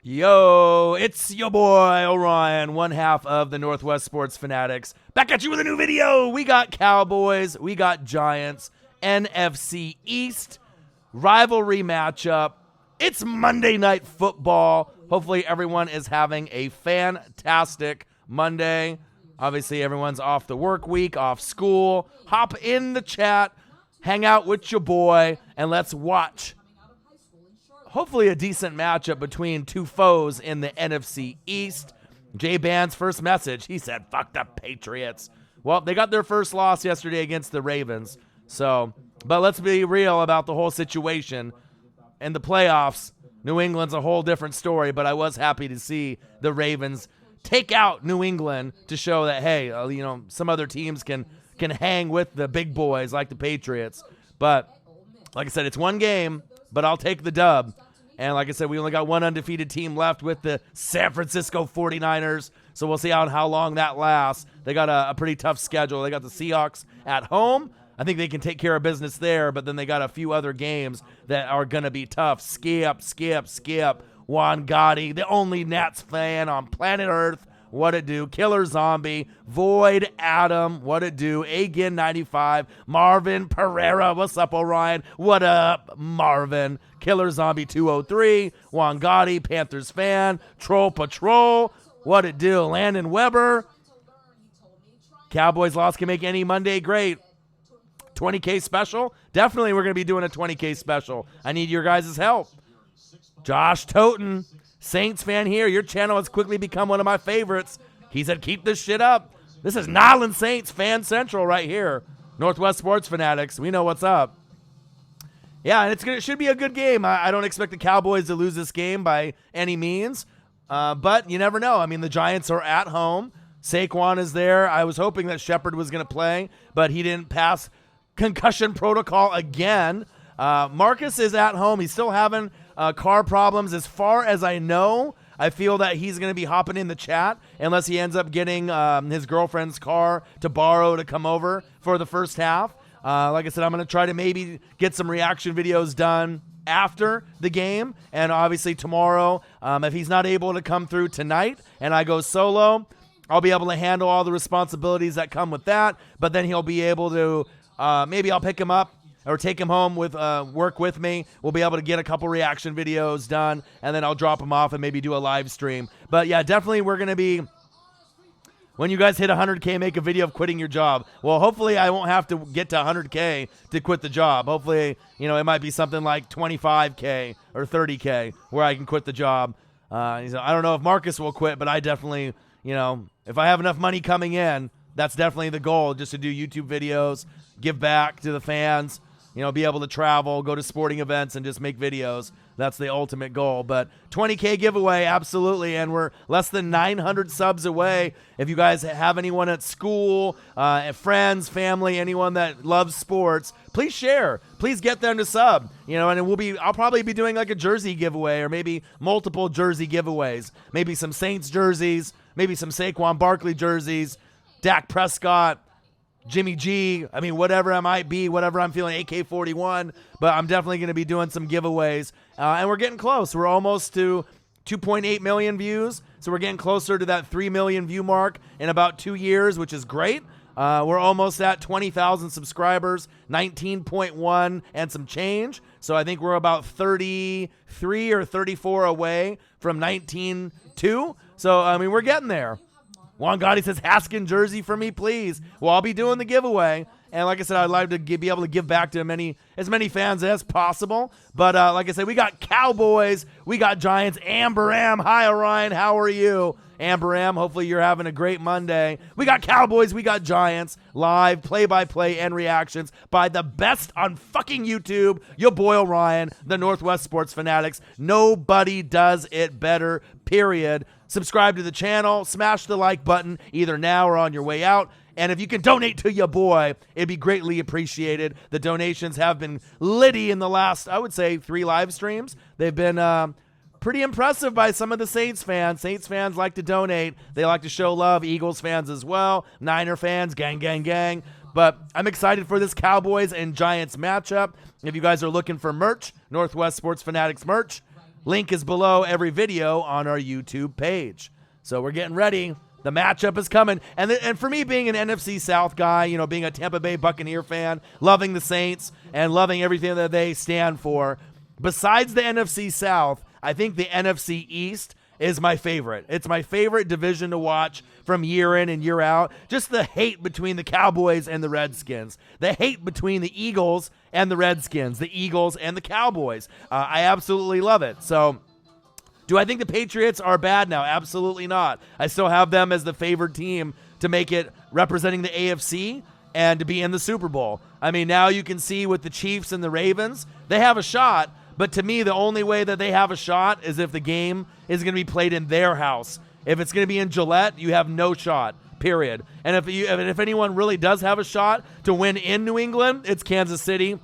Yo, it's your boy Orion, one half of the Northwest Sports Fanatics. Back at you with a new video. We got Cowboys, we got Giants, NFC East, rivalry matchup. It's Monday Night Football. Hopefully everyone is having a fantastic Monday. Obviously everyone's off the work week, off school. Hop in the chat, hang out with your boy, and let's watch hopefully a decent matchup between two foes in the NFC East. J-Band's first message, he said, fuck the Patriots. Well, they got their first loss yesterday against the Ravens. But let's be real about the whole situation. In the playoffs, New England's a whole different story, but I was happy to see the Ravens take out New England to show that, hey, some other teams can hang with the big boys like the Patriots. But like I said, it's one game, but I'll take the dub. And like I said, we only got one undefeated team left with the San Francisco 49ers. So we'll see how long that lasts. They got a pretty tough schedule. They got the Seahawks at home. I think they can take care of business there, but then they got a few other games that are going to be tough. Skip. Juan Gotti, the only Nats fan on planet Earth. What it do? Killer Zombie, Void Adam, what it do? Agin 95, Marvin Pereira, what's up, Orion? What up, Marvin? Killer Zombie 203, Juan Gotti, Panthers fan, Troll Patrol, what it do? Landon Weber, Cowboys loss can make any Monday great. 20K special? Definitely we're going to be doing a 20K special. I need your guys' help. Josh Toten, Saints fan here. Your channel has quickly become one of my favorites. He said, keep this shit up. This is Nyland Saints Fan Central right here. Northwest Sports Fanatics. We know what's up. Yeah, and it should be a good game. I don't expect the Cowboys to lose this game by any means. But you never know. I mean, the Giants are at home. Saquon is there. I was hoping that Shepard was going to play, but he didn't pass concussion protocol again. Marcus is at home. He's still having car problems. As far as I know, I feel that he's going to be hopping in the chat unless he ends up getting his girlfriend's car to borrow to come over for the first half. Like I said, I'm going to try to maybe get some reaction videos done after the game. And obviously tomorrow, if he's not able to come through tonight and I go solo, I'll be able to handle all the responsibilities that come with that. But then he'll be able to, maybe I'll pick him up or take him home with work with me. We'll be able to get a couple reaction videos done, and then I'll drop him off and maybe do a live stream. But yeah, definitely we're going to be, when you guys hit 100K, make a video of quitting your job. Well, hopefully I won't have to get to 100K to quit the job. Hopefully, it might be something like 25K or 30K where I can quit the job. I don't know if Marcus will quit, but I definitely, if I have enough money coming in, that's definitely the goal, just to do YouTube videos, give back to the fans, be able to travel, go to sporting events, and just make videos. That's the ultimate goal. But 20K giveaway, absolutely, and we're less than 900 subs away. If you guys have anyone at school, friends, family, anyone that loves sports, please share. Please get them to sub. And I'll probably be doing like a jersey giveaway or maybe multiple jersey giveaways. Maybe some Saints jerseys, maybe some Saquon Barkley jerseys, Dak Prescott, Jimmy G, whatever I might be, whatever I'm feeling, AK-41, but I'm definitely going to be doing some giveaways, and we're getting close. We're almost to 2.8 million views, so we're getting closer to that 3 million view mark in about 2 years, which is great. We're almost at 20,000 subscribers, 19.1 and some change, so I think we're about 33 or 34 away from 19.2, so, we're getting there. Juan Gotti says, Haskin jersey for me, please. Well, I'll be doing the giveaway. And like I said, I'd like to be able to give back to as many fans as possible. But like I said, we got Cowboys. We got Giants. Amber Am. Hi, Orion. How are you? Amber Am, hopefully you're having a great Monday. We got Cowboys. We got Giants. Live, play-by-play, and reactions by the best on fucking YouTube. Your boy Orion, the Northwest Sports Fanatics. Nobody does it better, period. Subscribe to the channel, smash the like button either now or on your way out. And if you can donate to your boy, it'd be greatly appreciated. The donations have been litty in the last, I would say, 3 live streams. They've been pretty impressive by some of the Saints fans. Saints fans like to donate. They like to show love. Eagles fans as well. Niner fans, gang, gang, gang. But I'm excited for this Cowboys and Giants matchup. If you guys are looking for merch, Northwest Sports Fanatics merch, Link is below every video on our YouTube page. So we're getting ready. The matchup is coming. And for me, being an NFC South guy, being a Tampa Bay Buccaneer fan, loving the Saints and loving everything that they stand for, besides the NFC South, I think the NFC East is my favorite. It's my favorite division to watch from year in and year out. Just the hate between the Cowboys and the Redskins. The hate between the Eagles and the Redskins. The Eagles and the Cowboys. I absolutely love it. So, do I think the Patriots are bad now? Absolutely not. I still have them as the favored team to make it representing the AFC and to be in the Super Bowl. I mean, now you can see with the Chiefs and the Ravens, they have a shot. But to me, the only way that they have a shot is if the game is going to be played in their house. If it's going to be in Gillette, you have no shot, period. And if anyone really does have a shot to win in New England, it's Kansas City.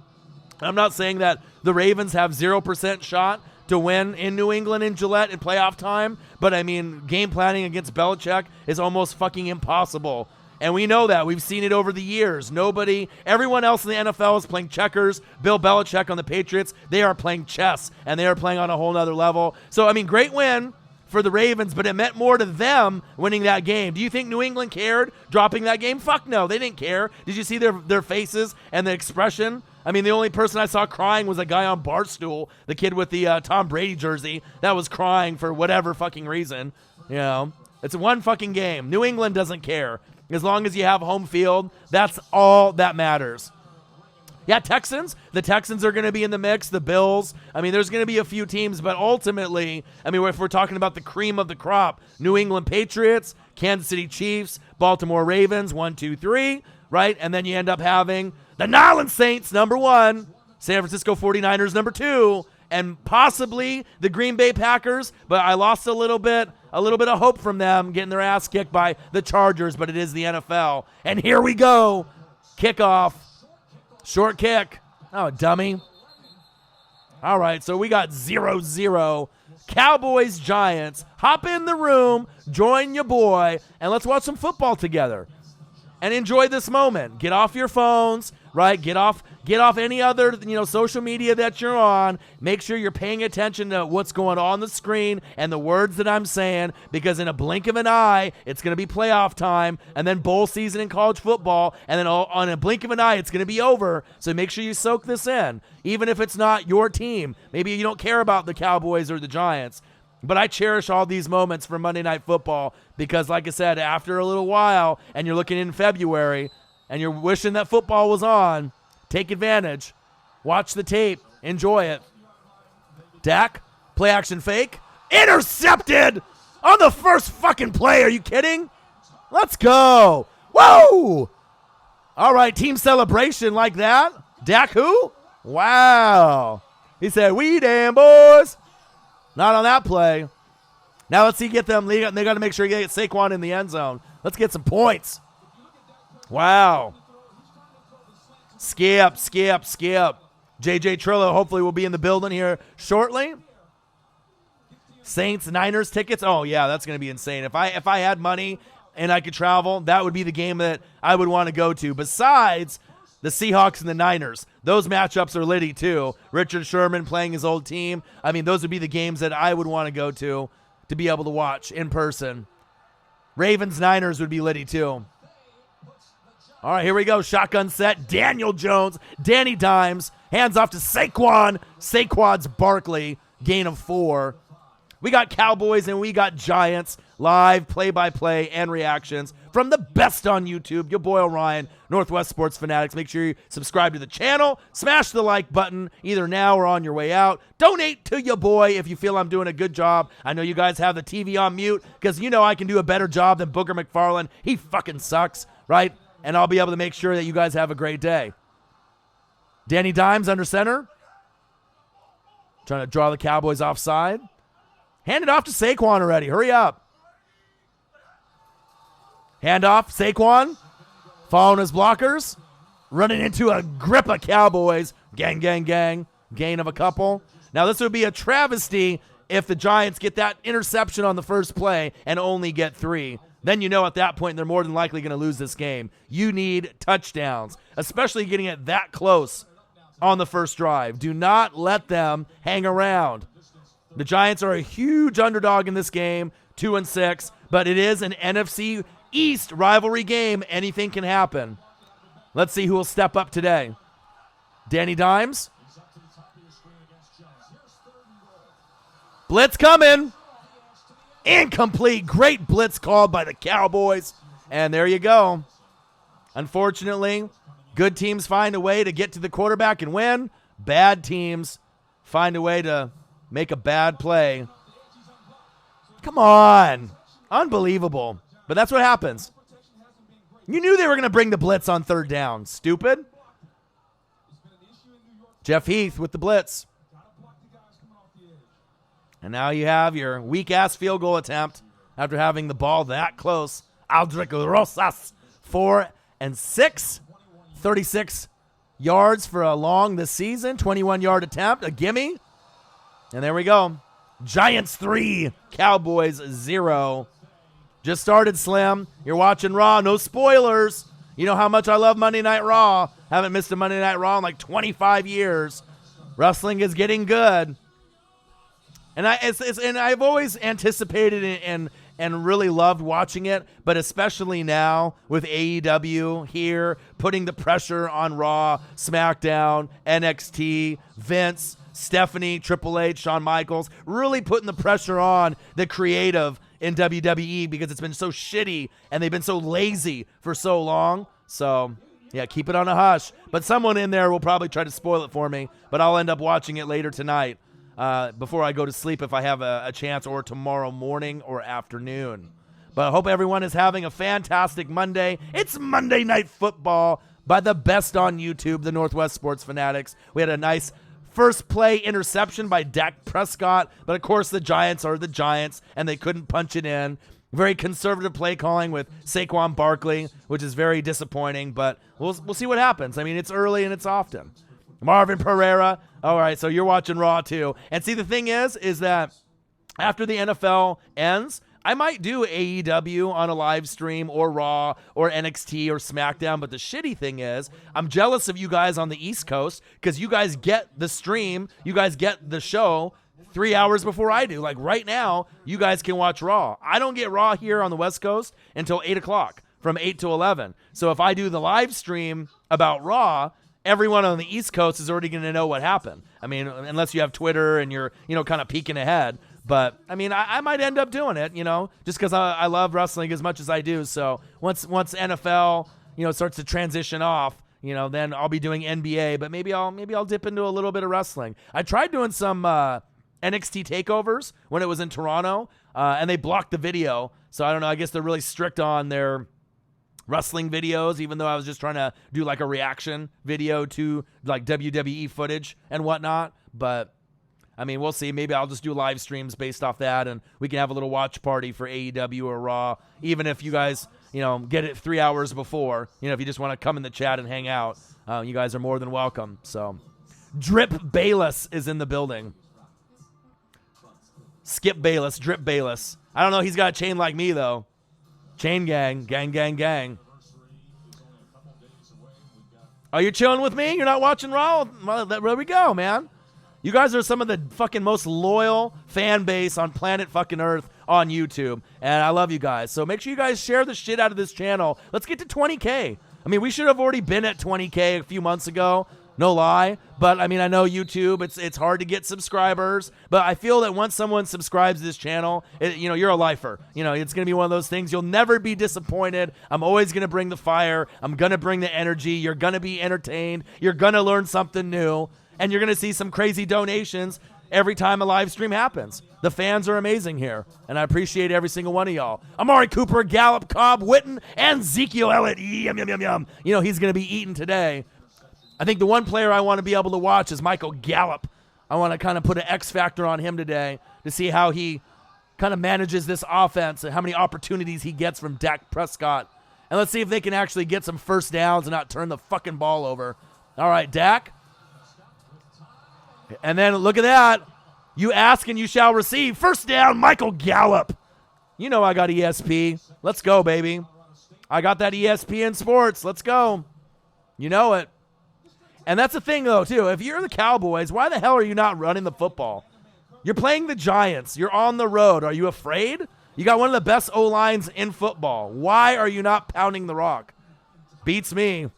I'm not saying that the Ravens have 0% shot to win in New England in Gillette in playoff time, but I mean, game planning against Belichick is almost fucking impossible. And we know that. We've seen it over the years. Everyone else in the NFL is playing checkers. Bill Belichick on the Patriots, they are playing chess, and they are playing on a whole nother level. So, I mean, great win for the Ravens, but it meant more to them winning that game. Do you think New England cared dropping that game? Fuck no, they didn't care. Did you see their faces and the expression? I mean, the only person I saw crying was a guy on Barstool, the kid with the Tom Brady jersey, that was crying for whatever fucking reason. It's one fucking game. New England doesn't care. As long as you have home field, that's all that matters. Yeah, Texans. The Texans are going to be in the mix. The Bills. I mean, there's going to be a few teams, but ultimately, I mean, if we're talking about the cream of the crop, New England Patriots, Kansas City Chiefs, Baltimore Ravens, 1, 2, 3, right? And then you end up having the New Orleans Saints, number 1, San Francisco 49ers, number 2, and possibly the Green Bay Packers, but I lost a little bit of hope from them getting their ass kicked by the Chargers, but it is the NFL. And here we go. Kickoff. Short kick. Oh, dummy. All right, so we got 0-0. Cowboys, Giants. Hop in the room, join your boy, and let's watch some football together. And enjoy this moment. Get off your phones, right? Get off any other, social media that you're on. Make sure you're paying attention to what's going on the screen and the words that I'm saying, because in a blink of an eye, it's going to be playoff time, and then bowl season in college football, and then on a blink of an eye, it's going to be over. So make sure you soak this in, even if it's not your team. Maybe you don't care about the Cowboys or the Giants. But I cherish all these moments for Monday Night Football because, like I said, after a little while, and you're looking in February, and you're wishing that football was on, take advantage. Watch the tape. Enjoy it. Dak, play action fake. Intercepted on the first fucking play. Are you kidding? Let's go. Whoa. All right, team celebration like that. Dak who? Wow. He said, "We damn boys." Not on that play. Now let's see, they got to make sure you get Saquon in the end zone. Let's get some points. Wow. Skip. J.J. Trillo hopefully will be in the building here shortly. Saints, Niners tickets. Oh, yeah, that's going to be insane. If I had money and I could travel, that would be the game that I would want to go to. Besides the Seahawks and the Niners. Those matchups are litty too. Richard Sherman playing his old team. I mean, those would be the games that I would want to go to be able to watch in person. Ravens, Niners would be litty too. All right, here we go. Shotgun set. Daniel Jones. Danny Dimes. Hands off to Saquon. Saquon's Barkley. Gain of 4. We got Cowboys and we got Giants. Live play-by-play and reactions from the best on YouTube. Your boy Orion, Northwest Sports Fanatics. Make sure you subscribe to the channel. Smash the like button either now or on your way out. Donate to your boy if you feel I'm doing a good job. I know you guys have the TV on mute because you know I can do a better job than Booger McFarland. He fucking sucks, right? And I'll be able to make sure that you guys have a great day. Danny Dimes under center. Trying to draw the Cowboys offside. Hand it off to Saquon already. Hurry up. Hand off. Saquon. Following his blockers. Running into a grip of Cowboys. Gang. Gain of a couple. Now this would be a travesty if the Giants get that interception on the first play and only get 3. Then you know at that point they're more than likely going to lose this game. You need touchdowns, especially getting it that close on the first drive. Do not let them hang around. The Giants are a huge underdog in this game, 2-6, but it is an NFC East rivalry game. Anything can happen. Let's see who will step up today. Danny Dimes. Blitz coming. Incomplete. Great blitz called by the Cowboys. And there you go. Unfortunately, good teams find a way to get to the quarterback and win. Bad teams find a way to make a bad play. Come on. Unbelievable. But that's what happens. You knew they were going to bring the blitz on third down. Stupid. Jeff Heath with the blitz. And now you have your weak-ass field goal attempt after having the ball that close. Aldrich Rosas, 4 and 6. 36 yards for a long this season. 21-yard attempt, a gimme. And there we go. Giants 3, Cowboys 0. Just started, Slim. You're watching Raw. No spoilers. You know how much I love Monday Night Raw. Haven't missed a Monday Night Raw in like 25 years. Wrestling is getting good. And I've always anticipated and really loved watching it, but especially now with AEW here, putting the pressure on Raw, SmackDown, NXT, Vince, Stephanie, Triple H, Shawn Michaels, really putting the pressure on the creative in WWE because it's been so shitty and they've been so lazy for so long. So, yeah, keep it on a hush. But someone in there will probably try to spoil it for me, but I'll end up watching it later tonight. Before I go to sleep if I have a chance, or tomorrow morning or afternoon. But I hope everyone is having a fantastic Monday. It's Monday Night Football by the best on YouTube, the Northwest Sports Fanatics. We had a nice first play interception by Dak Prescott, but of course the Giants are the Giants, and they couldn't punch it in. Very conservative play calling with Saquon Barkley, which is very disappointing, but we'll see what happens. I mean, it's early and it's often. Marvin Pereira. All right, so you're watching Raw too. And see, the thing is that after the NFL ends, I might do AEW on a live stream or Raw or NXT or SmackDown. But the shitty thing is I'm jealous of you guys on the East Coast because you guys get the stream, you guys get the show 3 hours before I do. Like right now, you guys can watch Raw. I don't get Raw here on the West Coast until 8 o'clock, from 8 to 11. So if I do the live stream about Raw, everyone on the East Coast is already going to know what happened. I mean, unless you have Twitter and you're, kind of peeking ahead. But, I mean, I might end up doing it, just because I love wrestling as much as I do. So once NFL, starts to transition off, then I'll be doing NBA. But maybe I'll dip into a little bit of wrestling. I tried doing some NXT takeovers when it was in Toronto, and they blocked the video. So I don't know. I guess they're really strict on their wrestling videos, even though I was just trying to do like a reaction video to like WWE footage and whatnot. But I mean, we'll see. Maybe I'll just do live streams based off that, and we can have a little watch party for AEW or Raw, even if you guys, get it 3 hours before. If you just want to come in the chat and hang out, you guys are more than welcome. So Drip Bayless is in the building. Skip Bayless, Drip Bayless. I don't know. He's got a chain like me, though. Chain gang, gang, gang, gang. Oh, you're chilling with me? You're not watching Raw? Well, there we go, man. You guys are some of the fucking most loyal fan base on planet fucking Earth on YouTube, and I love you guys. So make sure you guys share the shit out of this channel. Let's get to 20K. I mean, we should have already been at 20K a few months ago. No lie. But, I mean, I know YouTube, it's hard to get subscribers. But I feel that once someone subscribes to this channel, you're a lifer. It's going to be one of those things. You'll never be disappointed. I'm always going to bring the fire. I'm going to bring the energy. You're going to be entertained. You're going to learn something new. And you're going to see some crazy donations every time a live stream happens. The fans are amazing here, and I appreciate every single one of y'all. Amari Cooper, Gallup, Cobb, Witten, and Ezekiel Elliott. Yum, yum, yum, yum. He's going to be eaten today. I think the one player I want to be able to watch is Michael Gallup. I want to kind of put an X factor on him today to see how he kind of manages this offense and how many opportunities he gets from Dak Prescott. And let's see if they can actually get some first downs and not turn the fucking ball over. All right, Dak. And then look at that. You ask and you shall receive. First down, Michael Gallup. I got ESP. Let's go, baby. I got that ESPN Sports. Let's go. You know it. And that's the thing, though, too. If you're the Cowboys, why the hell are you not running the football? You're playing the Giants. You're on the road. Are you afraid? You got one of the best O-lines in football. Why are you not pounding the rock? Beats me.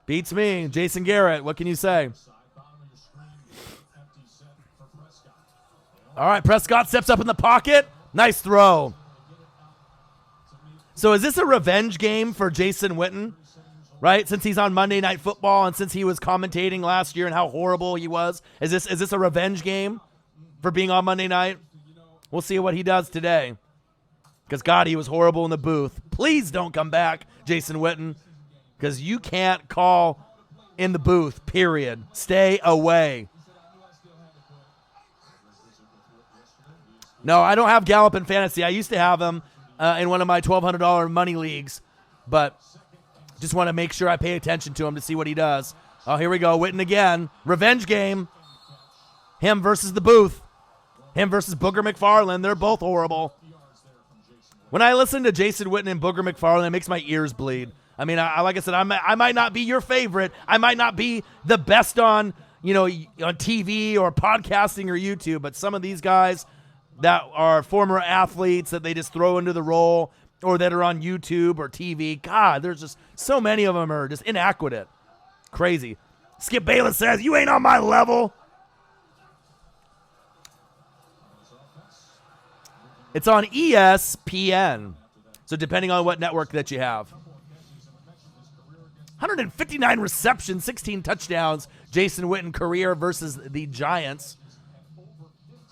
Beats me. Jason Garrett, what can you say? All right, Prescott steps up in the pocket. Nice throw. So is this a revenge game for Jason Witten? Right? Since he's on Monday Night Football and since he was commentating last year and how horrible he was. Is this a revenge game for being on Monday night? We'll see what he does today. Because, God, he was horrible in the booth. Please don't come back, Jason Witten. Because you can't call in the booth, period. Stay away. No, I don't have Gallup in fantasy. I used to have him in one of my $1,200 money leagues. But just want to make sure I pay attention to him to see what he does. Oh, here we go. Witten again. Revenge game. Him versus the booth. Him versus Booger McFarland. They're both horrible. When I listen to Jason Witten and Booger McFarland, it makes my ears bleed. I mean, like I said, I might not be your favorite. I might not be the best on TV or podcasting or YouTube, but some of these guys that are former athletes that they just throw into the role or that are on YouTube or TV, God, there's just so many of them are just inaccurate. Crazy. Skip Bayless says, you ain't on my level. It's on ESPN. So depending on what network that you have. 159 receptions, 16 touchdowns. Jason Witten career versus the Giants.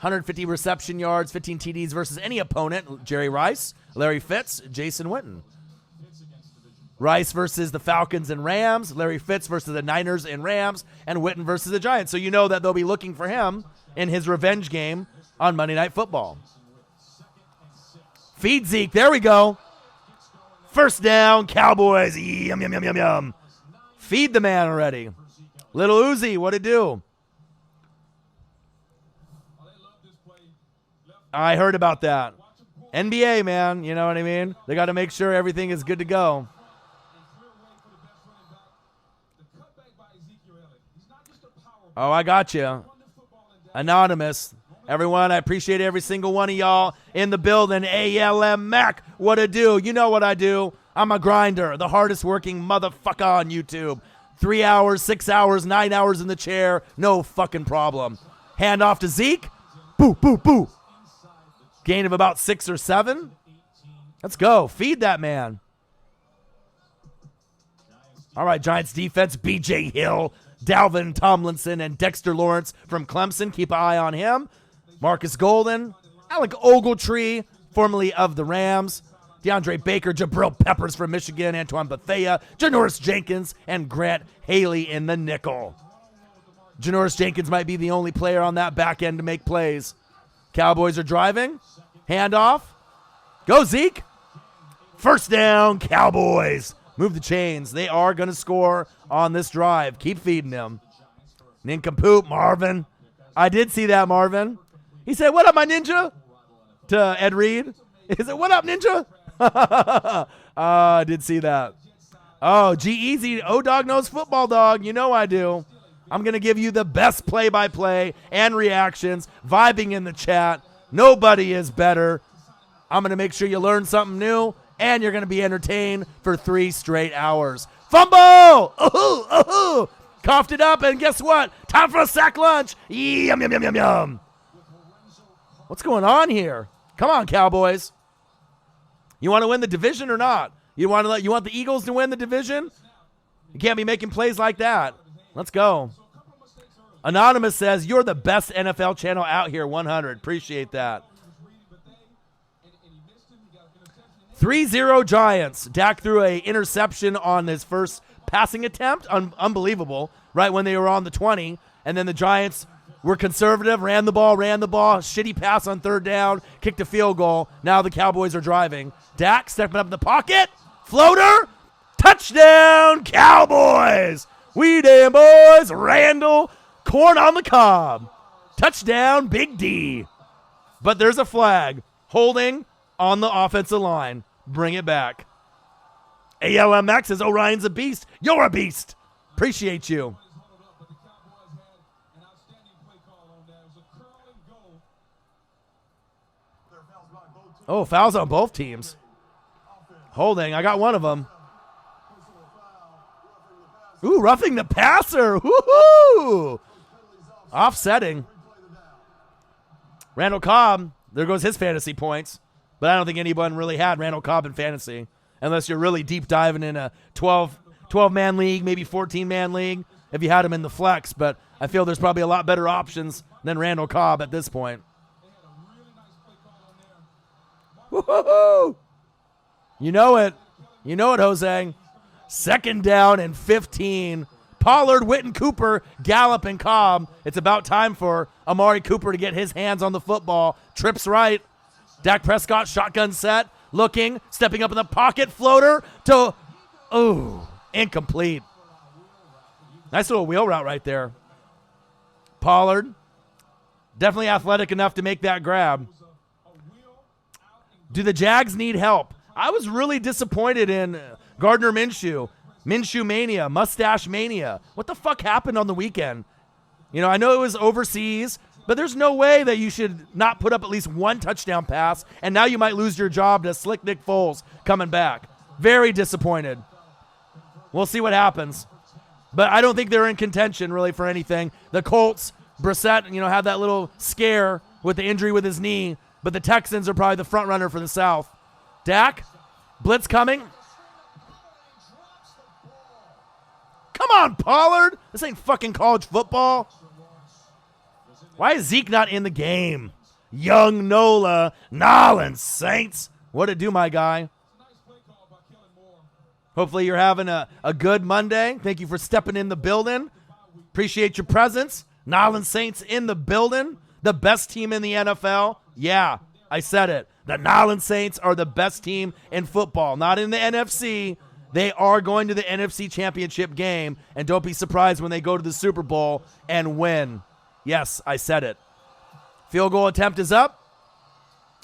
150 reception yards, 15 TDs versus any opponent. Jerry Rice, Larry Fitz, Jason Witten. Rice versus the Falcons and Rams. Larry Fitz versus the Niners and Rams. And Witten versus the Giants. So you know that they'll be looking for him in his revenge game on Monday Night Football. Feed Zeke. There we go. First down, Cowboys. Yum, yum, yum, yum, yum. Feed the man already. Little Uzi, what'd it do? I heard about that. NBA, man, you know what I mean? They got to make sure everything is good to go. Oh, I got you. Anonymous. Everyone, I appreciate every single one of y'all in the building. ALM Mac, what to do? You know what I do. I'm a grinder, the hardest working motherfucker on YouTube. 3 hours, 6 hours, 9 hours in the chair, no fucking problem. Hand off to Zeke. Boo, boo, boo. Gain of about 6 or 7. Let's go. Feed that man. All right, Giants defense, B.J. Hill, Dalvin Tomlinson, and Dexter Lawrence from Clemson. Keep an eye on him. Marcus Golden, Alec Ogletree, formerly of the Rams. DeAndre Baker, Jabril Peppers from Michigan, Antoine Bethea, Janoris Jenkins, and Grant Haley in the nickel. Janoris Jenkins might be the only player on that back end to make plays. Cowboys are driving. Handoff. Go, Zeke. First down, Cowboys. Move the chains. They are going to score on this drive. Keep feeding them. Nincompoop, Marvin. I did see that, Marvin. He said, what up, my ninja? To Ed Reed. He said, what up, ninja? I did see that. Oh, G-Eazy, O-Dog knows football, dog. You know I do. I'm going to give you the best play-by-play and reactions, vibing in the chat. Nobody is better. I'm going to make sure you learn something new, and you're going to be entertained for 3 straight hours. Fumble! Ooh, ooh. Coughed it up, and guess what? Time for a sack lunch. Yum, yum, yum, yum, yum. What's going on here? Come on, Cowboys. You want to win the division or not? You want the Eagles to win the division? You can't be making plays like that. Let's go. Anonymous says, you're the best NFL channel out here, 100. Appreciate that. 3-0 Giants. Dak threw an interception on his first passing attempt. Unbelievable. Right when they were on the 20. And then the Giants were conservative, ran the ball. Shitty pass on 3rd down. Kicked a field goal. Now the Cowboys are driving. Dak stepping up in the pocket. Floater. Touchdown, Cowboys. We damn boys. Randall. Corn on the cob. Touchdown, Big D. But there's a flag. Holding on the offensive line. Bring it back. ALMX says, Orion's a beast. You're a beast. Appreciate you. Oh, fouls on both teams. Holding. I got one of them. Ooh, roughing the passer. Woohoo! Offsetting. Randall Cobb, there goes his fantasy points. But I don't think anyone really had Randall Cobb in fantasy. Unless you're really deep diving in a 12-man league, maybe 14-man league, if you had him in the flex. But I feel there's probably a lot better options than Randall Cobb at this point. Woo-hoo-hoo! You know it. You know it, Jose. 2nd down and 15. Pollard, Witten, Cooper, Gallup, and Cobb. It's about time for Amari Cooper to get his hands on the football. Trips right. Dak Prescott, shotgun set. Looking, stepping up in the pocket. Floater to, incomplete. Nice little wheel route right there. Pollard, definitely athletic enough to make that grab. Do the Jags need help? I was really disappointed in Gardner Minshew. Minshew mania, mustache mania. What the fuck happened on the weekend? You know, I know it was overseas, but there's no way that you should not put up at least one touchdown pass, and now you might lose your job to Slick Nick Foles coming back. Very disappointed. We'll see what happens. But I don't think they're in contention really for anything. The Colts, Brissett, had that little scare with the injury with his knee, but the Texans are probably the front runner for the South. Dak, blitz coming. Come on, Pollard. This ain't fucking college football. Why is Zeke not in the game? Young Nola, Nolans, Saints. What'd it do, my guy? Hopefully you're having a good Monday. Thank you for stepping in the building. Appreciate your presence. Nolans Saints in the building. The best team in the NFL. Yeah, I said it. The Nolans Saints are the best team in football. Not in the NFC. They are going to the NFC Championship game, and don't be surprised when they go to the Super Bowl and win. Yes, I said it. Field goal attempt is up,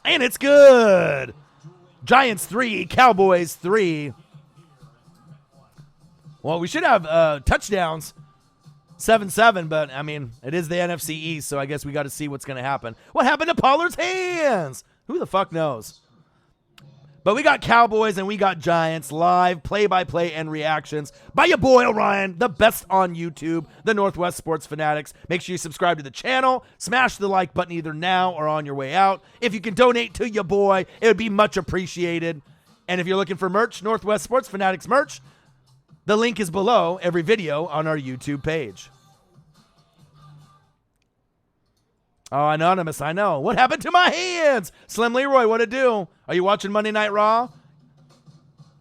and it's good. Giants 3, Cowboys 3. Well, we should have touchdowns, 7-7, but, it is the NFC East, so I guess we got to see what's going to happen. What happened to Pollard's hands? Who the fuck knows? But we got Cowboys and we got Giants live, play-by-play and reactions by your boy Orion, the best on YouTube, the Northwest Sports Fanatics. Make sure you subscribe to the channel. Smash the like button either now or on your way out. If you can donate to your boy, it would be much appreciated. And if you're looking for merch, Northwest Sports Fanatics merch, the link is below every video on our YouTube page. Oh, Anonymous, I know. What happened to my hands? Slim Leroy, what'd it do? Are you watching Monday Night Raw?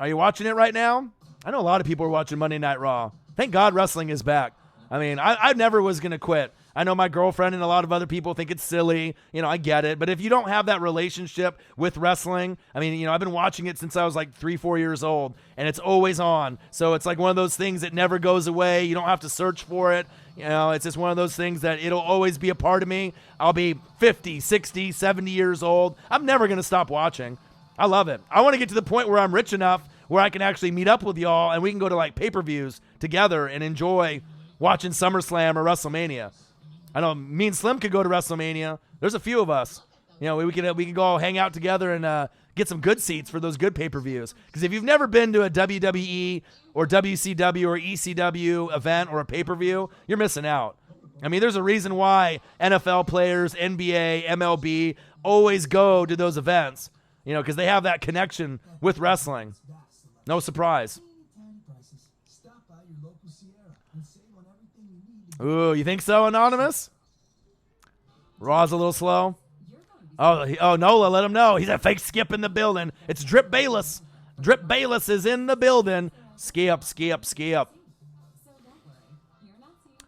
Are you watching it right now? I know a lot of people are watching Monday Night Raw. Thank God wrestling is back. I never was going to quit. I know my girlfriend and a lot of other people think it's silly. I get it. But if you don't have that relationship with wrestling, I've been watching it since I was like 3-4 years old, and it's always on. So it's like one of those things that never goes away. You don't have to search for it. It's just one of those things that it'll always be a part of me. I'll be 50, 60, 70 years old. I'm never going to stop watching. I love it. I want to get to the point where I'm rich enough where I can actually meet up with y'all and we can go to like pay-per-views together and enjoy watching SummerSlam or WrestleMania. I know me and Slim could go to WrestleMania. There's a few of us. We could go all hang out together and get some good seats for those good pay-per-views. Because if you've never been to a WWE or WCW or ECW event or a pay-per-view, you're missing out. There's a reason why NFL players, NBA, MLB always go to those events. Because they have that connection with wrestling. No surprise. Ooh, you think so, Anonymous? Raw's a little slow. Oh, Nola, let him know. He's a fake skip in the building. It's Drip Bayless. Drip Bayless is in the building. Skip.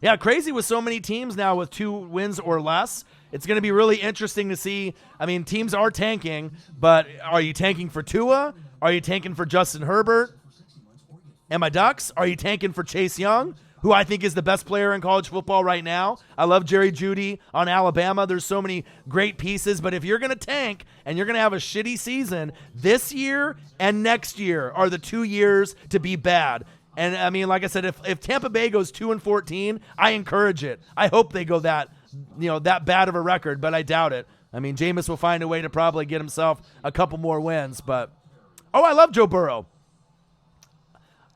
Yeah, crazy with so many teams now with 2 wins or less. It's going to be really interesting to see. Teams are tanking, but are you tanking for Tua? Are you tanking for Justin Herbert? And my Ducks? Are you tanking for Chase Young, who I think is the best player in college football right now? I love Jerry Jeudy on Alabama. There's so many great pieces, but if you're going to tank and you're going to have a shitty season, this year and next year are the 2 years to be bad. And like I said, if Tampa Bay goes 2-14, I encourage it. I hope they go that that bad of a record, but I doubt it. I mean, Jameis will find a way to probably get himself a couple more wins. But, I love Joe Burrow.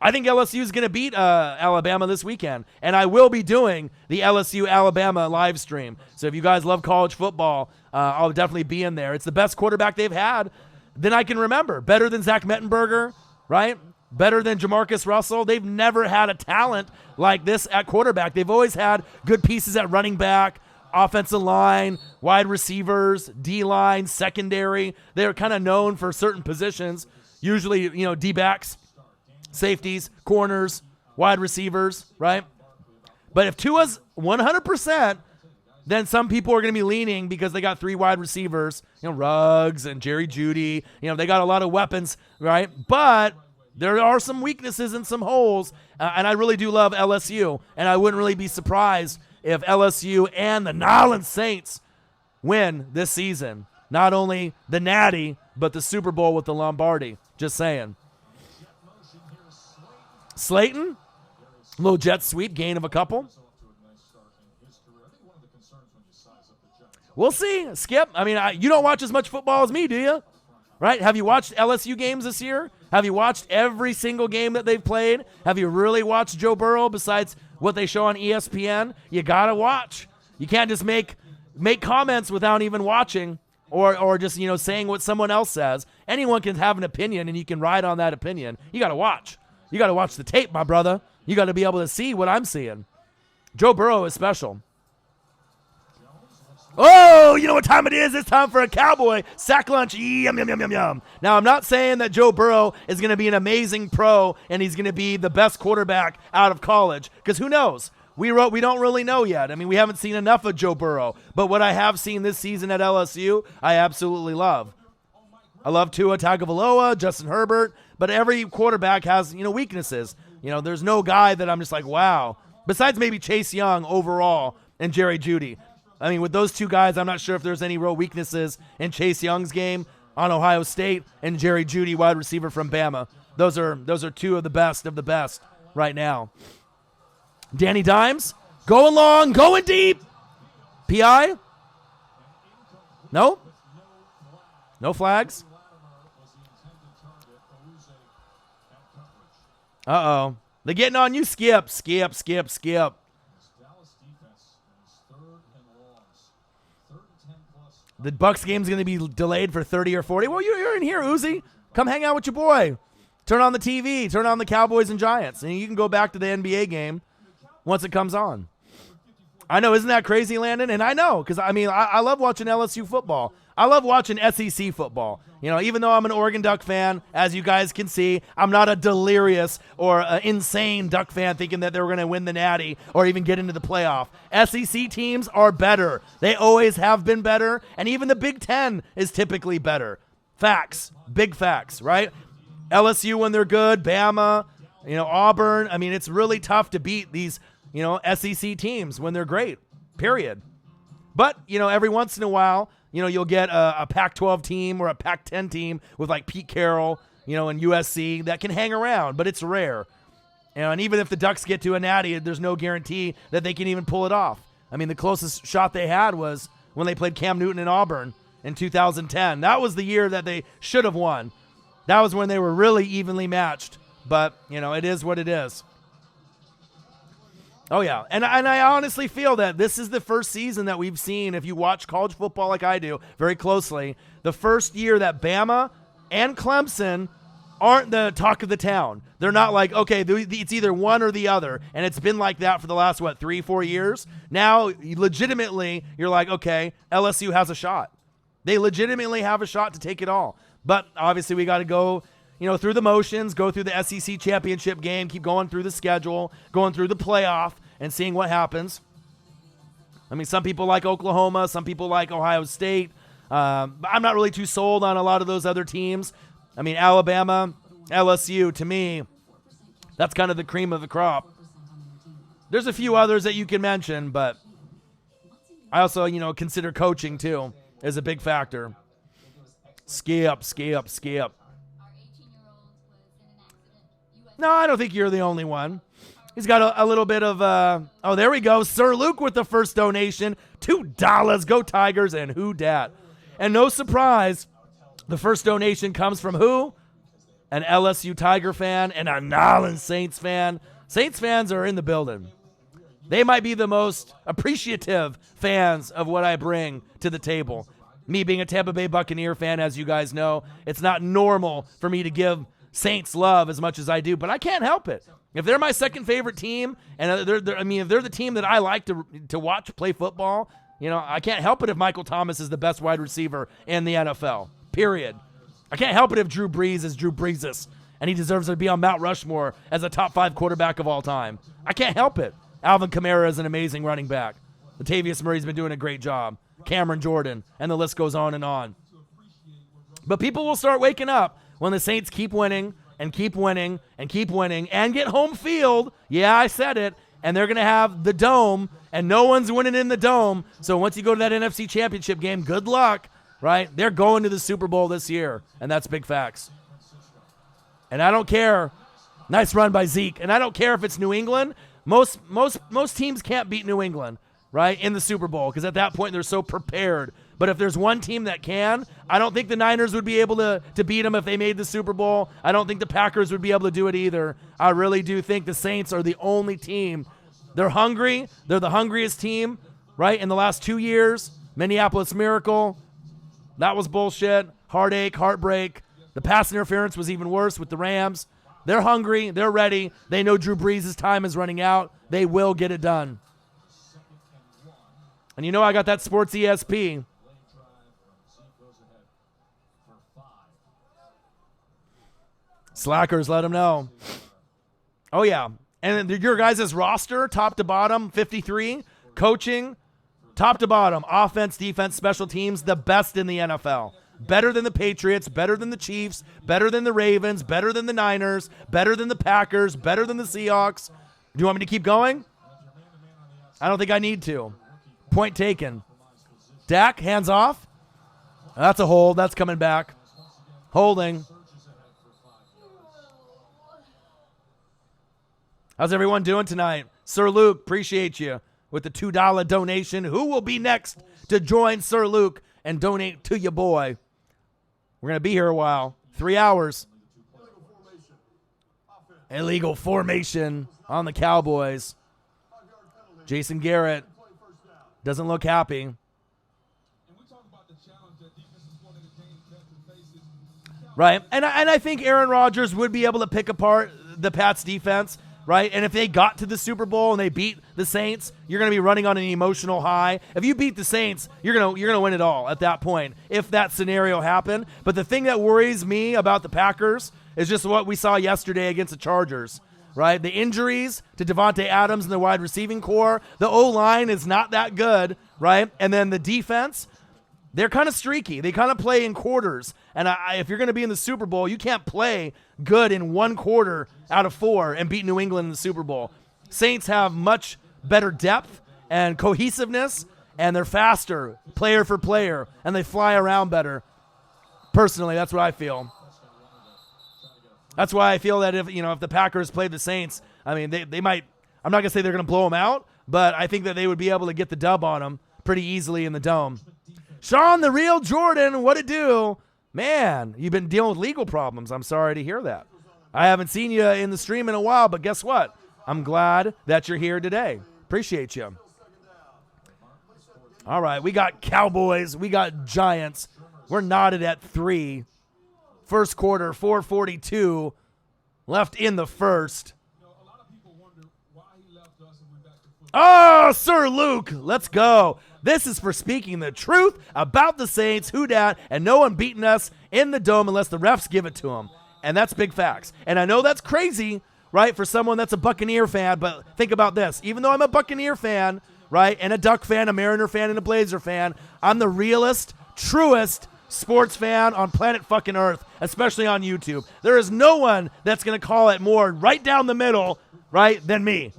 I think LSU is going to beat Alabama this weekend, and I will be doing the LSU-Alabama live stream. So if you guys love college football, I'll definitely be in there. It's the best quarterback they've had than I can remember. Better than Zach Mettenberger, right? Better than Jamarcus Russell. They've never had a talent like this at quarterback. They've always had good pieces at running back, offensive line, wide receivers, D-line, secondary. They're kind of known for certain positions, usually, D-backs, safeties, corners, wide receivers, right? But if Tua's 100%, then some people are going to be leaning because they got 3 wide receivers, Ruggs and Jerry Jeudy. They got a lot of weapons, right? But there are some weaknesses and some holes, and I really do love LSU, and I wouldn't really be surprised if LSU and the Nolans Saints win this season. Not only the Natty, but the Super Bowl with the Lombardi. Just saying. Slayton, a little jet sweep, gain of a couple. We'll see. Skip, I mean, you don't watch as much football as me, do you? Right? Have you watched LSU games this year? Have you watched every single game that they've played? Have you really watched Joe Burrow besides what they show on ESPN? You got to watch. You can't just make comments without even watching or just, saying what someone else says. Anyone can have an opinion, and you can ride on that opinion. You got to watch. You got to watch the tape, my brother. You got to be able to see what I'm seeing. Joe Burrow is special. Oh, you know what time it is? It's time for a Cowboy sack lunch. Yum, yum, yum, yum, yum. Now, I'm not saying that Joe Burrow is going to be an amazing pro and he's going to be the best quarterback out of college, because who knows? We don't really know yet. I mean, we haven't seen enough of Joe Burrow. But what I have seen this season at LSU, I absolutely love. I love Tua Tagovailoa, Justin Herbert, but every quarterback has, weaknesses. There's no guy that I'm just like, wow. Besides maybe Chase Young overall and Jerry Jeudy. I mean, with those two guys, I'm not sure if there's any real weaknesses in Chase Young's game on Ohio State and Jerry Jeudy, wide receiver from Bama. Those are two of the best right now. Danny Dimes, going long, going deep. PI? No? No flags? Uh-oh. They're getting on you, Skip. Skip. The Bucs game's going to be delayed for 30 or 40. Well, you're in here, Uzi. Come hang out with your boy. Turn on the TV. Turn on the Cowboys and Giants. And you can go back to the NBA game once it comes on. I know, isn't that crazy, Landon? And I know, because, I love watching LSU football. I love watching SEC football. Even though I'm an Oregon Duck fan, as you guys can see, I'm not a delirious or insane Duck fan thinking that they're going to win the Natty or even get into the playoff. SEC teams are better. They always have been better, and even the Big Ten is typically better. Facts. Big facts, right? LSU when they're good, Bama, Auburn. I mean, it's really tough to beat these, SEC teams when they're great, period. But, every once in a while, you'll get a Pac-12 team or a Pac-10 team with like Pete Carroll, and USC that can hang around, but it's rare. And even if the Ducks get to a Natty, there's no guarantee that they can even pull it off. I mean, the closest shot they had was when they played Cam Newton in Auburn in 2010. That was the year that they should have won. That was when they were really evenly matched. But, it is what it is. Oh, yeah. And I honestly feel that this is the first season that we've seen, if you watch college football like I do very closely, the first year that Bama and Clemson aren't the talk of the town. They're not like, okay, it's either one or the other. And it's been like that for the last, 3-4 years? Now, legitimately, you're like, okay, LSU has a shot. They legitimately have a shot to take it all. But obviously we got to go, through the motions, go through the SEC championship game, keep going through the schedule, going through the playoff, and seeing what happens. I mean, some people like Oklahoma, some people like Ohio State. I'm not really too sold on a lot of those other teams. I mean, Alabama, LSU, to me, that's kind of the cream of the crop. There's a few others that you can mention, but I also, consider coaching too as a big factor. Skip. No, I don't think you're the only one. He's got a little bit of, there we go. Sir Luke with the first donation. $2. Go Tigers and who dat. And no surprise, the first donation comes from who? An LSU Tiger fan and a Nolans Saints fan. Saints fans are in the building. They might be the most appreciative fans of what I bring to the table. Me being a Tampa Bay Buccaneer fan, as you guys know, it's not normal for me to give Saints love as much as I do, but I can't help it. If they're my second favorite team, and if they're the team that I like to watch play football, I can't help it if Michael Thomas is the best wide receiver in the NFL, period. I can't help it if Drew Brees is Drew Breeses, and he deserves to be on Mount Rushmore as a top 5 quarterback of all time. I can't help it. Alvin Kamara is an amazing running back. Latavius Murray's been doing a great job. Cameron Jordan, and the list goes on and on. But people will start waking up when the Saints keep winning and keep winning and keep winning and get home field. Yeah, I said it. And they're going to have the dome, and no one's winning in the dome. So once you go to that NFC Championship game, good luck, right? They're going to the Super Bowl this year, and that's big facts. And I don't care. Nice run by Zeke. And I don't care if it's New England. Most teams can't beat New England, right, in the Super Bowl, because at that point they're so prepared. But if there's one team that can, I don't think the Niners would be able to beat them if they made the Super Bowl. I don't think the Packers would be able to do it either. I really do think the Saints are the only team. They're hungry. They're the hungriest team, right, in the last 2 years. Minneapolis Miracle, that was bullshit. Heartache, heartbreak. The pass interference was even worse with the Rams. They're hungry. They're ready. They know Drew Brees' time is running out. They will get it done. And I got that sports ESP. Slackers, let them know. Oh, yeah. And your guys' roster, top to bottom, 53. Coaching, top to bottom. Offense, defense, special teams, the best in the NFL. Better than the Patriots, better than the Chiefs, better than the Ravens, better than the Niners, better than the Packers, better than the Seahawks. Do you want me to keep going? I don't think I need to. Point taken. Dak, hands off. That's a hold. That's coming back. Holding. How's everyone doing tonight? Sir Luke, appreciate you with the $2 donation. Who will be next to join Sir Luke and donate to your boy? We're going to be here a while. 3 hours. Illegal formation on the Cowboys. Jason Garrett doesn't look happy. Right, and I think Aaron Rodgers would be able to pick apart the Pats' defense, right? And if they got to the Super Bowl and they beat the Saints, you're going to be running on an emotional high. If you beat the Saints, you're going to win it all at that point, if that scenario happened. But the thing that worries me about the Packers is just what we saw yesterday against the Chargers, right? The injuries to Devontae Adams and the wide receiving core. The O-line is not that good, right? And then the defense, they're kind of streaky. They kind of play in quarters. And if you're going to be in the Super Bowl, you can't play good in 1 quarter out of 4 and beat New England in the Super Bowl. Saints have much better depth and cohesiveness, and they're faster, player for player, and they fly around better. Personally, that's what I feel. That's why I feel that if the Packers played the Saints, I mean, they might, I'm not going to say they're going to blow them out, but I think that they would be able to get the dub on them pretty easily in the Dome. Sean, the real Jordan, what it do? Man, you've been dealing with legal problems. I'm sorry to hear that. I haven't seen you in the stream in a while, but guess what? I'm glad that you're here today. Appreciate you. All right, we got Cowboys. We got Giants. We're knotted at 3. First quarter, 4:42 left in the first. Oh, Sir Luke, let's go. This is for speaking the truth about the Saints, who dat, and no one beating us in the Dome unless the refs give it to them. And that's big facts. And I know that's crazy, right, for someone that's a Buccaneer fan, but think about this. Even though I'm a Buccaneer fan, right, and a Duck fan, a Mariner fan, and a Blazer fan, I'm the realest, truest sports fan on planet fucking Earth, especially on YouTube. There is no one that's going to call it more right down the middle, right, than me,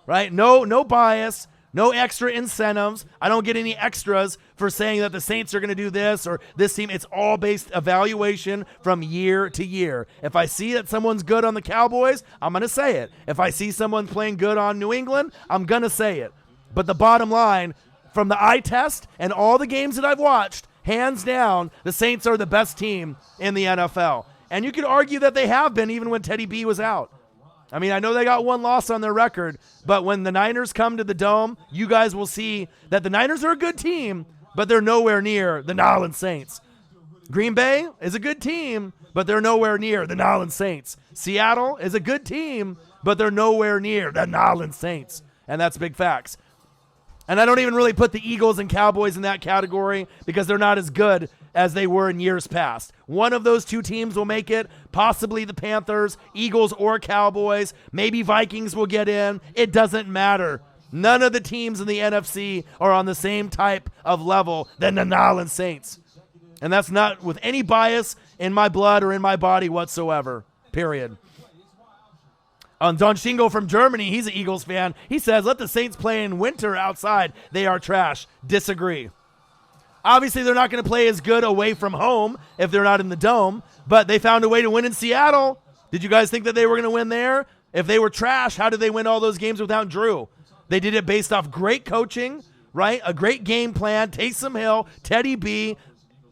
right? No bias. No extra incentives. I don't get any extras for saying that the Saints are going to do this or this team. It's all based evaluation from year to year. If I see that someone's good on the Cowboys, I'm going to say it. If I see someone playing good on New England, I'm going to say it. But the bottom line, from the eye test and all the games that I've watched, hands down, the Saints are the best team in the NFL. And you could argue that they have been even when Teddy B was out. I mean, I know they got one loss on their record, but when the Niners come to the Dome, you guys will see that the Niners are a good team, but they're nowhere near the New Orleans Saints. Green Bay is a good team, but they're nowhere near the New Orleans Saints. Seattle is a good team, but they're nowhere near the New Orleans Saints. And that's big facts. And I don't even really put the Eagles and Cowboys in that category because they're not as good as they were in years past. One of those two teams will make it, possibly the Panthers, Eagles or Cowboys. Maybe Vikings will get in. It doesn't matter. None of the teams in the NFC are on the same type of level than the New Orleans Saints. And that's not with any bias in my blood or in my body whatsoever, period. Don Shingo from Germany, he's an Eagles fan. He says, let the Saints play in winter outside. They are trash. Disagree. Obviously, they're not going to play as good away from home if they're not in the Dome, but they found a way to win in Seattle. Did you guys think that they were going to win there? If they were trash, how did they win all those games without Drew? They did it based off great coaching, right? A great game plan. Taysom Hill, Teddy B.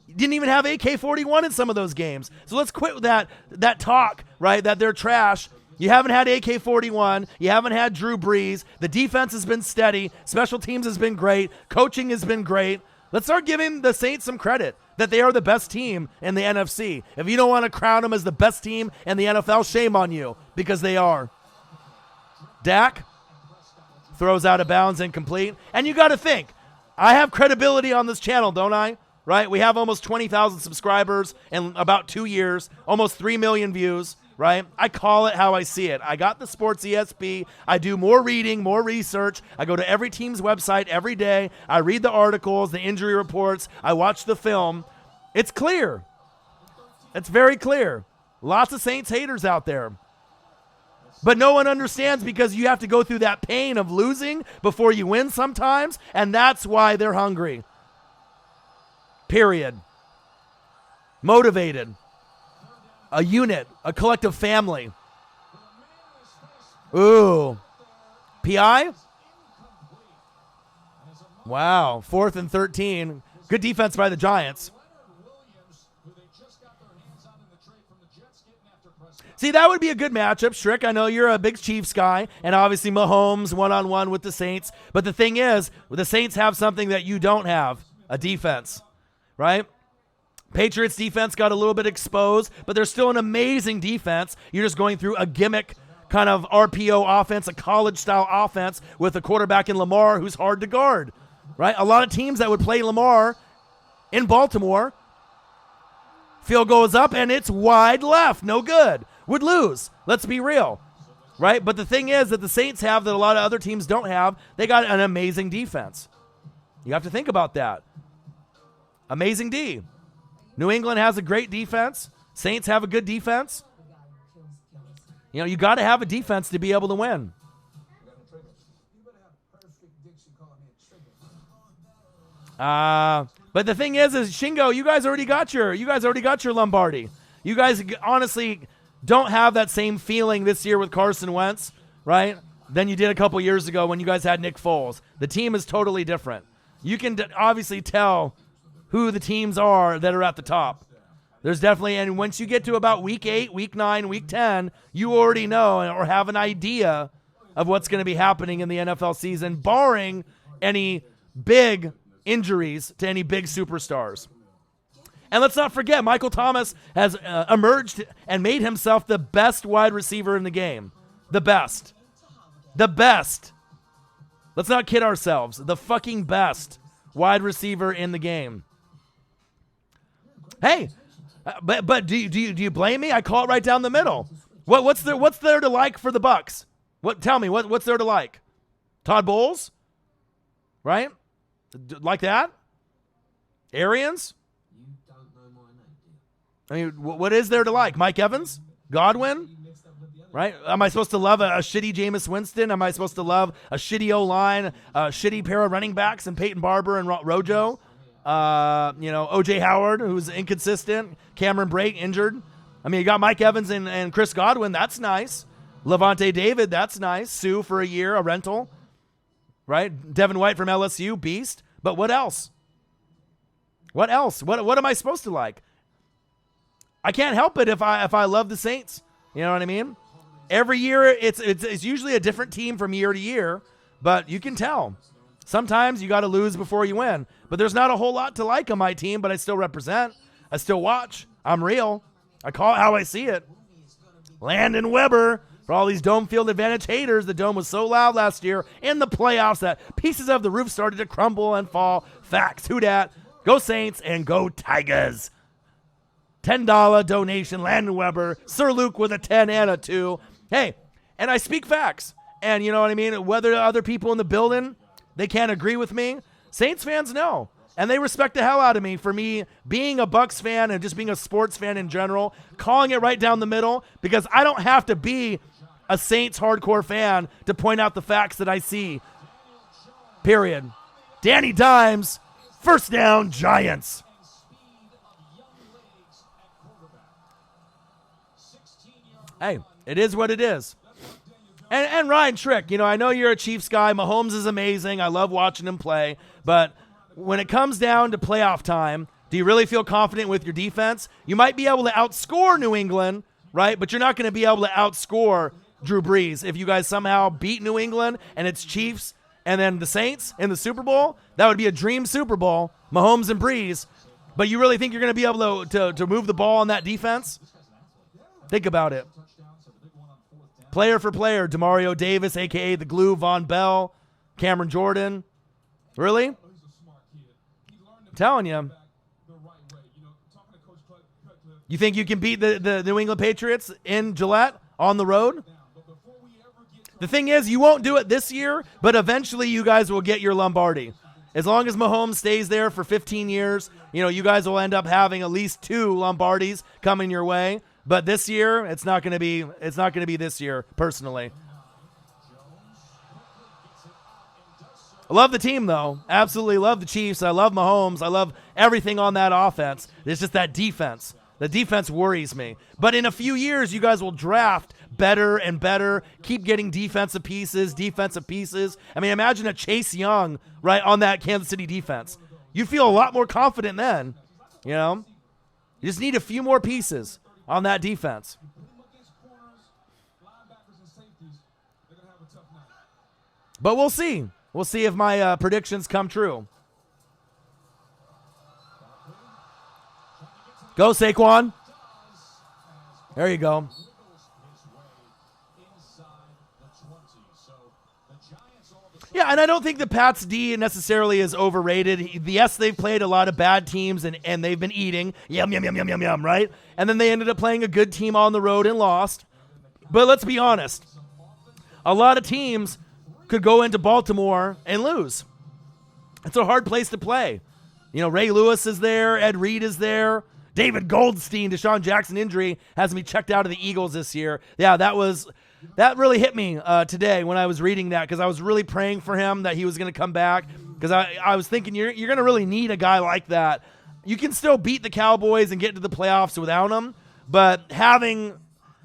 Didn't even have AK-41 in some of those games. So let's quit with that talk, right, that they're trash. You haven't had AK-41. You haven't had Drew Brees. The defense has been steady. Special teams has been great. Coaching has been great. Let's start giving the Saints some credit that they are the best team in the NFC. If you don't want to crown them as the best team in the NFL, shame on you, because they are. Dak throws out of bounds, incomplete. And you got to think, I have credibility on this channel, don't I? Right? We have almost 20,000 subscribers in about 2 years, almost 3 million views. Right? I call it how I see it. I got the sports ESP. I do more reading, more research. I go to every team's website every day. I read the articles, the injury reports. I watch the film. It's clear. It's very clear. Lots of Saints haters out there. But no one understands because you have to go through that pain of losing before you win sometimes, and that's why they're hungry. Period. Motivated. A unit, a collective family. Ooh. PI? Wow. 4th and 13. Good defense by the Giants. See, that would be a good matchup, Strick. I know you're a big Chiefs guy, and obviously Mahomes one-on-one with the Saints. But the thing is, the Saints have something that you don't have, a defense, right? Patriots defense got a little bit exposed, but they're still an amazing defense. You're just going through a gimmick kind of RPO offense, a college-style offense with a quarterback in Lamar who's hard to guard, right? A lot of teams that would play Lamar in Baltimore, field goes up, and it's wide left, no good, would lose. Let's be real, right? But the thing is that the Saints have that a lot of other teams don't have. They got an amazing defense. You have to think about that. Amazing D. New England has a great defense. Saints have a good defense. You know, you got to have a defense to be able to win. But the thing is Shingo, you guys already got your Lombardi. You guys honestly don't have that same feeling this year with Carson Wentz, right? Than you did a couple years ago when you guys had Nick Foles. The team is totally different. You can obviously tell who the teams are that are at the top. There's definitely, and once you get to about week 8, week 9, week 10, you already know or have an idea of what's going to be happening in the NFL season, barring any big injuries to any big superstars. And let's not forget, Michael Thomas has emerged and made himself the best wide receiver in the game. The best. The best. Let's not kid ourselves. The fucking best wide receiver in the game. Hey, but do you blame me? I call it right down the middle. What's there to like for the Bucks? Tell me what's there to like? Todd Bowles, right? Like that? Arians? You don't know my name, do you? I mean, what is there to like? Mike Evans, Godwin, right? Am I supposed to love a shitty Jameis Winston? Am I supposed to love a shitty O-line, a shitty pair of running backs and Peyton Barber and Rojo? O.J. Howard, who's inconsistent. Cameron Brate, injured. I mean, you got Mike Evans and Chris Godwin. That's nice. Levante David, that's nice. Sue for a year, a rental. Right? Devin White from LSU, beast. But what else? What else? What am I supposed to like? I can't help it if I love the Saints. You know what I mean? Every year it's usually a different team from year to year, but you can tell. Sometimes you got to lose before you win. But there's not a whole lot to like on my team, but I still represent. I still watch. I'm real. I call it how I see it. Landon Weber. For all these dome field advantage haters, the dome was so loud last year in the playoffs that pieces of the roof started to crumble and fall. Facts. Who dat? Go Saints and go Tigers. $10 donation, Landon Weber. Sir Luke with a 10 and a 2. Hey, and I speak facts. And you know what I mean? Whether other people in the building, they can't agree with me, Saints fans know. And they respect the hell out of me for me being a Bucs fan and just being a sports fan in general, calling it right down the middle, because I don't have to be a Saints hardcore fan to point out the facts that I see. Period. Danny Dimes, first down, Giants. Hey, it is what it is. And Ryan Trick, you know, I know you're a Chiefs guy. Mahomes is amazing. I love watching him play. But when it comes down to playoff time, do you really feel confident with your defense? You might be able to outscore New England, right? But you're not going to be able to outscore Drew Brees. If you guys somehow beat New England and it's Chiefs and then the Saints in the Super Bowl, that would be a dream Super Bowl, Mahomes and Brees. But you really think you're going to be able to move the ball on that defense? Think about it. Player for player, Demario Davis, a.k.a. the Glue, Von Bell, Cameron Jordan. Really? I'm telling you. You think you can beat the New England Patriots in Gillette on the road? The thing is, you won't do it this year, but eventually you guys will get your Lombardi. As long as Mahomes stays there for 15 years, you know, you guys will end up having at least 2 Lombardis coming your way. But this year, it's not going to be this year, personally. I love the team, though. Absolutely love the Chiefs. I love Mahomes. I love everything on that offense. It's just that defense. The defense worries me. But in a few years, you guys will draft better and better, keep getting defensive pieces. I mean, imagine a Chase Young, right, on that Kansas City defense. You'd feel a lot more confident then, you know? You just need a few more pieces on that defense. But we'll see. We'll see if my predictions come true. Go, Saquon. There you go. Yeah, and I don't think the Pats D necessarily is overrated. Yes, they've played a lot of bad teams, and they've been eating. Yum, yum, yum, yum, yum, yum, right? And then they ended up playing a good team on the road and lost. But let's be honest. A lot of teams could go into Baltimore and lose. It's a hard place to play. You know, Ray Lewis is there. Ed Reed is there. David Goldstein, Deshaun Jackson injury has me checked out of the Eagles this year. Yeah, that really hit me today when I was reading that, because I was really praying for him that he was going to come back, because I was thinking you're going to really need a guy like that. You can still beat the Cowboys and get to the playoffs without him, but having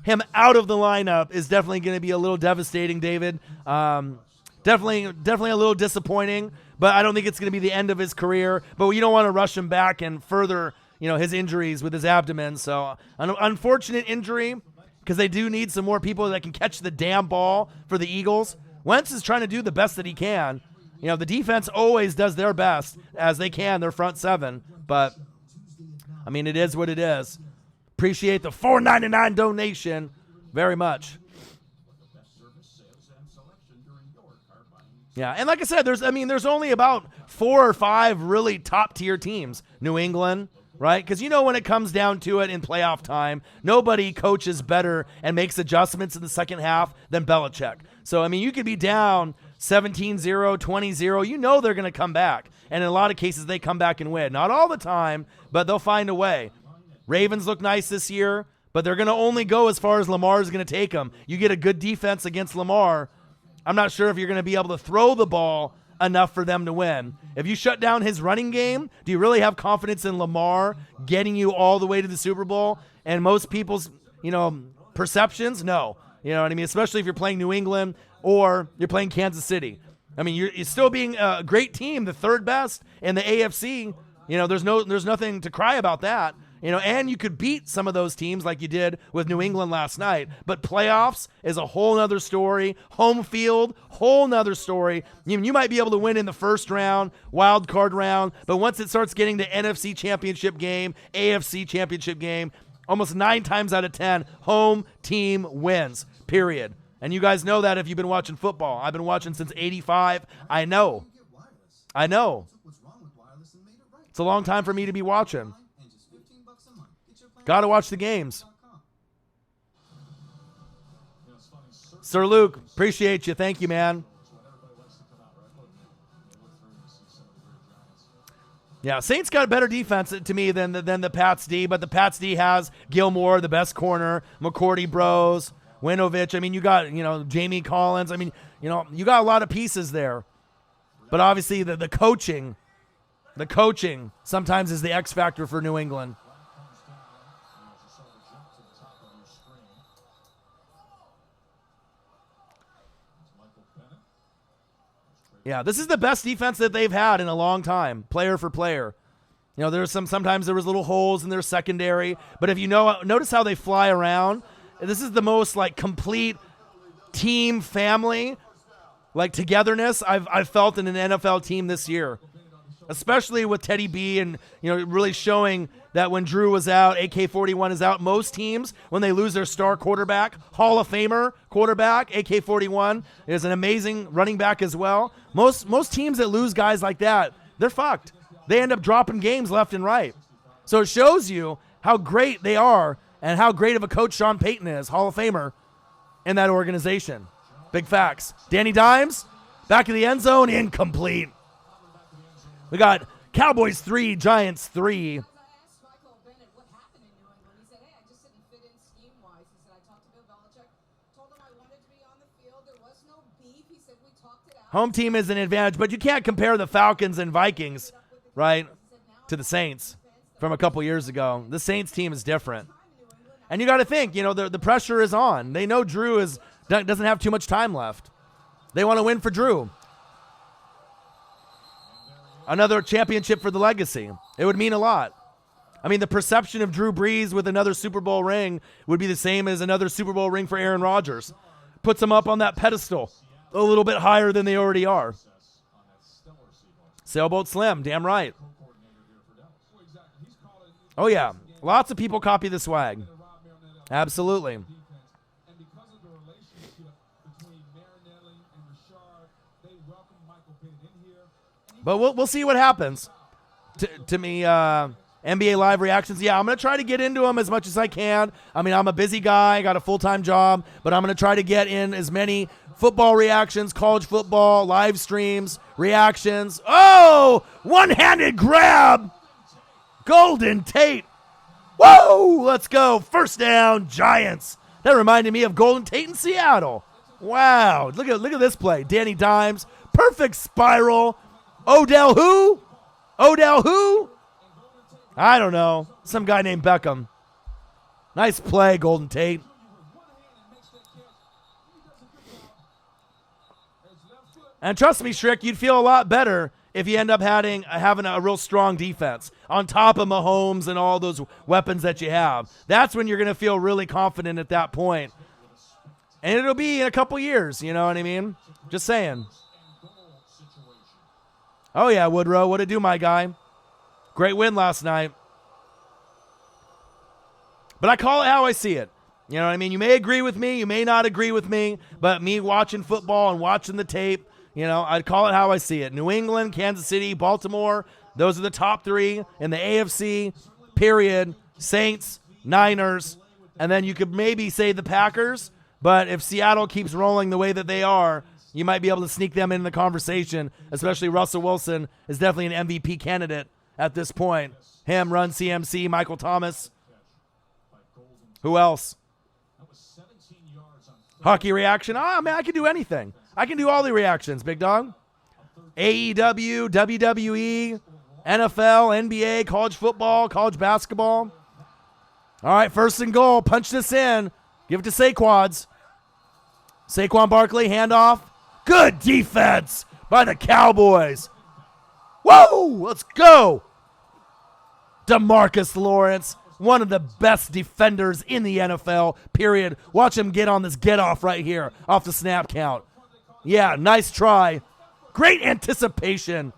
him out of the lineup is definitely going to be a little devastating, David. Definitely a little disappointing, but I don't think it's going to be the end of his career. But you don't want to rush him back and further, you know, his injuries with his abdomen. So an unfortunate injury, because they do need some more people that can catch the damn ball for the Eagles. Wentz is trying to do the best that he can. You know, the defense always does their best as they can, their front seven. But, I mean, it is what it is. Appreciate the $4.99 donation very much. Yeah, and like I said, there's only about 4 or 5 really top-tier teams. New England, right? Because you know when it comes down to it in playoff time, nobody coaches better and makes adjustments in the second half than Belichick. So, I mean, you could be down 17-0, 20-0. You know they're going to come back. And in a lot of cases, they come back and win. Not all the time, but they'll find a way. Ravens look nice this year, but they're going to only go as far as Lamar is going to take them. You get a good defense against Lamar, I'm not sure if you're going to be able to throw the ball enough for them to win. If you shut down his running game, do you really have confidence in Lamar getting you all the way to the Super Bowl? And most people's, you know, perceptions, no. You know what I mean? Especially if you're playing New England or you're playing Kansas City. I mean, you're still being a great team, the third best in the AFC. You know, there's nothing to cry about that. You know, and you could beat some of those teams like you did with New England last night. But playoffs is a whole nother story. Home field, whole nother story. You might be able to win in the first round, wild card round, but once it starts getting to NFC championship game, AFC championship game, almost 9 times out of 10, home team wins, period. And you guys know that if you've been watching football. I've been watching since 85. I know. It's a long time for me to be watching. Got to watch the games. Sir Luke, appreciate you. Thank you, man. Yeah, Saints got a better defense to me than the Pats D, but the Pats D has Gilmore, the best corner, McCourty Bros, Winovich. I mean, you got, Jamie Collins. I mean, you got a lot of pieces there. But obviously the coaching sometimes is the X factor for New England. Yeah, this is the best defense that they've had in a long time, player for player. There's sometimes there was little holes in their secondary, but if notice how they fly around. This is the most complete team family, togetherness I've felt in an NFL team this year, especially with Teddy B and really showing that when Drew was out, AK-41 is out. Most teams, when they lose their star quarterback, Hall of Famer quarterback, AK-41 is an amazing running back as well. Most teams that lose guys like that, they're fucked. They end up dropping games left and right. So it shows you how great they are and how great of a coach Sean Payton is, Hall of Famer, in that organization. Big facts. Danny Dimes, back of the end zone, incomplete. We got Cowboys 3, Giants 3. Home team is an advantage, but you can't compare the Falcons and Vikings, right, to the Saints from a couple years ago. The Saints team is different. And you got to think, the pressure is on. They know Drew doesn't have too much time left. They want to win for Drew. Another championship for the legacy. It would mean a lot. I mean, the perception of Drew Brees with another Super Bowl ring would be the same as another Super Bowl ring for Aaron Rodgers. Puts them up on that pedestal a little bit higher than they already are. Sailboat Slim, damn right. Oh, yeah. Lots of people copy the swag. Absolutely. But we'll see what happens. To me, NBA Live reactions, yeah, I'm going to try to get into them as much as I can. I mean, I'm a busy guy, got a full-time job, but I'm going to try to get in as many football reactions, college football, live streams, reactions. Oh, one-handed grab. Golden Tate. Whoa, let's go. First down, Giants. That reminded me of Golden Tate in Seattle. Wow, look at this play. Danny Dimes, perfect spiral. Odell who? I don't know. Some guy named Beckham. Nice play, Golden Tate. And trust me, Shrick, you'd feel a lot better if you end up having a real strong defense on top of Mahomes and all those weapons that you have. That's when you're going to feel really confident at that point. And it'll be in a couple years, you know what I mean? Just saying. Oh, yeah, Woodrow, what'd it do, my guy? Great win last night. But I call it how I see it. You know what I mean? You may agree with me, you may not agree with me, but me watching football and watching the tape, I'd call it how I see it. New England, Kansas City, Baltimore, those are the top 3 in the AFC, period. Saints, Niners, and then you could maybe say the Packers, but if Seattle keeps rolling the way that they are, you might be able to sneak them in the conversation, especially Russell Wilson is definitely an MVP candidate at this point. Him, Run CMC, Michael Thomas. Who else? Hockey reaction. Oh, man, I can do anything. I can do all the reactions, big dog. AEW, WWE, NFL, NBA, college football, college basketball. All right, first and goal. Punch this in. Give it to Saquon Barkley, handoff. Good defense. by the Cowboys. Whoa, let's go. DeMarcus Lawrence, one of the best defenders in the NFL, period. Watch him get on this get-off right here off the snap count. Yeah, nice try. Great anticipation.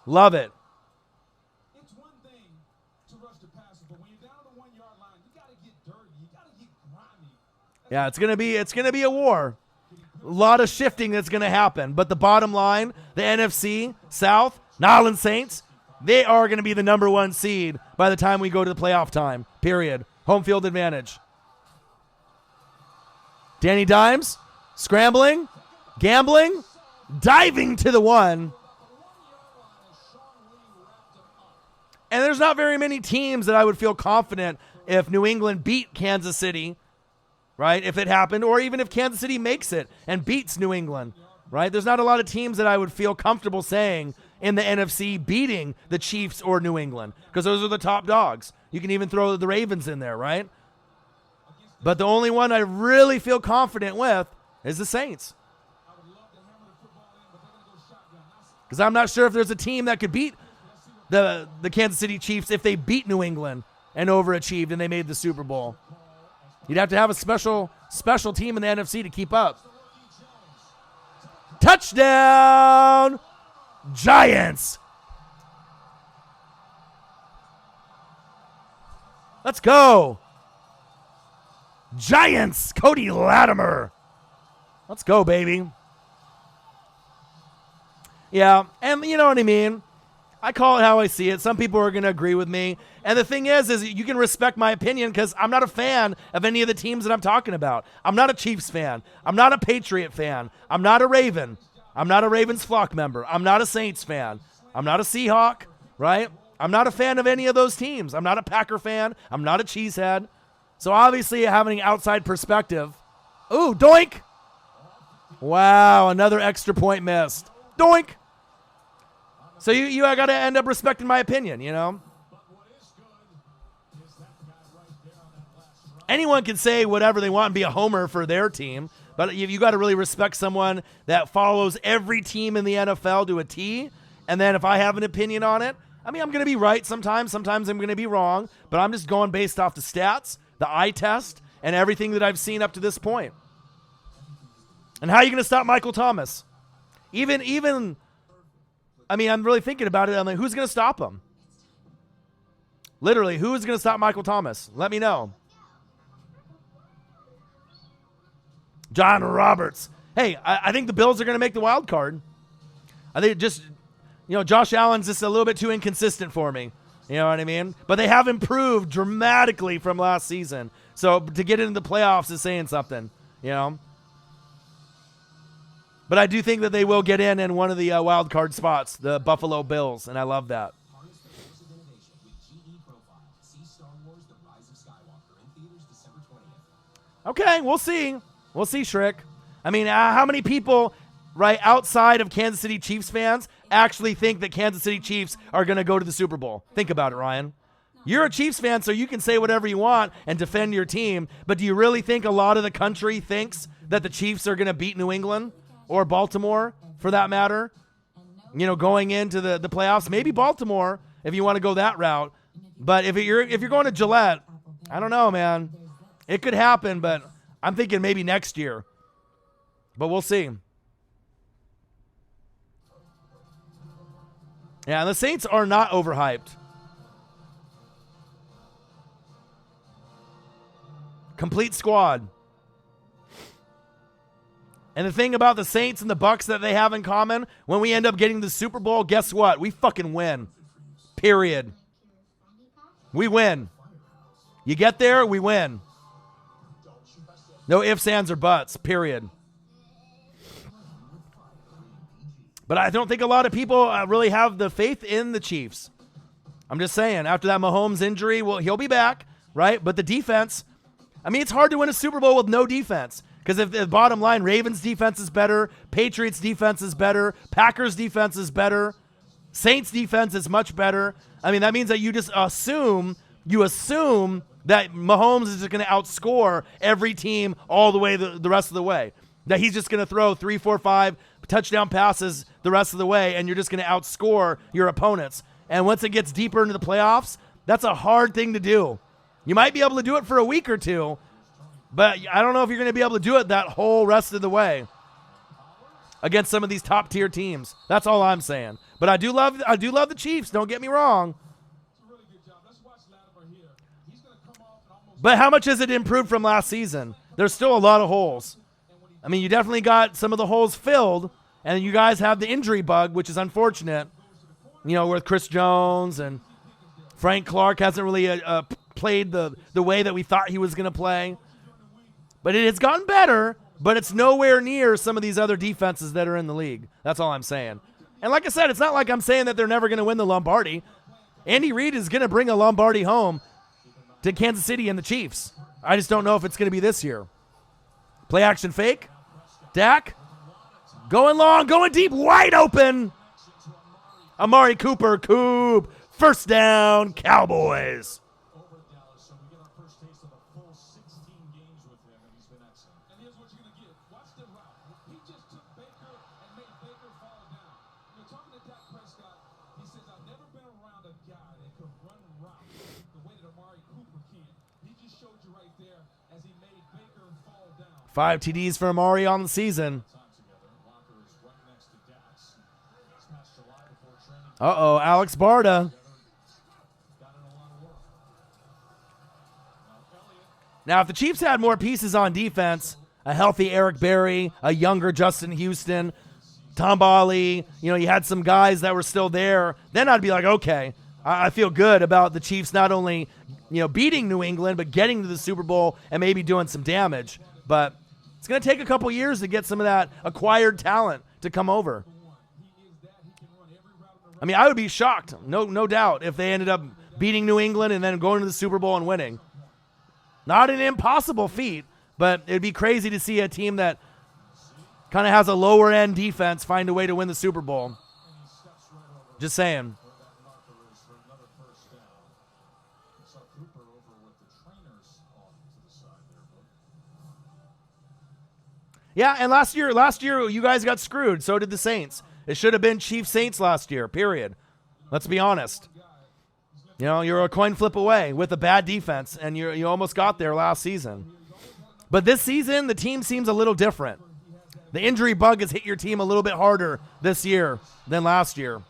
Love it. It's one thing to rush the passer, but when you're down on the 1 yard line, you got to get dirty. You got to get grimy. Yeah, it's gonna be a war. A lot of shifting that's gonna happen. But the bottom line, the NFC South, New Orleans Saints, they are gonna be the number 1 seed by the time we go to the playoff time. Period. Home field advantage. Danny Dimes, scrambling, gambling, diving to the 1. And there's not very many teams that I would feel confident if New England beat Kansas City, right? If it happened, or even if Kansas City makes it and beats New England, right? There's not a lot of teams that I would feel comfortable saying in the NFC beating the Chiefs or New England, because those are the top dogs. You can even throw the Ravens in there, right? But the only one I really feel confident with is the Saints. Because I'm not sure if there's a team that could beat the Kansas City Chiefs if they beat New England and overachieved and they made the Super Bowl. You'd have to have a special team in the NFC to keep up. Touchdown, Giants. Let's go. Giants, Cody Latimer. Let's go, baby. Yeah, and you know what I mean? I call it how I see it. Some people are going to agree with me. And the thing is you can respect my opinion because I'm not a fan of any of the teams that I'm talking about. I'm not a Chiefs fan. I'm not a Patriot fan. I'm not a Raven. I'm not a Ravens flock member. I'm not a Saints fan. I'm not a Seahawk, right? I'm not a fan of any of those teams. I'm not a Packer fan. I'm not a cheesehead. So obviously having an outside perspective. Ooh, doink. Wow, another extra point missed. Doink. So you got to end up respecting my opinion, you know? Anyone can say whatever they want and be a homer for their team, but you got to really respect someone that follows every team in the NFL to a T, and then if I have an opinion on it, I mean, I'm going to be right sometimes I'm going to be wrong, but I'm just going based off the stats, the eye test, and everything that I've seen up to this point. And how are you going to stop Michael Thomas? Even I mean, I'm really thinking about it. I'm like, who's going to stop him? Literally, who is going to stop Michael Thomas? Let me know. John Roberts. Hey, I think the Bills are going to make the wild card. I think just, Josh Allen's just a little bit too inconsistent for me. You know what I mean? But they have improved dramatically from last season. So to get into the playoffs is saying something, But I do think that they will get in one of the wild card spots, the Buffalo Bills, and I love that. Okay, we'll see. We'll see, Shriek. I mean, how many people, right, outside of Kansas City Chiefs fans actually think that Kansas City Chiefs are going to go to the Super Bowl? Think about it, Ryan. You're a Chiefs fan, so you can say whatever you want and defend your team, but do you really think a lot of the country thinks that the Chiefs are going to beat New England? Or Baltimore, for that matter, going into the playoffs. Maybe Baltimore, if you want to go that route. But if you're going to Gillette, I don't know, man. It could happen, but I'm thinking maybe next year. But we'll see. Yeah, and the Saints are not overhyped. Complete squad. And the thing about the Saints and the Bucks that they have in common, when we end up getting the Super Bowl, guess what? We fucking win. Period. We win. You get there, we win. No ifs, ands, or buts. Period. But I don't think a lot of people really have the faith in the Chiefs. I'm just saying, after that Mahomes injury, well, he'll be back, right? But the defense, I mean, it's hard to win a Super Bowl with no defense. Because if the bottom line, Ravens defense is better, Patriots defense is better, Packers defense is better, Saints defense is much better. I mean, that means that you just assume that Mahomes is just going to outscore every team all the way the rest of the way. That he's just going to throw 3, 4, 5 touchdown passes the rest of the way, and you're just going to outscore your opponents. And once it gets deeper into the playoffs, that's a hard thing to do. You might be able to do it for a week or two, but I don't know if you're going to be able to do it that whole rest of the way against some of these top-tier teams. That's all I'm saying. But I do love the Chiefs. Don't get me wrong. But how much has it improved from last season? There's still a lot of holes. I mean, you definitely got some of the holes filled, and you guys have the injury bug, which is unfortunate. You know, with Chris Jones and Frank Clark hasn't really played the way that we thought he was going to play. But it has gotten better, but it's nowhere near some of these other defenses that are in the league. That's all I'm saying. And like I said, it's not like I'm saying that they're never going to win the Lombardi. Andy Reid is going to bring a Lombardi home to Kansas City and the Chiefs. I just don't know if it's going to be this year. Play action fake. Dak. Going long, going deep, wide open. Amari Cooper, Coop. First down, Cowboys. Over at Dallas, so we get our first taste of a full 16 games with him, and he's been excellent. And here's what you're going to get. Watch the route. He just took Baker and made Baker fall down. You're talking to Dak Prescott. He says, I've never been around a guy that could run routes the way that Amari Cooper can. He just showed you right there as he made Baker fall down. 5 TDs for Amari on the season. Uh-oh, Alex Barda. Now, if the Chiefs had more pieces on defense, a healthy Eric Berry, a younger Justin Houston, Tom Bali, you had some guys that were still there, then I'd be like, okay, I feel good about the Chiefs not only, beating New England, but getting to the Super Bowl and maybe doing some damage. But it's going to take a couple years to get some of that acquired talent to come over. I mean, I would be shocked, no doubt, if they ended up beating New England and then going to the Super Bowl and winning. Not an impossible feat, but it'd be crazy to see a team that kind of has a lower-end defense find a way to win the Super Bowl. Just saying. Yeah, and last year you guys got screwed. So did the Saints. It should have been Chiefs Saints last year, period. Let's be honest. You're a coin flip away with a bad defense, and you almost got there last season. But this season, the team seems a little different. The injury bug has hit your team a little bit harder this year than last year.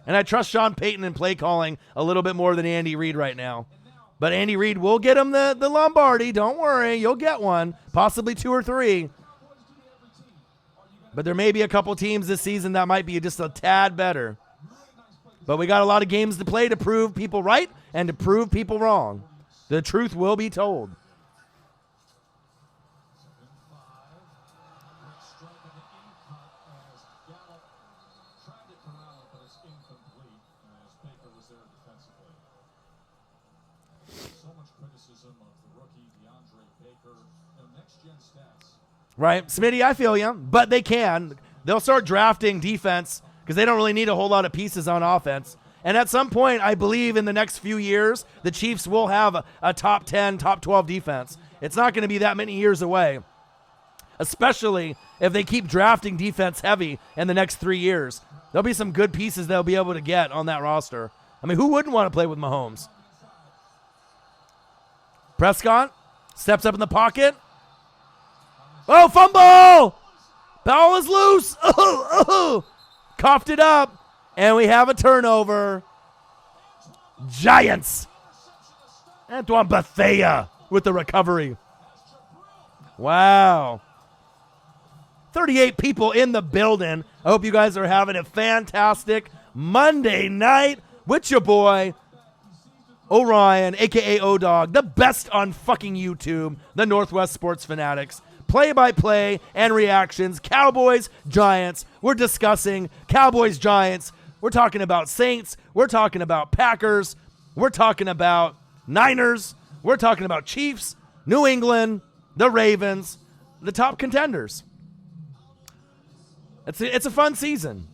And I trust Sean Payton in play calling a little bit more than Andy Reid right now. But Andy Reid will get him the Lombardi. Don't worry. You'll get one. Possibly 2 or 3. But there may be a couple teams this season that might be just a tad better. But we got a lot of games to play to prove people right and to prove people wrong. The truth will be told. Right, Smitty, I feel you, but they can. They'll start drafting defense because they don't really need a whole lot of pieces on offense. And at some point, I believe in the next few years, the Chiefs will have a top 10, top 12 defense. It's not going to be that many years away, especially if they keep drafting defense heavy in the next 3 years. There'll be some good pieces they'll be able to get on that roster. I mean, who wouldn't want to play with Mahomes? Prescott steps up in the pocket. Oh, fumble! Ball is loose. Coughed it up, and we have a turnover. Giants. Antoine Bethea with the recovery. Wow. 38 people in the building. I hope you guys are having a fantastic Monday night with your boy, Orion, a.k.a. O-Dog, the best on fucking YouTube, the Northwest Sports Fanatics. Play-by-play and reactions. Cowboys, Giants. We're discussing Cowboys, Giants. We're talking about Saints. We're talking about Packers. We're talking about Niners. We're talking about Chiefs, New England, the Ravens, the top contenders. It's a fun season.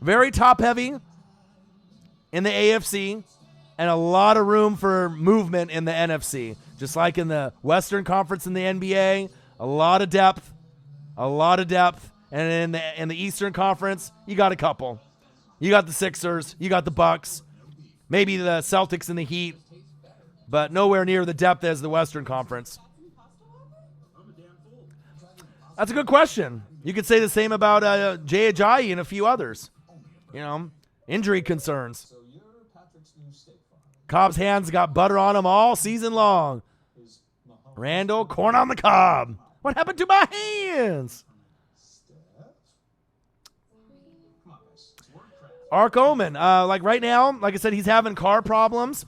Very top-heavy in the AFC. and a lot of room for movement in the NFC. Just like in the Western Conference in the NBA, a lot of depth. And in the Eastern Conference, you got a couple. You got the Sixers, you got the Bucks, maybe the Celtics and the Heat, but nowhere near the depth as the Western Conference. That's a good question. You could say the same about Jay Ajayi and a few others. You know, injury concerns. Cobb's hands got butter on them all season long. Randall, corn on the cob. What happened to my hands? Ark Omen, like right now, like I said, he's having car problems,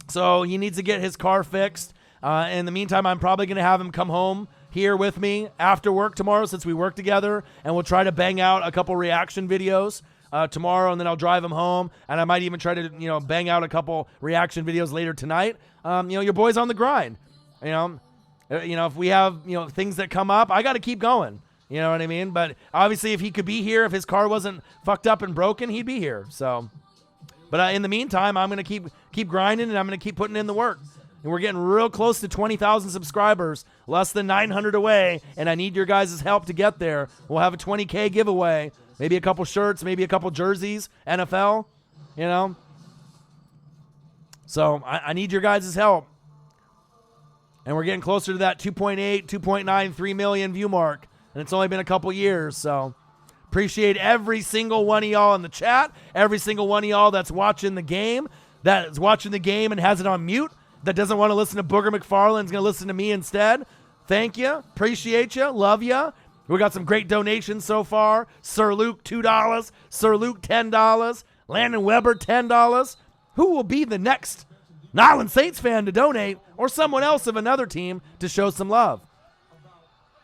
so he needs to get his car fixed. In the meantime, I'm probably going to have him come home here with me after work tomorrow since we work together, and we'll try to bang out a couple reaction videos tomorrow, and then I'll drive him home, and I might even try to, bang out a couple reaction videos later tonight. Your boy's on the grind. If we have, things that come up, I got to keep going. You know what I mean? But obviously, if he could be here, if his car wasn't fucked up and broken, he'd be here. So, but in the meantime, I'm going to keep grinding, and I'm going to keep putting in the work. And we're getting real close to 20,000 subscribers, less than 900 away, and I need your guys' help to get there. We'll have a 20K giveaway, maybe a couple shirts, maybe a couple jerseys, NFL, So I need your guys' help. And we're getting closer to that 2.8, 2.9, 3 million view mark. And it's only been a couple years, so appreciate every single one of y'all in the chat, every single one of y'all that's watching the game, and has it on mute, that doesn't want to listen to Booger McFarland's going to listen to me instead. Thank you. Appreciate you. Love you. We got some great donations so far. Sir Luke, $2. Sir Luke, $10. Landon Weber, $10. Who will be the next Nyland Saints fan to donate, or someone else of another team to show some love?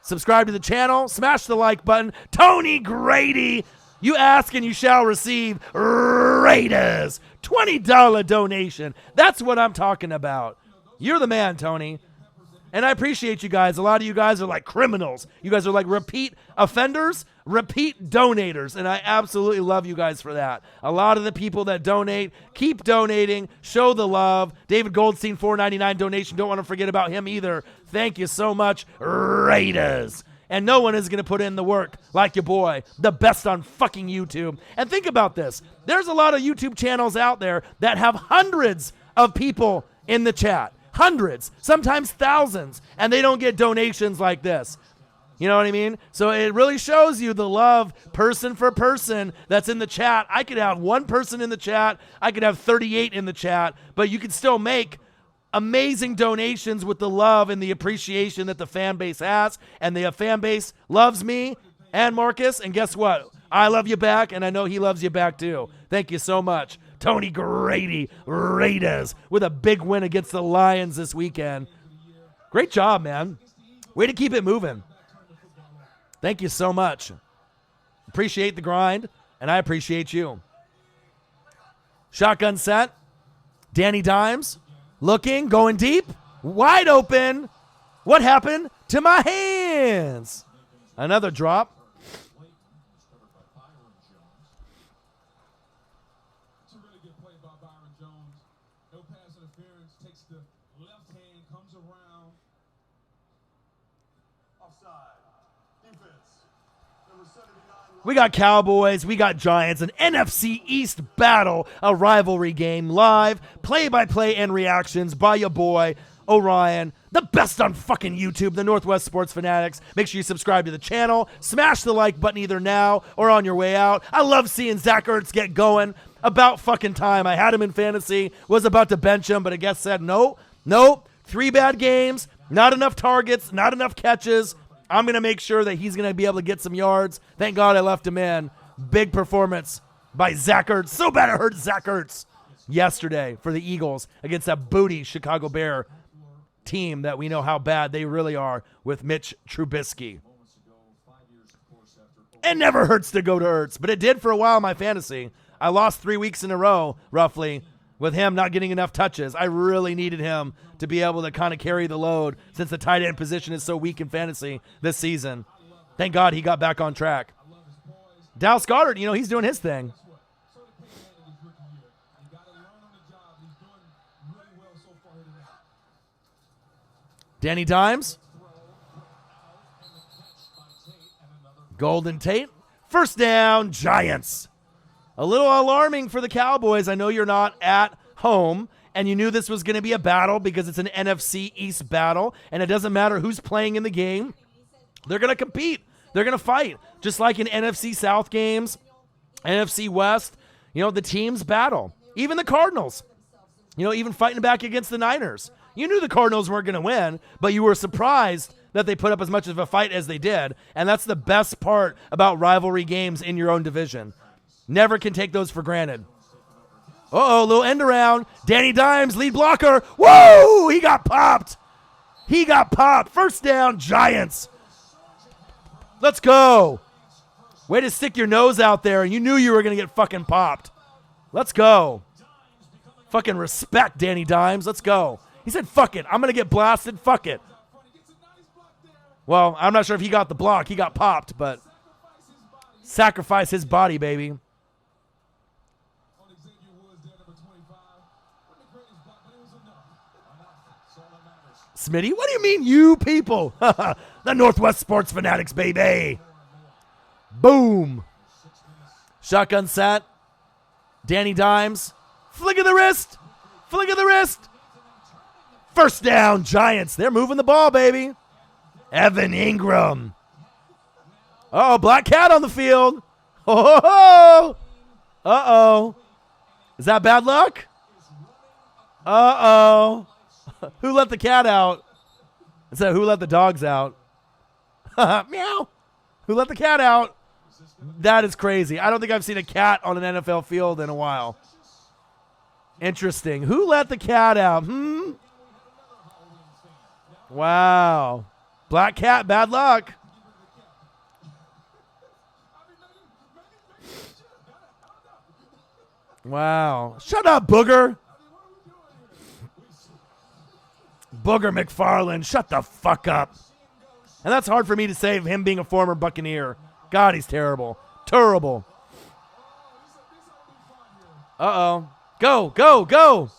Subscribe to the channel. Smash the like button. Tony Grady, you ask and you shall receive. Raiders, $20 donation. That's what I'm talking about. You're the man, Tony. And I appreciate you guys. A lot of you guys are like criminals. You guys are like repeat offenders, repeat donators. And I absolutely love you guys for that. A lot of the people that donate, keep donating, show the love. David Goldstein, $4.99 donation. Don't want to forget about him either. Thank you so much, Raiders. And no one is going to put in the work like your boy, the best on fucking YouTube. And think about this. There's a lot of YouTube channels out there that have hundreds of people in the chat. Hundreds, sometimes thousands, and they don't get donations like this. You know what I mean? So it really shows you the love person for person that's in the chat. I could have one person in the chat. I could have 38 in the chat, but you can still make amazing donations with the love and the appreciation that the fan base has. And the fan base loves me and Marcus. And guess what? I love you back, and I know he loves you back too. Thank you so much. Tony Grady, Raiders, with a big win against the Lions this weekend. Great job, man. Way to keep it moving. Thank you so much. Appreciate the grind, and I appreciate you. Shotgun set. Danny Dimes. Looking, going deep. Wide open. What happened to my hands? Another drop. We got Cowboys, we got Giants, an NFC East battle, a rivalry game live, play-by-play and reactions by your boy, Orion, the best on fucking YouTube, the Northwest Sports Fanatics. Make sure you subscribe to the channel, smash the like button either now or on your way out. I love seeing Zach Ertz get going. About fucking time. I had him in fantasy, was about to bench him, but I guess said no. 3 bad games, not enough targets, not enough catches. I'm going to make sure that he's going to be able to get some yards. Thank God I left him in. Big performance by Zach Ertz. So bad it hurt Zach Ertz yesterday for the Eagles against that booty Chicago Bear team that we know how bad they really are with Mitch Trubisky. It never hurts to go to Ertz, but it did for a while in my fantasy. I lost 3 weeks in a row, roughly, with him not getting enough touches. I really needed him to be able to kind of carry the load since the tight end position is so weak in fantasy this season. Thank God he got back on track. Dallas Goedert, he's doing his thing. Danny Dimes. Golden Tate. First down, Giants. A little alarming for the Cowboys. I know you're not at home, and you knew this was going to be a battle because it's an NFC East battle, and it doesn't matter who's playing in the game. They're going to compete. They're going to fight. Just like in NFC South games, NFC West, the teams battle. Even the Cardinals, even fighting back against the Niners. You knew the Cardinals weren't going to win, but you were surprised that they put up as much of a fight as they did, and that's the best part about rivalry games in your own division. Never can take those for granted. Uh-oh, little end around. Danny Dimes, lead blocker. Whoa, he got popped. He got popped. First down, Giants. Let's go. Way to stick your nose out there, and you knew you were going to get fucking popped. Let's go. Fucking respect, Danny Dimes. Let's go. He said, fuck it. I'm going to get blasted. Fuck it. Well, I'm not sure if he got the block. He got popped, but sacrifice his body, baby. Smitty, what do you mean, you people? The Northwest Sports Fanatics, baby. Boom. Shotgun set. Danny Dimes. Flick of the wrist. Flick of the wrist. First down, Giants. They're moving the ball, baby. Evan Ingram. Uh-oh, Black Cat on the field. Oh, uh-oh. Is that bad luck? Uh-oh. Who let the cat out? Is that who let the dogs out? Meow. Who let the cat out? That is crazy. I don't think I've seen a cat on an NFL field in a while. Interesting. Who let the cat out? Wow. Black cat, bad luck. Wow. Shut up, Booger. Booger McFarland, shut the fuck up. And that's hard for me to say of him being a former Buccaneer. God, he's terrible. Terrible. Uh-oh. Go, go, go.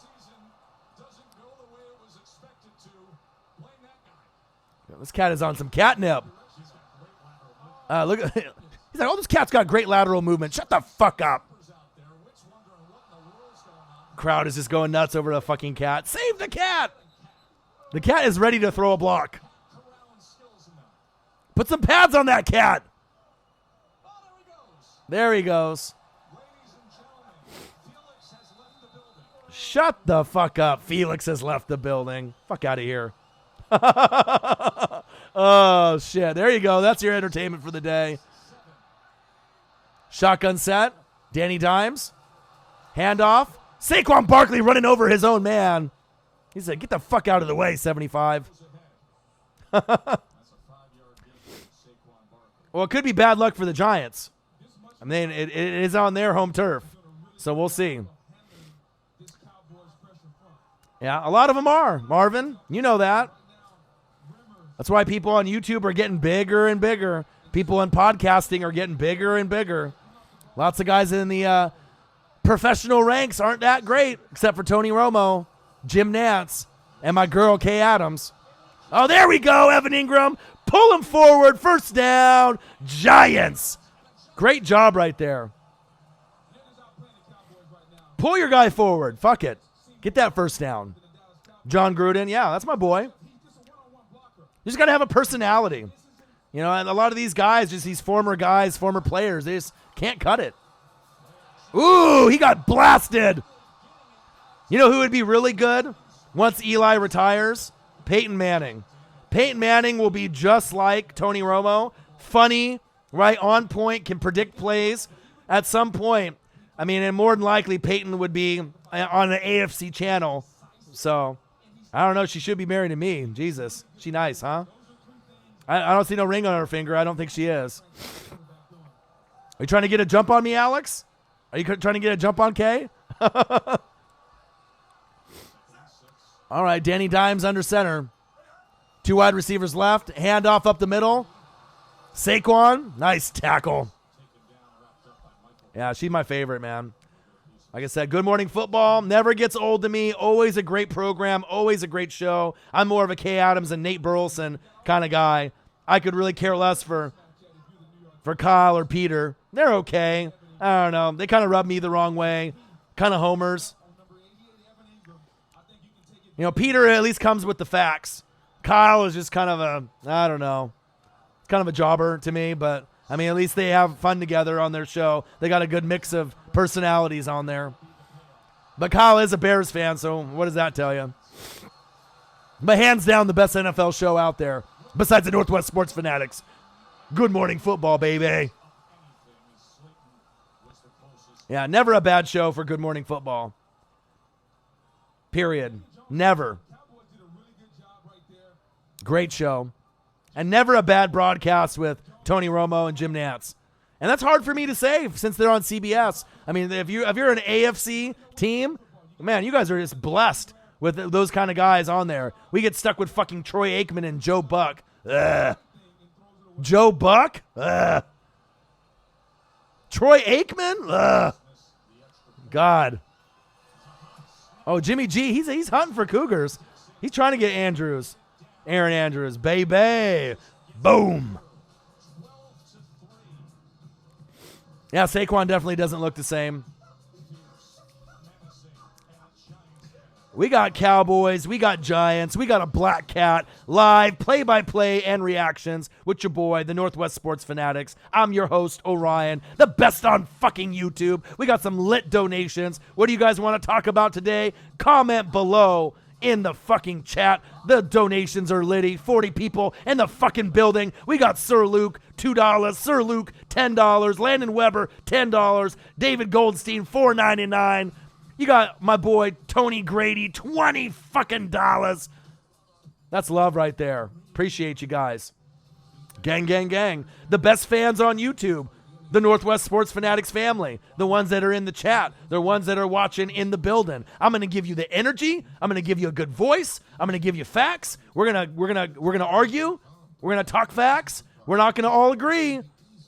This cat is on some catnip. Look at He's like, oh, this cat's got great lateral movement. Shut the fuck up. Crowd is just going nuts over the fucking cat. Save the cat. The cat is ready to throw a block. Put some pads on that cat. There he goes. Shut the fuck up. Felix has left the building. Fuck out of here. Oh, shit. There you go. That's your entertainment for the day. Shotgun set. Danny Dimes. Handoff. Saquon Barkley running over his own man. He said, get the fuck out of the way, 75. Well, it could be bad luck for the Giants. I mean, it is on their home turf. So we'll see. Yeah, a lot of them are, Marvin. You know that. That's why people on YouTube are getting bigger and bigger. People in podcasting are getting bigger and bigger. Lots of guys in the professional ranks aren't that great, except for Tony Romo, Jim Nantz, and my girl Kay Adams. Oh, there we go, Evan Ingram. Pull him forward. First down, Giants. Great job right there. Pull your guy forward. Fuck it. Get that first down. John Gruden, yeah, that's my boy. You just got to have a personality. You know, and a lot of these guys, just these former guys, former players, they just can't cut it. Ooh, he got blasted. You know who would be really good once Eli retires? Peyton Manning. Peyton Manning will be just like Tony Romo. Funny, right, on point, can predict plays. At some point, I mean, and more than likely, Peyton would be on an AFC channel. So, I don't know. She should be married to me. Jesus. She nice, huh? I don't see no ring on her finger. I don't think she is. Are you trying to get a jump on me, Alex? Are you trying to get a jump on Kay? All right, Danny Dimes under center. Two wide receivers left. Handoff up the middle. Saquon, nice tackle. Yeah, she's my favorite, man. Like I said, Good Morning Football never gets old to me. Always a great program, always a great show. I'm more of a Kay Adams and Nate Burleson kind of guy. I could really care less for Kyle or Peter. They're okay. I don't know. They kind of rub me the wrong way. Kind of homers. You know, Peter at least comes with the facts. Kyle is just kind of I don't know, kind of a jobber to me, but I mean, at least they have fun together on their show. They got a good mix of personalities on there. But Kyle is a Bears fan, so what does that tell you? But hands down, the best NFL show out there, besides the Northwest Sports Fanatics. Good Morning Football, baby. Yeah, never a bad show for Good Morning Football. Period. Never. Great show. And never a bad broadcast with Tony Romo and Jim Nantz. And that's hard for me to say since they're on CBS. I mean, if you're an AFC team, man, you guys are just blessed with those kind of guys on there. We get stuck with fucking Troy Aikman and Joe Buck. Ugh. Joe Buck? Ugh. Troy Aikman? Ugh. God. Oh, Jimmy G, he's hunting for Cougars. He's trying to get Andrews. Aaron Andrews, baby. Boom. Yeah, Saquon definitely doesn't look the same. We got Cowboys, we got Giants, we got a Black Cat, live, play-by-play, and reactions with your boy, the Northwest Sports Fanatics. I'm your host, Orion, the best on fucking YouTube. We got some lit donations. What do you guys want to talk about today? Comment below in the fucking chat. The donations are litty. 40 people in the fucking building. We got Sir Luke, $2. Sir Luke, $10. Landon Weber, $10. David Goldstein, $4.99. You got my boy Tony Grady, $20 fucking dollars. That's love right there. Appreciate you guys. Gang, gang, gang. The best fans on YouTube. The Northwest Sports Fanatics family. The ones that are in the chat. The ones that are watching in the building. I'm going to give you the energy. I'm going to give you a good voice. I'm going to give you facts. We're going to argue. We're going to talk facts. We're not going to all agree.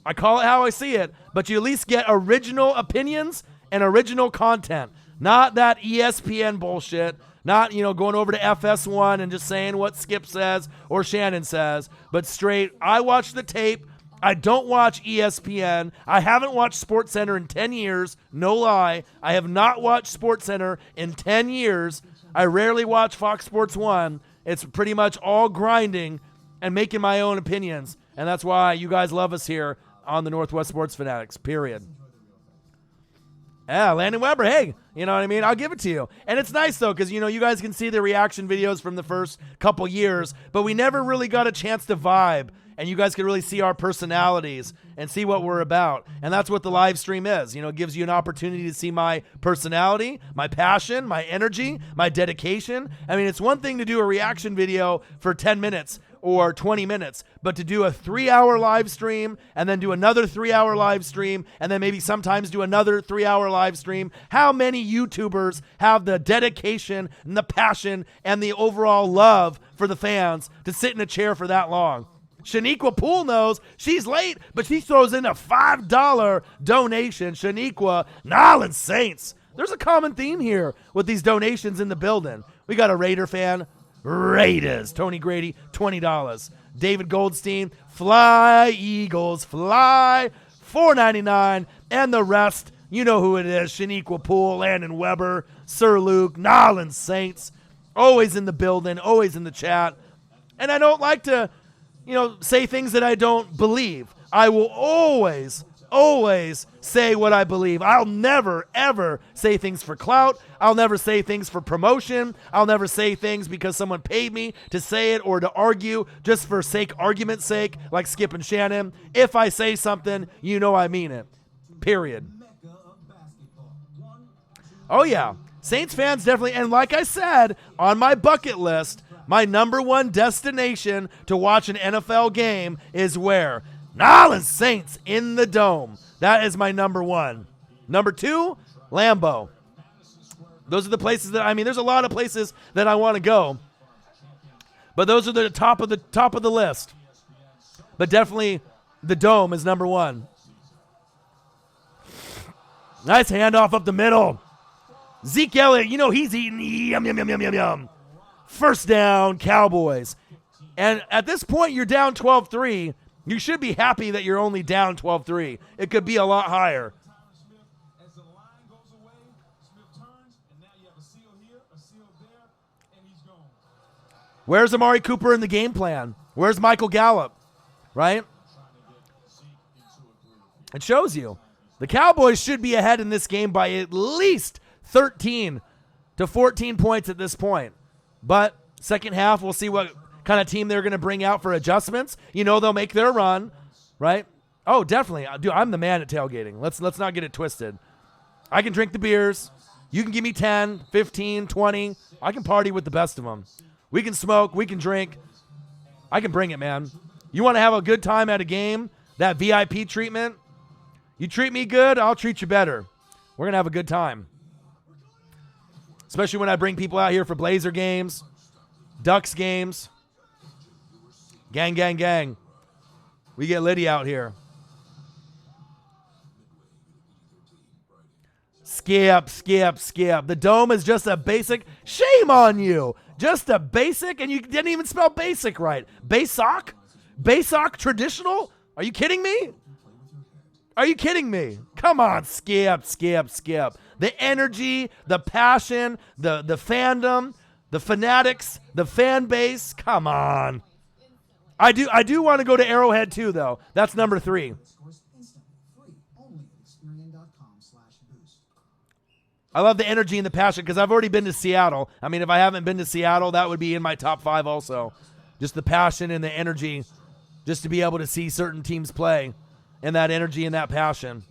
I call it how I see it, but you at least get original opinions and original content. Not that ESPN bullshit. Not, going over to FS1 and just saying what Skip says or Shannon says, but straight, I watch the tape. I don't watch ESPN. I haven't watched SportsCenter in 10 years. No lie. I have not watched SportsCenter in 10 years. I rarely watch Fox Sports 1. It's pretty much all grinding and making my own opinions. And that's why you guys love us here on the Northwest Sports Fanatics, period. Yeah, Landon Weber, hey, you know what I mean? I'll give it to you. And it's nice, though, because, you guys can see the reaction videos from the first couple years, but we never really got a chance to vibe, and you guys can really see our personalities and see what we're about. And that's what the live stream is. It gives you an opportunity to see my personality, my passion, my energy, my dedication. I mean, it's one thing to do a reaction video for 10 minutes or 20 minutes, but to do a 3-hour live stream and then do another 3-hour live stream and then maybe sometimes do another 3-hour live stream. How many YouTubers have the dedication and the passion and the overall love for the fans to sit in a chair for that long? Shaniqua Poole knows she's late, but she throws in a $5 donation. Shaniqua, Nolans Saints. There's a common theme here with these donations in the building. We got a Raider fan. Raiders. Tony Grady, $20. David Goldstein, fly, Eagles, fly, $4.99. And the rest, you know who it is. Shaniqua Poole, Landon Weber, Sir Luke, Nolans Saints. Always in the building, always in the chat. And I don't like to, say things that I don't believe. I will always say what I believe. I'll never, ever say things for clout. I'll never say things for promotion. I'll never say things because someone paid me to say it or to argue just for argument's sake, like Skip and Shannon. If I say something, I mean it. Period. Oh, yeah. Saints fans definitely, and like I said, on my bucket list, my number one destination to watch an NFL game is where? Nolans Saints in the Dome. That is my number one. Number two, Lambeau. Those are the places there's a lot of places that I want to go. But those are the top of the list. But definitely the Dome is number one. Nice handoff up the middle. Zeke Elliott, you know he's eating. Yum, yum, yum, yum, yum, yum. First down, Cowboys. And at this point, you're down 12-3. You should be happy that you're only down 12-3. It could be a lot higher. As the line goes away, Smith turns, and now you have a seal here, a seal there, and he's gone. Where's Amari Cooper in the game plan? Where's Michael Gallup? Right? It shows you. The Cowboys should be ahead in this game by at least 13 to 14 points at this point. But second half, we'll see what kind of team they're going to bring out for adjustments. You know they'll make their run, right? Oh, definitely. Dude, I'm the man at tailgating. Let's not get it twisted. I can drink the beers. You can give me 10, 15, 20. I can party with the best of them. We can smoke. We can drink. I can bring it, man. You want to have a good time at a game, that VIP treatment, you treat me good, I'll treat you better. We're going to have a good time. Especially when I bring people out here for Blazer games, Ducks games. Gang, gang, gang. We get litty out here. Skip, skip, skip. The dome is just a basic. Shame on you. Just a basic, and you didn't even spell basic right. Basoc? Basoc traditional? Are you kidding me? Are you kidding me? Come on, skip, skip, skip. The energy, the passion, the fandom, the fanatics, the fan base. Come on. I do want to go to Arrowhead too, though. That's number 3. I love the energy and the passion because I've already been to Seattle. I mean, if I haven't been to Seattle, that would be in my top 5 also. Just the passion and the energy, just to be able to see certain teams play, and that energy and that passion.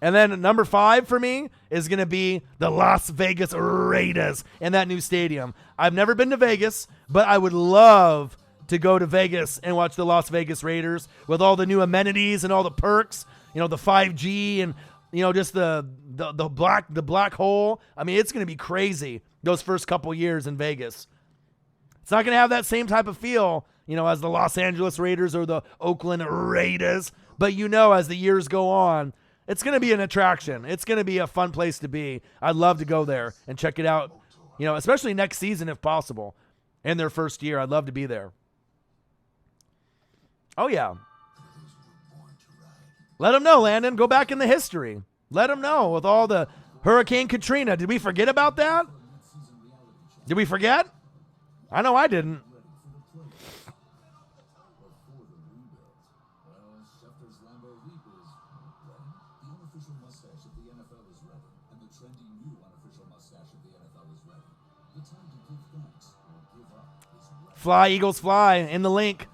And then number 5 for me is going to be the Las Vegas Raiders in that new stadium. I've never been to Vegas, but I would love to go to Vegas and watch the Las Vegas Raiders with all the new amenities and all the perks, you know, the 5G and, you know, just the black hole. I mean, it's going to be crazy those first couple years in Vegas. It's not going to have that same type of feel, you know, as the Los Angeles Raiders or the Oakland Raiders. But, you know, as the years go on, it's going to be an attraction. It's going to be a fun place to be. I'd love to go there and check it out, you know, especially next season if possible. In their first year, I'd love to be there. Oh, yeah. Let them know, Landon. Go back in the history. Let them know with all the Hurricane Katrina. Did we forget about that? Did we forget? I know I didn't. Fly, Eagles, fly in the link.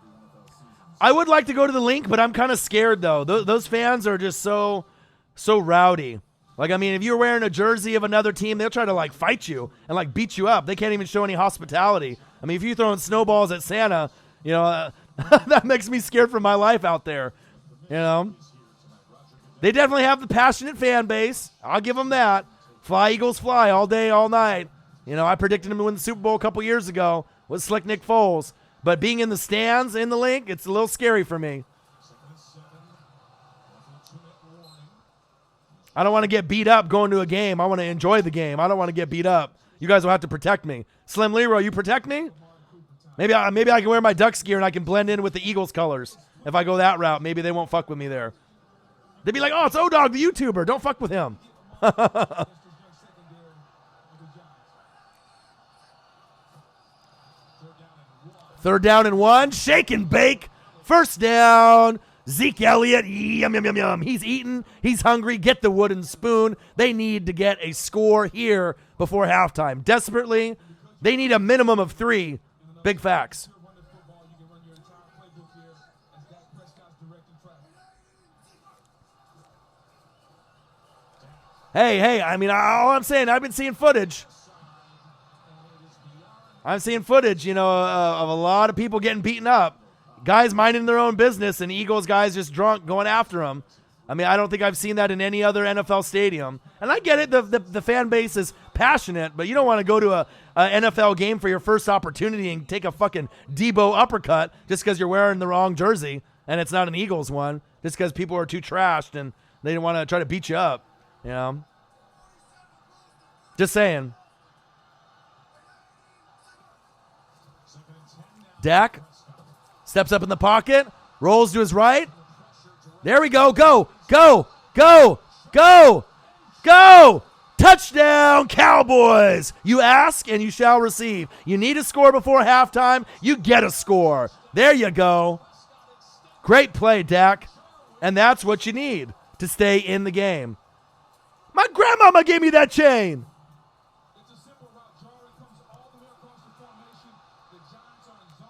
I would like to go to the link, but I'm kind of scared, though. Those fans are just so rowdy. Like, I mean, if you're wearing a jersey of another team, they'll try to, like, fight you and, like, beat you up. They can't even show any hospitality. I mean, if you're throwing snowballs at Santa, you know, that makes me scared for my life out there, you know. They definitely have the passionate fan base. I'll give them that. Fly, Eagles, fly all day, all night. You know, I predicted them to win the Super Bowl a couple years ago with Slick Nick Foles. But being in the stands, in the link, it's a little scary for me. I don't want to get beat up going to a game. I want to enjoy the game. I don't want to get beat up. You guys will have to protect me. Slim Leroy, you protect me? Maybe I can wear my Ducks gear and I can blend in with the Eagles colors. If I go that route, maybe they won't fuck with me there. They'd be like, oh, it's O-Dog, the YouTuber. Don't fuck with him. Third down and 1. Shake and bake. First down. Zeke Elliott. Yum, yum, yum, yum. He's eating. He's hungry. Get the wooden spoon. They need to get a score here before halftime. Desperately. They need a minimum of 3. Big facts. Hey, I mean, all I'm saying, I've been seeing footage. I'm seeing footage, you know, of a lot of people getting beaten up. Guys minding their own business and Eagles guys just drunk going after them. I mean, I don't think I've seen that in any other NFL stadium. And I get it, the fan base is passionate, but you don't want to go to a NFL game for your first opportunity and take a fucking Debo uppercut just because you're wearing the wrong jersey and it's not an Eagles one, just because people are too trashed and they don't want to try to beat you up, you know. Just saying. Dak steps up in the pocket, rolls to his right. There we go. Go, go, go, go, go. Touchdown, Cowboys. You ask and you shall receive. You need a score before halftime. You get a score. There you go. Great play, Dak. And that's what you need to stay in the game. My grandmama gave me that chain.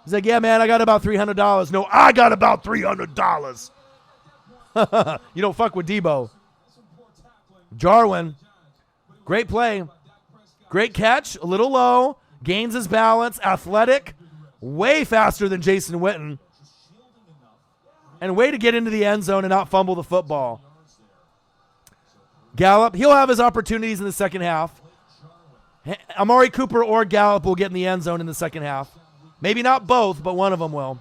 He's like, yeah, man, I got about $300. No, I got about $300. You don't fuck with Debo. Jarwin. Great play. Great catch. A little low. Gains his balance. Athletic. Way faster than Jason Witten. And way to get into the end zone and not fumble the football. Gallup. He'll have his opportunities in the second half. Amari Cooper or Gallup will get in the end zone in the second half. Maybe not both, but one of them will.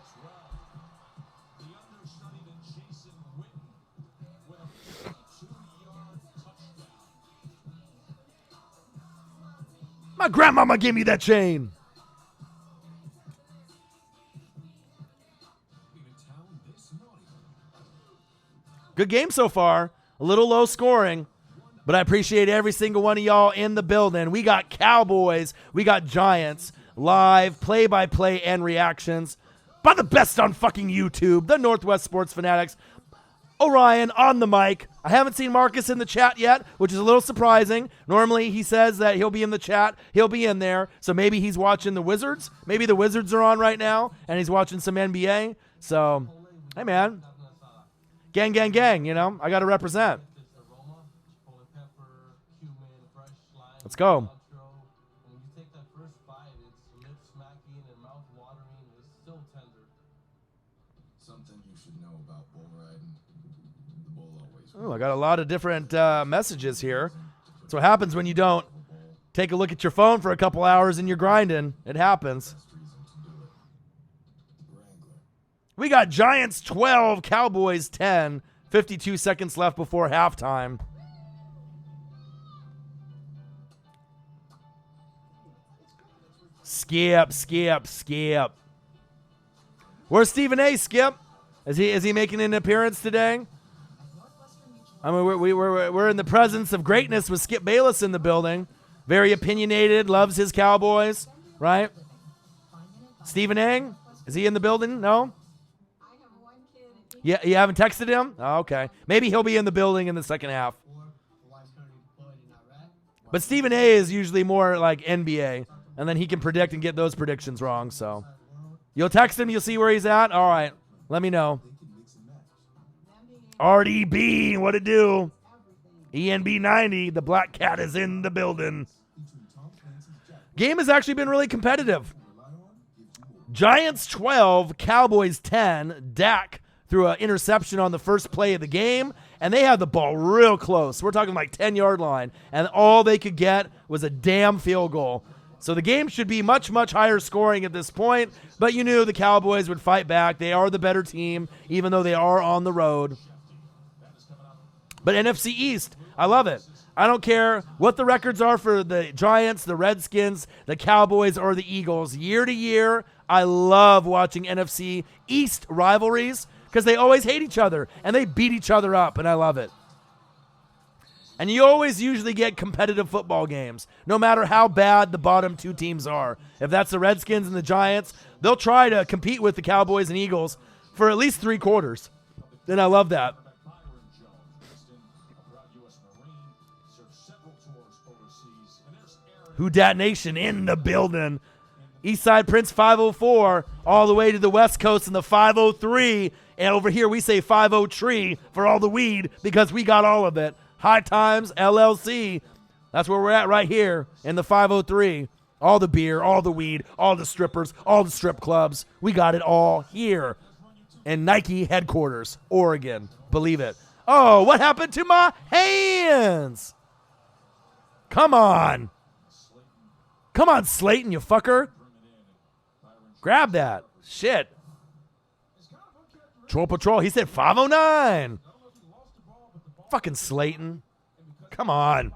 My grandmama gave me that chain. Good game so far. A little low scoring, but I appreciate every single one of y'all in the building. We got Cowboys. We got Giants. Live, play-by-play, and reactions by the best on fucking YouTube, the Northwest Sports Fanatics. Orion on the mic. I haven't seen Marcus in the chat yet, which is a little surprising. Normally he says that he'll be in the chat. He'll be in there. So maybe he's watching the Wizards. Maybe the Wizards are on right now, and he's watching some NBA. So, hey, man. Gang, gang, gang, you know. I got to represent. Let's go. Oh, I got a lot of different messages here. That's what happens when you don't take a look at your phone for a couple hours and you're grinding. It happens. We got Giants 12, Cowboys 10. 52 seconds left before halftime. Skip, skip, skip. Where's Stephen A, Skip? Is he making an appearance today? I mean, we're in the presence of greatness with Skip Bayless in the building. Very opinionated, loves his Cowboys, right? Stephen A, is he in the building? No? Yeah, you haven't texted him? Oh, okay. Maybe he'll be in the building in the second half. But Stephen A is usually more like NBA, and then he can predict and get those predictions wrong. So you'll text him, you'll see where he's at. All right, let me know. RDB, what it do? ENB90, the Black Cat is in the building. Game has actually been really competitive. Giants 12, Cowboys 10. Dak threw an interception on the first play of the game, and they had the ball real close. We're talking like 10-yard line, and all they could get was a damn field goal. So the game should be much, much higher scoring at this point, but you knew the Cowboys would fight back. They are the better team, even though they are on the road. But NFC East, I love it. I don't care what the records are for the Giants, the Redskins, the Cowboys, or the Eagles. Year to year, I love watching NFC East rivalries because they always hate each other and they beat each other up, and I love it. And you always usually get competitive football games, no matter how bad the bottom two teams are. If that's the Redskins and the Giants, they'll try to compete with the Cowboys and Eagles for at least 3 quarters. And I love that. Who Dat Nation in the building. Eastside Prince 504 all the way to the West Coast in the 503. And over here we say 50 tree for all the weed because we got all of it. High Times LLC. That's where we're at right here in the 503. All the beer, all the weed, all the strippers, all the strip clubs. We got it all here in Nike headquarters, Oregon. Believe it. Oh, what happened to my hands? Come on. Come on, Slayton, you fucker. Grab that. Shit. Troll Patrol, he said 509. Fucking Slayton. Come on.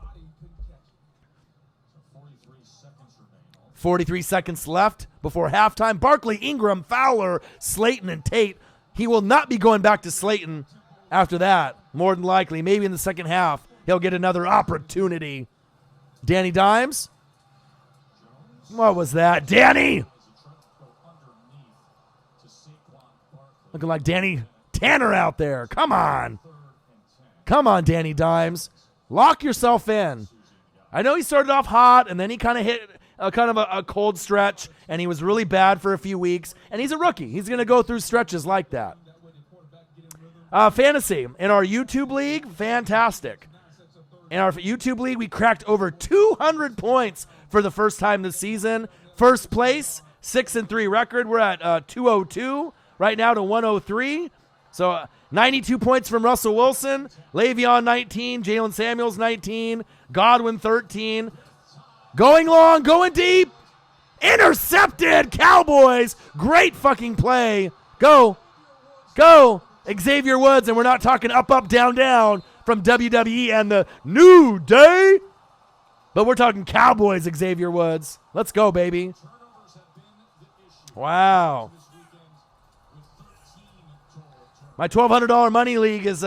43 seconds left before halftime. Barkley, Ingram, Fowler, Slayton, and Tate. He will not be going back to Slayton after that, more than likely. Maybe in the second half, he'll get another opportunity. Danny Dimes. What was that? Danny! Looking like Danny Tanner out there. Come on. Come on, Danny Dimes. Lock yourself in. I know he started off hot, and then he kind of hit a cold stretch, and he was really bad for a few weeks. And he's a rookie. He's going to go through stretches like that. Fantasy. In our YouTube league, fantastic. In our YouTube league, we cracked over 200 points for the first time this season. First place, 6-3 record. We're at 202 right now to 103. So 92 points from Russell Wilson. Le'Veon 19. Jalen Samuels 19. Godwin 13. Going long, going deep. Intercepted. Cowboys. Great fucking play. Go. Go. Xavier Woods. And we're not talking up, up, down, down from WWE and the New Day. But we're talking Cowboys, Xavier Woods. Let's go, baby. Wow. My $1,200 money league is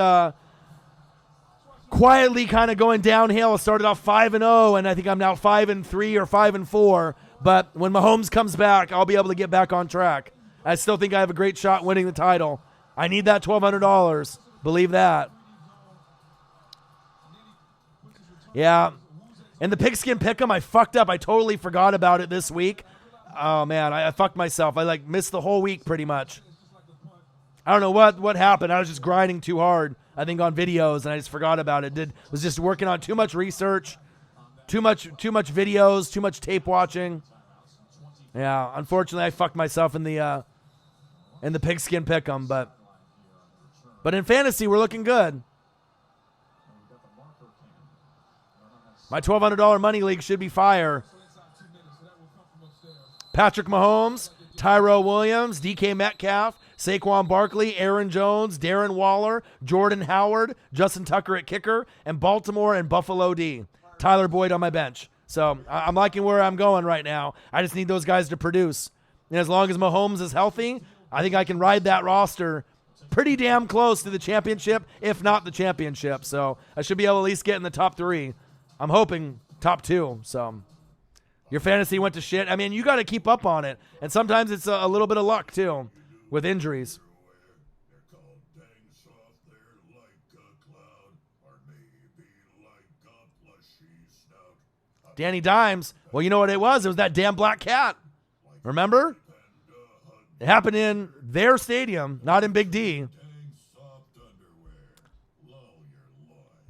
quietly kind of going downhill. I started off 5-0, and I think I'm now 5-3 or 5-4. But when Mahomes comes back, I'll be able to get back on track. I still think I have a great shot winning the title. I need that $1,200. Believe that. Yeah. And the pigskin pick'em, I fucked up. I totally forgot about it this week. Oh, man, I fucked myself. I, missed the whole week pretty much. I don't know what happened. I was just grinding too hard, I think, on videos, and I just forgot about it. Was just working on too much research, too much videos, too much tape watching. Yeah, unfortunately, I fucked myself in the pigskin pick'em, but in fantasy, we're looking good. My $1,200 money league should be fire. Patrick Mahomes, Tyrell Williams, DK Metcalf, Saquon Barkley, Aaron Jones, Darren Waller, Jordan Howard, Justin Tucker at kicker, and Baltimore and Buffalo D. Tyler Boyd on my bench. So I'm liking where I'm going right now. I just need those guys to produce. And as long as Mahomes is healthy, I think I can ride that roster pretty damn close to the championship, if not the championship. So I should be able to at least get in the top 3. I'm hoping top 2. So your fantasy went to shit. I mean, you got to keep up on it. And sometimes it's a little bit of luck, too, with injuries. Danny Dimes. Well, you know what it was? It was that damn black cat. Remember? It happened in their stadium, not in Big D.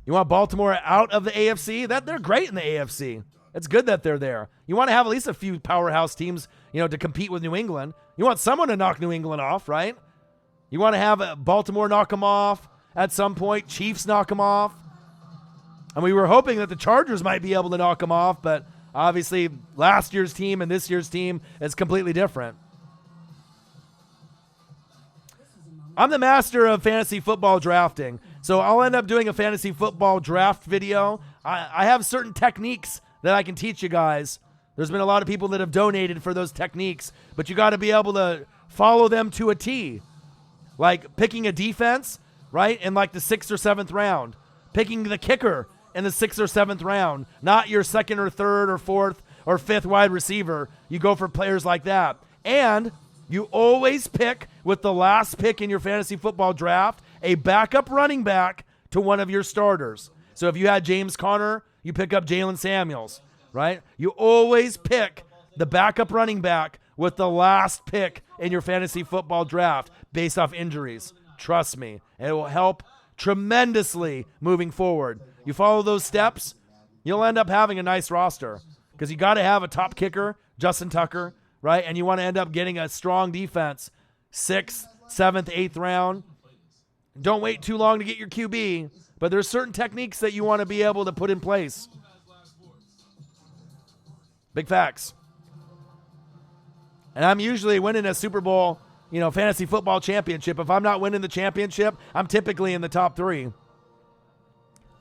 You want Baltimore out of the AFC? They're great in the AFC. It's good that they're there. You want to have at least a few powerhouse teams, to compete with New England. You want someone to knock New England off, right? You want to have Baltimore knock them off at some point. Chiefs knock them off. And we were hoping that the Chargers might be able to knock them off, but obviously last year's team and this year's team is completely different. I'm the master of fantasy football drafting, so I'll end up doing a fantasy football draft video. I have certain techniques that I can teach you guys. There's been a lot of people that have donated for those techniques, but you got to be able to follow them to a T. Like picking a defense, right, in like the 6th or 7th round. Picking the kicker in the 6th or 7th round, not your 2nd or 3rd or 4th or 5th wide receiver. You go for players like that. And you always pick, with the last pick in your fantasy football draft, a backup running back to one of your starters. So if you had James Conner, you pick up Jalen Samuels, right? You always pick the backup running back with the last pick in your fantasy football draft based off injuries. Trust me, it will help tremendously moving forward. You follow those steps, you'll end up having a nice roster because you got to have a top kicker, Justin Tucker, right? And you want to end up getting a strong defense, 6th, 7th, 8th round. Don't wait too long to get your QB, but there's certain techniques that you want to be able to put in place. Big facts. And I'm usually winning a Super Bowl, fantasy football championship. If I'm not winning the championship, I'm typically in the top 3.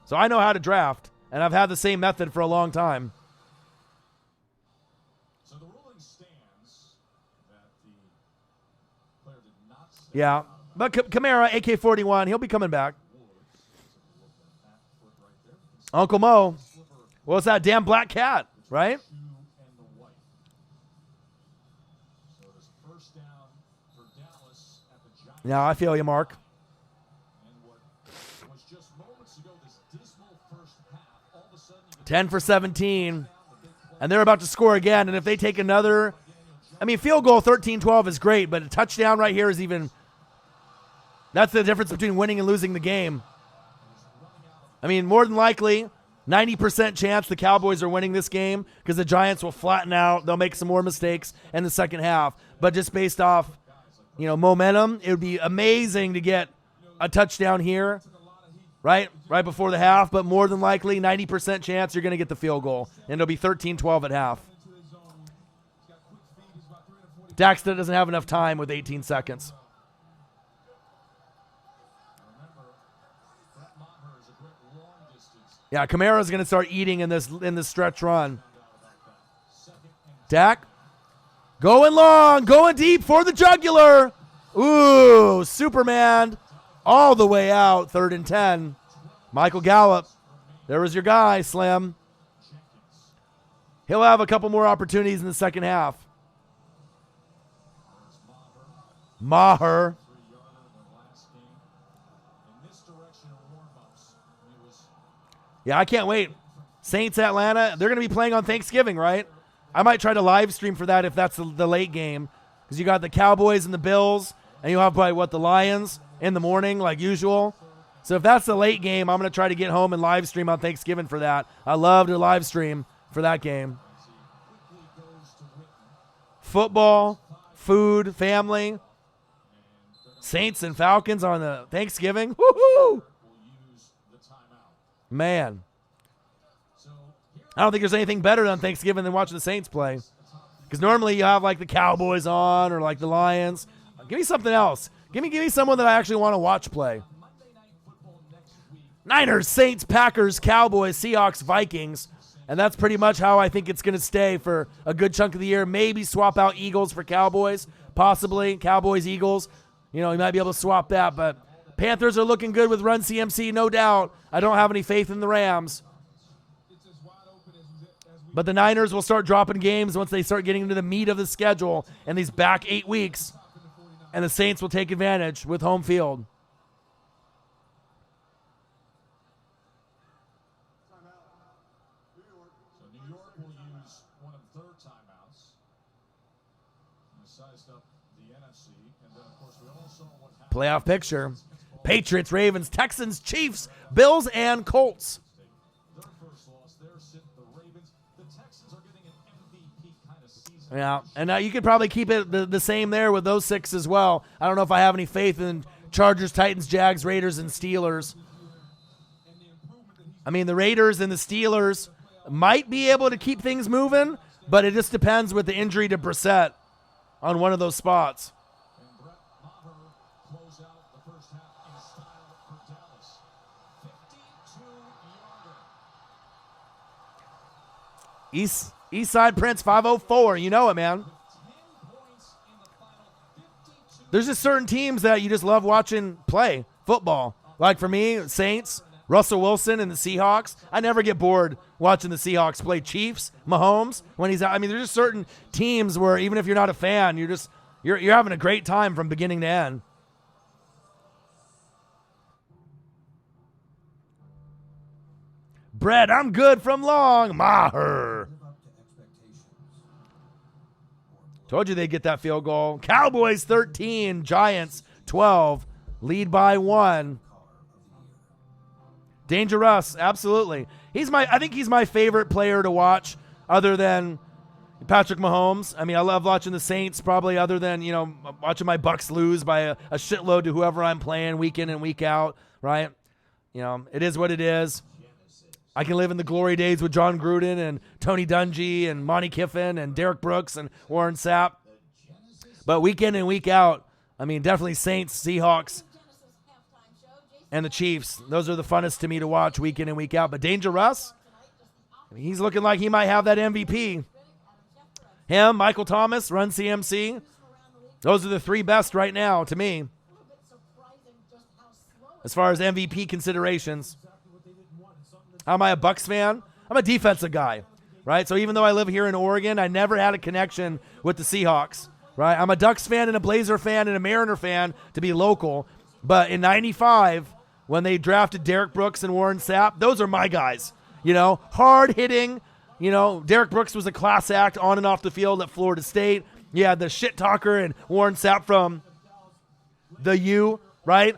So I know how to draft, and I've had the same method for a long time. Yeah. But Kamara, AK-41, he'll be coming back. Uncle Mo. Well, it's that damn black cat, right? Yeah, I feel you, Mark. 10 for 17. And they're about to score again. And if they take another, I mean, field goal 13-12 is great, but a touchdown right here is even, that's the difference between winning and losing the game. I mean, more than likely, 90% chance the Cowboys are winning this game because the Giants will flatten out. They'll make some more mistakes in the second half. But just based off, momentum, it would be amazing to get a touchdown here, right before the half. But more than likely, 90% chance you're going to get the field goal. And it'll be 13-12 at half. Daxton doesn't have enough time with 18 seconds. Yeah, Kamara's going to start eating in this stretch run. Dak, going long, going deep for the jugular. Ooh, Superman all the way out, 3rd and 10. Michael Gallup, there was your guy, Slim. He'll have a couple more opportunities in the second half. Maher. Yeah, I can't wait. Saints, Atlanta, they're going to be playing on Thanksgiving, right? I might try to live stream for that if that's the late game. Because you got the Cowboys and the Bills, and you'll have probably, the Lions in the morning like usual. So if that's the late game, I'm going to try to get home and live stream on Thanksgiving for that. I love to live stream for that game. Football, food, family. Saints and Falcons on the Thanksgiving. Woohoo! Man. I don't think there's anything better on Thanksgiving than watching the Saints play. Because normally you have the Cowboys on or the Lions. Give me something else. Give me someone that I actually want to watch play. Niners, Saints, Packers, Cowboys, Seahawks, Vikings. And that's pretty much how I think it's going to stay for a good chunk of the year. Maybe swap out Eagles for Cowboys. Possibly. Cowboys, Eagles. You might be able to swap that. But Panthers are looking good with Run CMC, no doubt. I don't have any faith in the Rams. But the Niners will start dropping games once they start getting into the meat of the schedule in these back 8 weeks. And the Saints will take advantage with home field. So New York will use one of their timeouts. Sized up the NFC. And then, of course, we all saw what happened. Playoff picture. Patriots, Ravens, Texans, Chiefs, Bills, and Colts. Their first loss, the Ravens. The Texans are getting an MVP kind of season. Yeah, and you could probably keep it the same there with those 6 as well. I don't know if I have any faith in Chargers, Titans, Jags, Raiders, and Steelers. I mean, the Raiders and the Steelers might be able to keep things moving, but it just depends with the injury to Brissett on one of those spots. And Brett Maher close out the first half in style for Dallas. 52-yarder. East Side Prince 504. You know it, man. 10 points in the final. 52. There's just certain teams that you just love watching play football. Like for me, Saints, Russell Wilson, and the Seahawks. I never get bored watching the Seahawks play. Chiefs, Mahomes, when he's out. I mean, there's just certain teams where even if you're not a fan, you're having a great time from beginning to end. Brett, I'm good from long. Maher. Told you they'd get that field goal. Cowboys 13, Giants 12, lead by 1. Dangerous, absolutely. I think he's my favorite player to watch other than Patrick Mahomes. I mean, I love watching the Saints probably other than, watching my Bucks lose by a shitload to whoever I'm playing week in and week out, right? It is what it is. I can live in the glory days with John Gruden and Tony Dungy and Monty Kiffin and Derek Brooks and Warren Sapp. But week in and week out, I mean, definitely Saints, Seahawks, and the Chiefs. Those are the funnest to me to watch week in and week out. But Danger Russ, he's looking like he might have that MVP. Him, Michael Thomas, Run CMC. Those are the 3 best right now to me. as far as MVP considerations. How am I a Bucks fan? I'm a defensive guy, right? So even though I live here in Oregon, I never had a connection with the Seahawks, right? I'm a Ducks fan and a Blazer fan and a Mariner fan to be local. But in 95, when they drafted Derek Brooks and Warren Sapp, those are my guys. Hard hitting. Derek Brooks was a class act on and off the field at Florida State. Yeah, the shit talker and Warren Sapp from the U, right?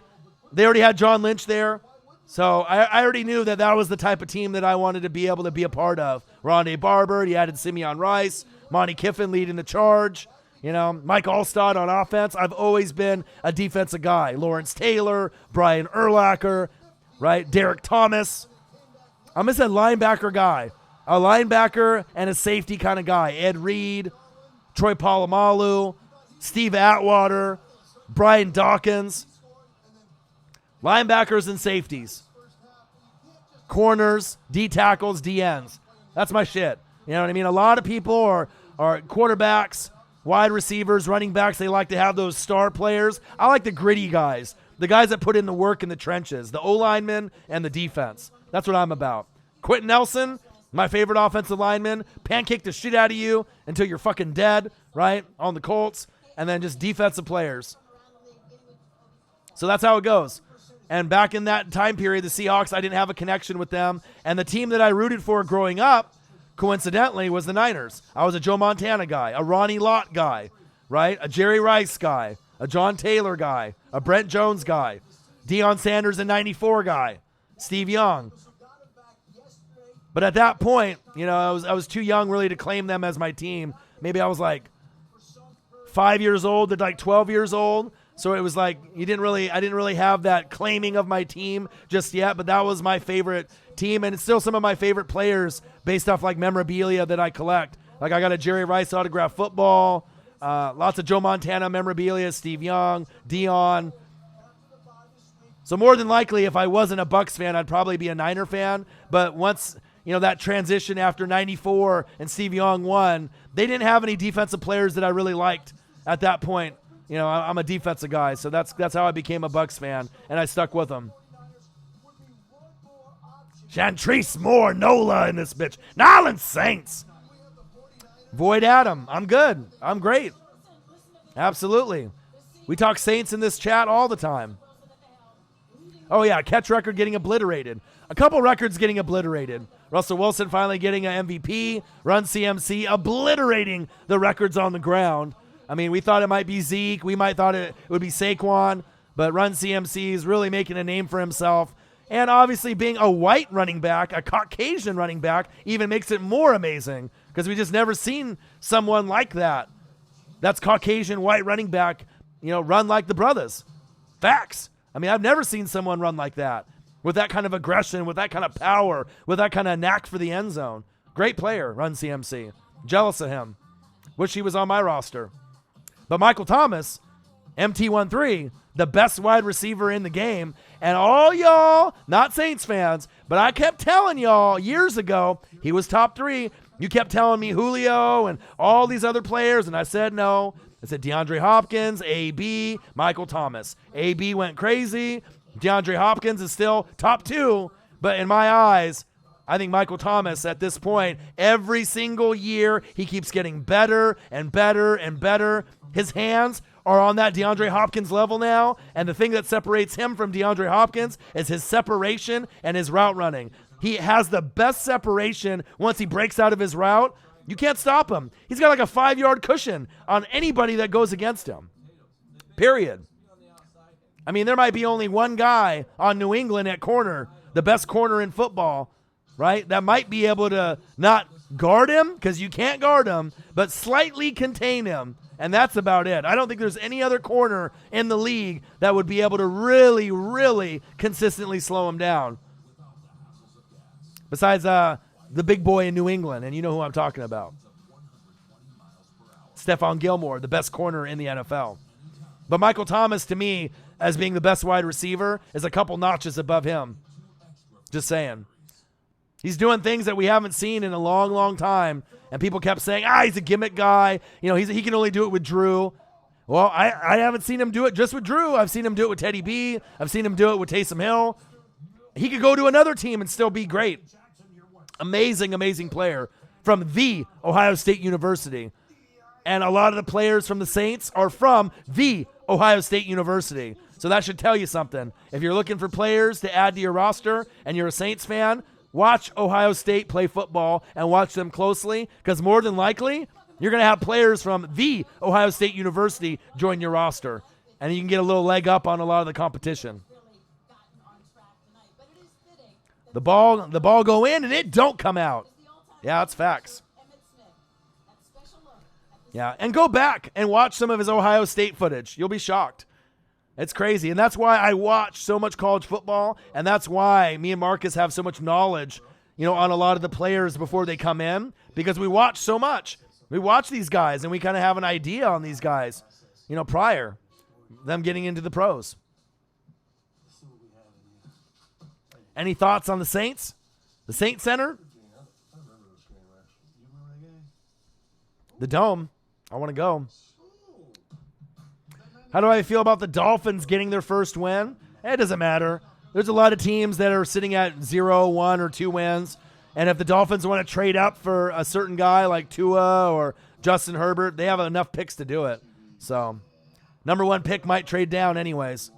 They already had John Lynch there. So I already knew that was the type of team that I wanted to be able to be a part of. Rondé Barber, he added Simeon Rice, Monty Kiffin leading the charge. Mike Allstott on offense. I've always been a defensive guy. Lawrence Taylor, Brian Urlacher, right? Derek Thomas. I'm just a linebacker guy. A linebacker and a safety kind of guy. Ed Reed, Troy Polamalu, Steve Atwater, Brian Dawkins. Linebackers and safeties. Corners, D tackles, DNs. That's my shit. You know what I mean? A lot of people are quarterbacks, wide receivers, running backs. They like to have those star players. I like the gritty guys, the guys that put in the work in the trenches, the O-linemen and the defense. That's what I'm about. Quentin Nelson, my favorite offensive lineman, pancake the shit out of you until you're fucking dead, right, on the Colts, and then just defensive players. So that's how it goes. And back in that time period, the Seahawks, I didn't have a connection with them. And the team that I rooted for growing up, coincidentally, was the Niners. I was a Joe Montana guy, a Ronnie Lott guy, right? A Jerry Rice guy, a John Taylor guy, a Brent Jones guy, Deion Sanders in 94 guy, Steve Young. But at that point, I was too young really to claim them as my team. Maybe I was like 5 years old to like 12 years old. So it was like I didn't really have that claiming of my team just yet, but that was my favorite team, and it's still some of my favorite players based off like memorabilia that I collect. Like I got a Jerry Rice autographed football, lots of Joe Montana memorabilia, Steve Young, Deion. So more than likely, if I wasn't a Bucks fan, I'd probably be a Niner fan. But once that transition after '94 and Steve Young won, they didn't have any defensive players that I really liked at that point. I'm a defensive guy, so that's how I became a Bucks fan, and I stuck with them. Chantrice Moore, Nola in this bitch. Nolans Saints. Void Adam. I'm good. I'm great. Absolutely. We talk Saints in this chat all the time. Oh, yeah, catch record getting obliterated. A couple records getting obliterated. Russell Wilson finally getting an MVP. Run CMC obliterating the records on the ground. I mean, we thought it might be Zeke. We might thought it would be Saquon. But Run CMC is really making a name for himself. And obviously being a white running back, a Caucasian running back, even makes it more amazing. Because we just never seen someone like that. That's Caucasian white running back, run like the brothers. Facts. I mean, I've never seen someone run like that. With that kind of aggression, with that kind of power, with that kind of knack for the end zone. Great player, Run CMC. Jealous of him. Wish he was on my roster. But Michael Thomas, MT13, the best wide receiver in the game. And all y'all, not Saints fans, but I kept telling y'all years ago, he was top 3. You kept telling me Julio and all these other players, and I said no. I said DeAndre Hopkins, AB, Michael Thomas. AB went crazy. DeAndre Hopkins is still top 2. But in my eyes, I think Michael Thomas at this point, every single year, he keeps getting better and better and better. His hands are on that DeAndre Hopkins level now, and the thing that separates him from DeAndre Hopkins is his separation and his route running. He has the best separation once he breaks out of his route. You can't stop him. He's got like a 5-yard cushion on anybody that goes against him. Period. I mean, there might be only one guy on New England at corner, the best corner in football, right, that might be able to not guard him, because you can't guard him, but slightly contain him. And that's about it. I don't think there's any other corner in the league that would be able to really, really consistently slow him down. Besides the big boy in New England, and you know who I'm talking about. Stephon Gilmore, the best corner in the NFL. But Michael Thomas, to me, as being the best wide receiver, is a couple notches above him. Just saying. He's doing things that we haven't seen in a long, long time. And people kept saying, he's a gimmick guy. He can only do it with Drew. Well, I haven't seen him do it just with Drew. I've seen him do it with Teddy B. I've seen him do it with Taysom Hill. He could go to another team and still be great. Amazing, amazing player from the Ohio State University. And a lot of the players from the Saints are from the Ohio State University. So that should tell you something. If you're looking for players to add to your roster and you're a Saints fan, watch Ohio State play football and watch them closely, because more than likely, you're going to have players from the Ohio State University join your roster. And you can get a little leg up on a lot of the competition. The ball go in and it don't come out. Yeah, that's facts. Yeah, and go back and watch some of his Ohio State footage. You'll be shocked. It's crazy. And that's why I watch so much college football, and that's why me and Marcus have so much knowledge, on a lot of the players before they come in, because we watch so much. We watch these guys, and we kind of have an idea on these guys, prior them getting into the pros. Any thoughts on the Saints? The Saints Center? The Dome. I want to go. How do I feel about the Dolphins getting their first win? It doesn't matter. There's a lot of teams that are sitting at 0, 1, or 2 wins. And if the Dolphins want to trade up for a certain guy like Tua or Justin Herbert, they have enough picks to do it. So, number 1 pick might trade down anyways.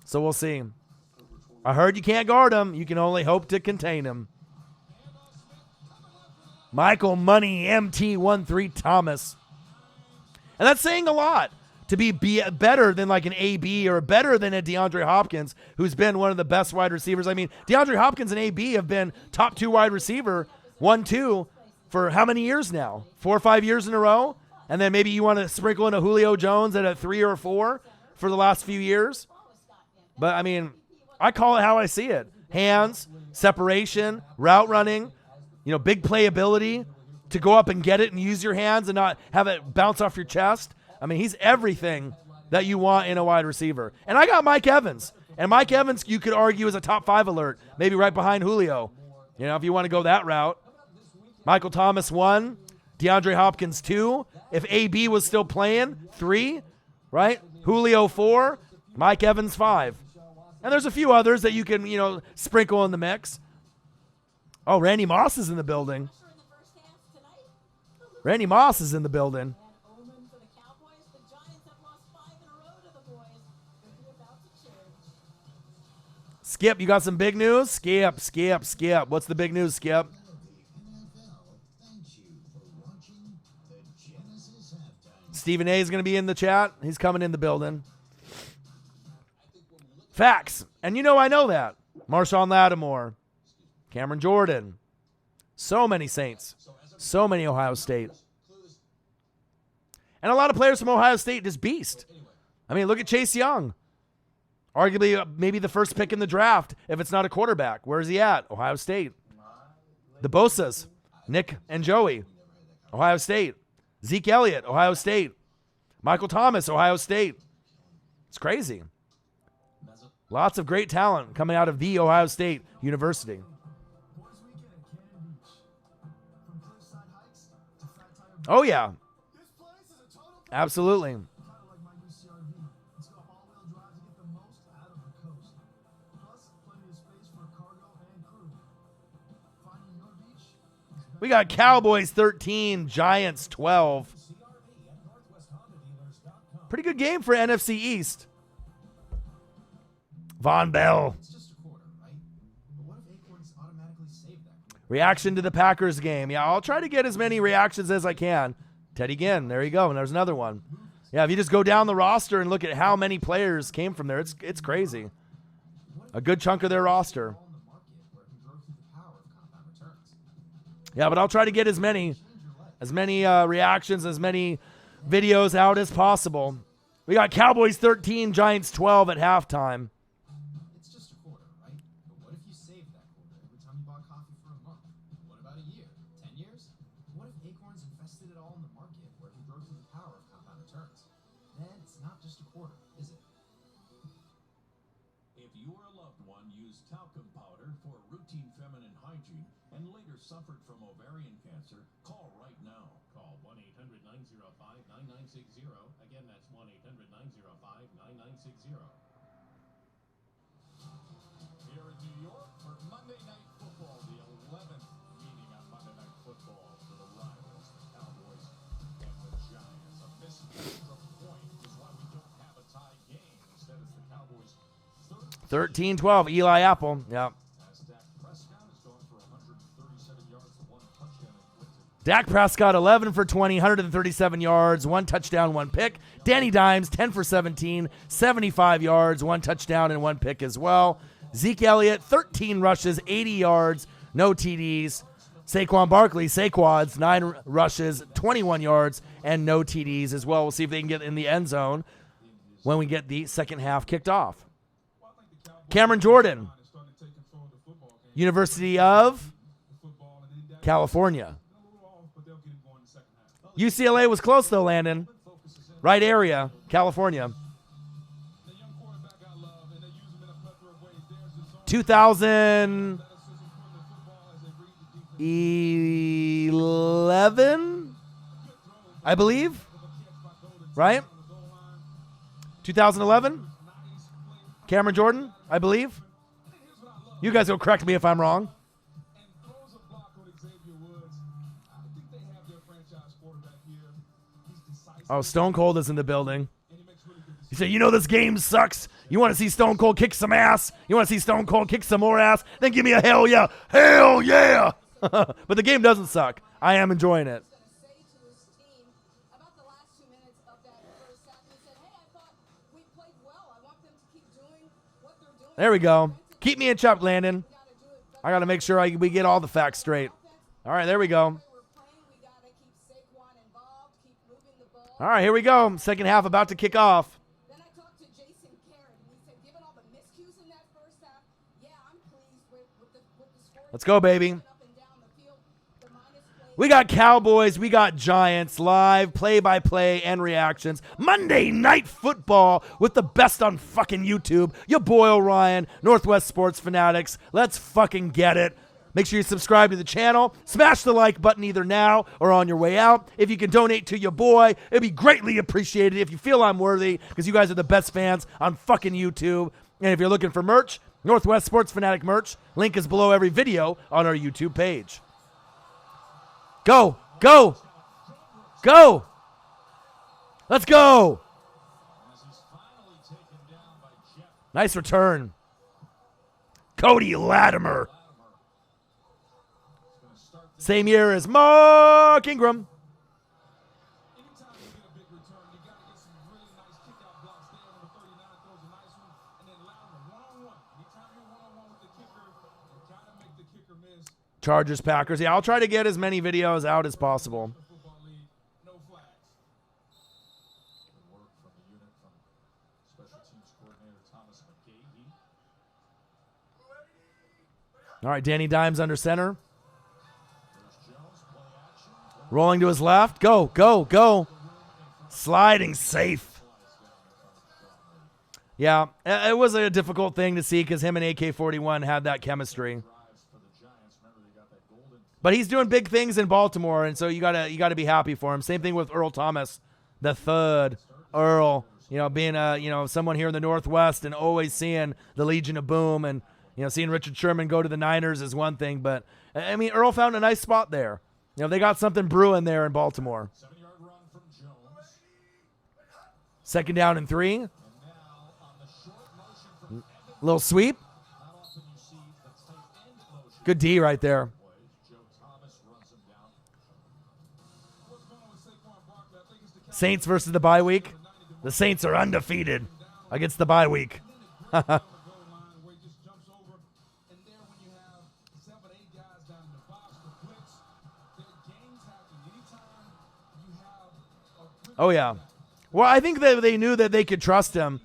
So we'll see. I heard you can't guard him. You can only hope to contain him. Michael Money MT13 Thomas. And that's saying a lot. To be better than like an AB or better than a DeAndre Hopkins, who's been one of the best wide receivers. I mean, DeAndre Hopkins and AB have been top 2 wide receiver, 1, 2, for how many years now? 4 or 5 years in a row? And then maybe you want to sprinkle in a Julio Jones at a 3 or 4 for the last few years. But, I mean, I call it how I see it. Hands, separation, route running, big playability, to go up and get it and use your hands and not have it bounce off your chest. I mean, he's everything that you want in a wide receiver. And I got Mike Evans. And Mike Evans, you could argue, is a top 5 alert, maybe right behind Julio. If you want to go that route. Michael Thomas 1, DeAndre Hopkins 2. If AB was still playing, 3, right? Julio 4, Mike Evans 5. And there's a few others that you can, sprinkle in the mix. Oh, Randy Moss is in the building. Randy Moss is in the building. Skip, you got some big news? Skip. What's the big news, Skip? Stephen A is going to be in the chat. He's coming in the building. Facts. And I know that. Marshawn Lattimore. Cameron Jordan. So many Saints. So many Ohio State. And a lot of players from Ohio State just beast. I mean, look at Chase Young. Arguably maybe the first pick in the draft if it's not a quarterback. Where is he at? Ohio State. The Bosas. Nick and Joey. Ohio State. Zeke Elliott. Ohio State. Michael Thomas. Ohio State. It's crazy. Lots of great talent coming out of the Ohio State University. Oh, yeah. Absolutely. We got Cowboys 13, Giants 12. Pretty good game for NFC East. Von Bell. Reaction to the Packers game. Yeah, I'll try to get as many reactions as I can. Teddy Ginn, there you go. And there's another one. Yeah, if you just go down the roster and look at how many players came from there, it's crazy. A good chunk of their roster. Yeah, but I'll try to get as many reactions, as many videos out as possible. We got Cowboys 13, Giants 12 at halftime. It's just a quarter, right? But what if you saved that quarter every time you bought coffee for a month? What about a year? 10 years? What if Acorns invested it all in the market where it can grow through the power of compound returns? Then it's not just a quarter, is it? If If you or a loved one used talcum powder for routine feminine hygiene and later suffered from ovarian cancer, call right now. Call 1-800-905-9960. Again, that's 1-800-905-9960. Here in New York for Monday Night Football, the 11th meeting on Monday Night Football for the rivals, the Cowboys and the Giants. A missed extra point is why we don't have a tie game. Instead, it's the Cowboys' 13-12, Eli Apple. Yeah. as Dak Prescott is going for 137 yards to 1 touchdown and Clinton. Dak Prescott, 11 for 20, 137 yards, 1 touchdown, 1 pick. Danny Dimes, 10 for 17, 75 yards, 1 touchdown, and 1 pick as well. Zeke Elliott, 13 rushes, 80 yards, no TDs. Saquon Barkley, Saquads, 9 rushes, 21 yards, and no TDs as well. We'll see if they can get in the end zone when we get the second half kicked off. Cameron Jordan, University of California. UCLA was close though, Landon. Right area, California. 2011, I believe, right? 2011, Cameron Jordan, I believe. You guys will correct me if I'm wrong. Oh, Stone Cold is in the building. He said, you know this game sucks. You want to see Stone Cold kick some ass? You want to see Stone Cold kick some more ass? Then give me a hell yeah. Hell yeah. But the game doesn't suck. I am enjoying it. There we go. Keep me in check, Landon. I got to make sure we get all the facts straight. All right, there we go. All right, here we go. Second half about to kick off. Let's go, baby. We got Cowboys, we got Giants, live, play-by-play, and reactions. Monday Night Football with the best on fucking YouTube. Your boy Orion, Northwest Sports Fanatics. Let's fucking get it. Make sure you subscribe to the channel. Smash the like button either now or on your way out. If you can donate to your boy, it'd be greatly appreciated if you feel I'm worthy, because you guys are the best fans on fucking YouTube. And if you're looking for merch, Northwest Sports Fanatic merch, link is below every video on our YouTube page. Go, go, go. Let's go. Nice return. Cody Latimer. Same year as Mark Ingram. Anytime you get a big return, you got to get some really nice kick-out blocks there. Number 39 throws a nice one. And then Latimer, one-on-one. Anytime you're one-on-one with the kicker, you got to make the kicker miss. Chargers, Packers. Yeah, I'll try to get as many videos out as possible. Football league, no flags. Good work from the unit from special teams coordinator Thomas McGahee. All right, Danny Dimes under center. Rolling to his left. Go, go, go. Sliding safe. Yeah, it was a difficult thing to see because him and AK-41 had that chemistry. But he's doing big things in Baltimore, and so you gotta be happy for him. Same thing with Earl Thomas, the third Earl. You know, being someone here in the Northwest and always seeing the Legion of Boom, and seeing Richard Sherman go to the Niners is one thing, but I mean Earl found a nice spot there. They got something brewing there in Baltimore. 7-yard run from Jones. Second down and 3. And now on the short motion from Evans. Little sweep. Not often you see the tight end motion. Good D right there. Joe Thomas runs him down. What's going on with Saquon Barkley? I think it's the Saints versus the bye week. The Saints are undefeated against the bye week. on the goal line where he just jumps over. And there when you have 7, 8 guys down in the box, the blitz, their games happen. Anytime you have a blitz. Oh, yeah. Well, I think that they knew that they could trust him,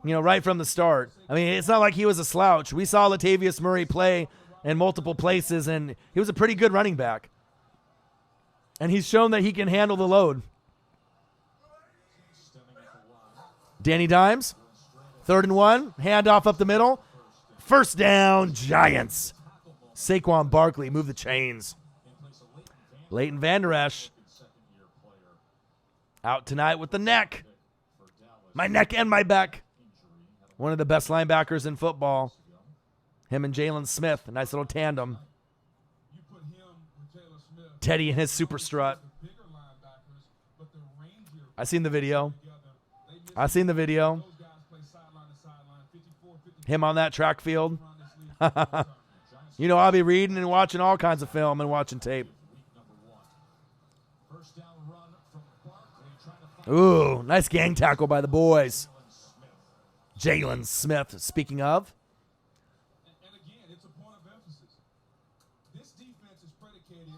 right from the start. I mean, it's not like he was a slouch. We saw Latavius Murray play in multiple places, and he was a pretty good running back. And he's shown that he can handle the load. Danny Dimes, 3rd and 1, handoff up the middle. First down, Giants. Saquon Barkley, move the chains. Leighton Vander Esch out tonight with the neck. My neck and my back. One of the best linebackers in football. Him and Jalen Smith, a nice little tandem. Teddy and his super strut. I seen the video. Him on that track field. You know, I'll be reading and watching all kinds of film and watching tape. Ooh, nice gang tackle by the boys. Jalen Smith, speaking of. And again, it's a point of emphasis. This defense is predicated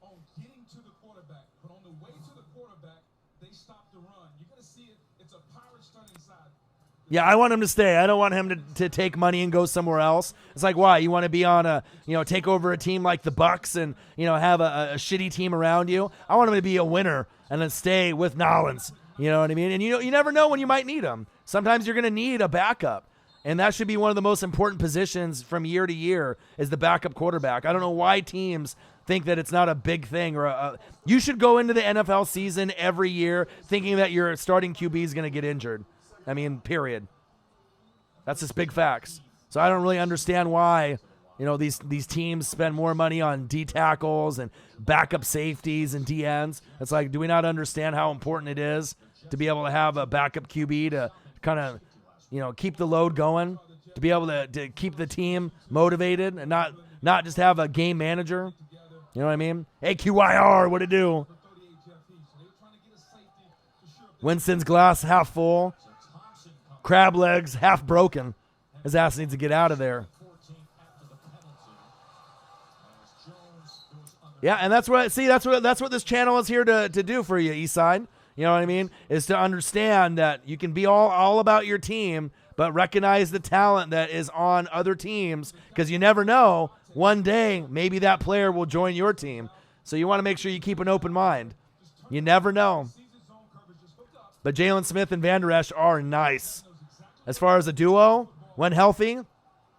on getting to the quarterback, but on the way to the quarterback, they stop the run. You're going to see it. It's a Pirates turning side. Yeah, I want him to stay. I don't want him to take money and go somewhere else. It's like, why? You want to be on take over a team like the Bucks and, have a shitty team around you? I want him to be a winner and then stay with Nolans. You know what I mean? And you never know when you might need him. Sometimes you're going to need a backup. And that should be one of the most important positions from year to year is the backup quarterback. I don't know why teams think that it's not a big thing. You should go into the NFL season every year thinking that your starting QB is going to get injured. I mean, period. That's just big facts. So I don't really understand why, these teams spend more money on D tackles and backup safeties and DNs. It's like, do we not understand how important it is to be able to have a backup QB to kind of, keep the load going, to be able to keep the team motivated and not just have a game manager? You know what I mean? AQYR, what it do? Winston's glass half full. Crab legs half broken. His ass needs to get out of there. Yeah, and that's what this channel is here to do for you, Eastside. You know what I mean? Is to understand that you can be all about your team, but recognize the talent that is on other teams, because you never know. One day, maybe that player will join your team. So you want to make sure you keep an open mind. You never know. But Jalen Smith and Vander Esch are nice. As far as a duo, when healthy,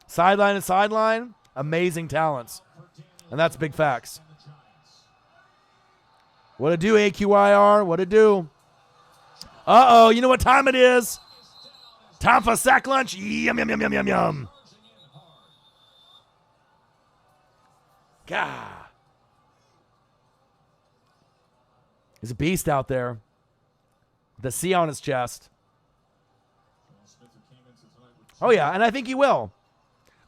sideline to sideline, amazing talents. And that's big facts. What it do, AQYR? What it do? Uh-oh, you know what time it is? Time for sack lunch? Yum, yum, yum, yum, yum, yum. God. He's a beast out there. The C on his chest. Oh, yeah, and I think he will.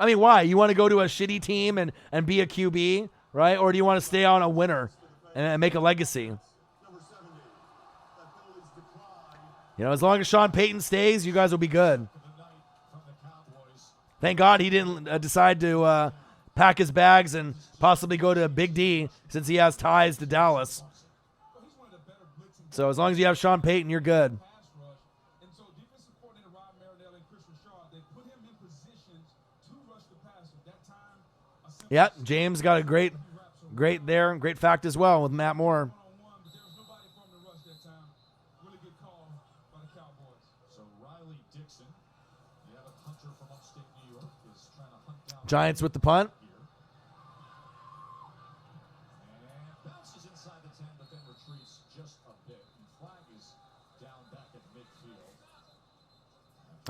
I mean, why? You want to go to a shitty team and be a QB, right? Or do you want to stay on a winner and make a legacy? As long as Sean Payton stays, you guys will be good. Thank God he didn't decide to pack his bags and possibly go to Big D since he has ties to Dallas. So as long as you have Sean Payton, you're good. Yeah, James got a great fact as well with Matt Moore. Giants with the punt.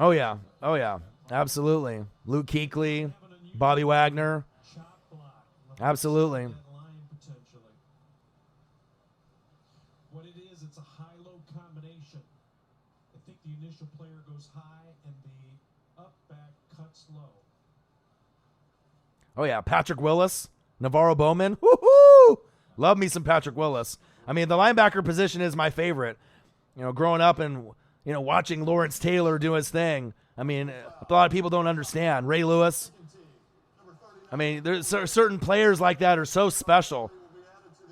Oh, yeah. Absolutely. Luke Kuechly, Bobby Wagner. Absolutely. What it is, it's a high-low combination. I think the initial player goes high and the up back cuts low. Oh, yeah. Patrick Willis, Navarro Bowman. Woohoo! Love me some Patrick Willis. I mean, the linebacker position is my favorite. Growing up and, watching Lawrence Taylor do his thing. I mean, a lot of people don't understand. Ray Lewis. I mean, there's certain players like that are so special.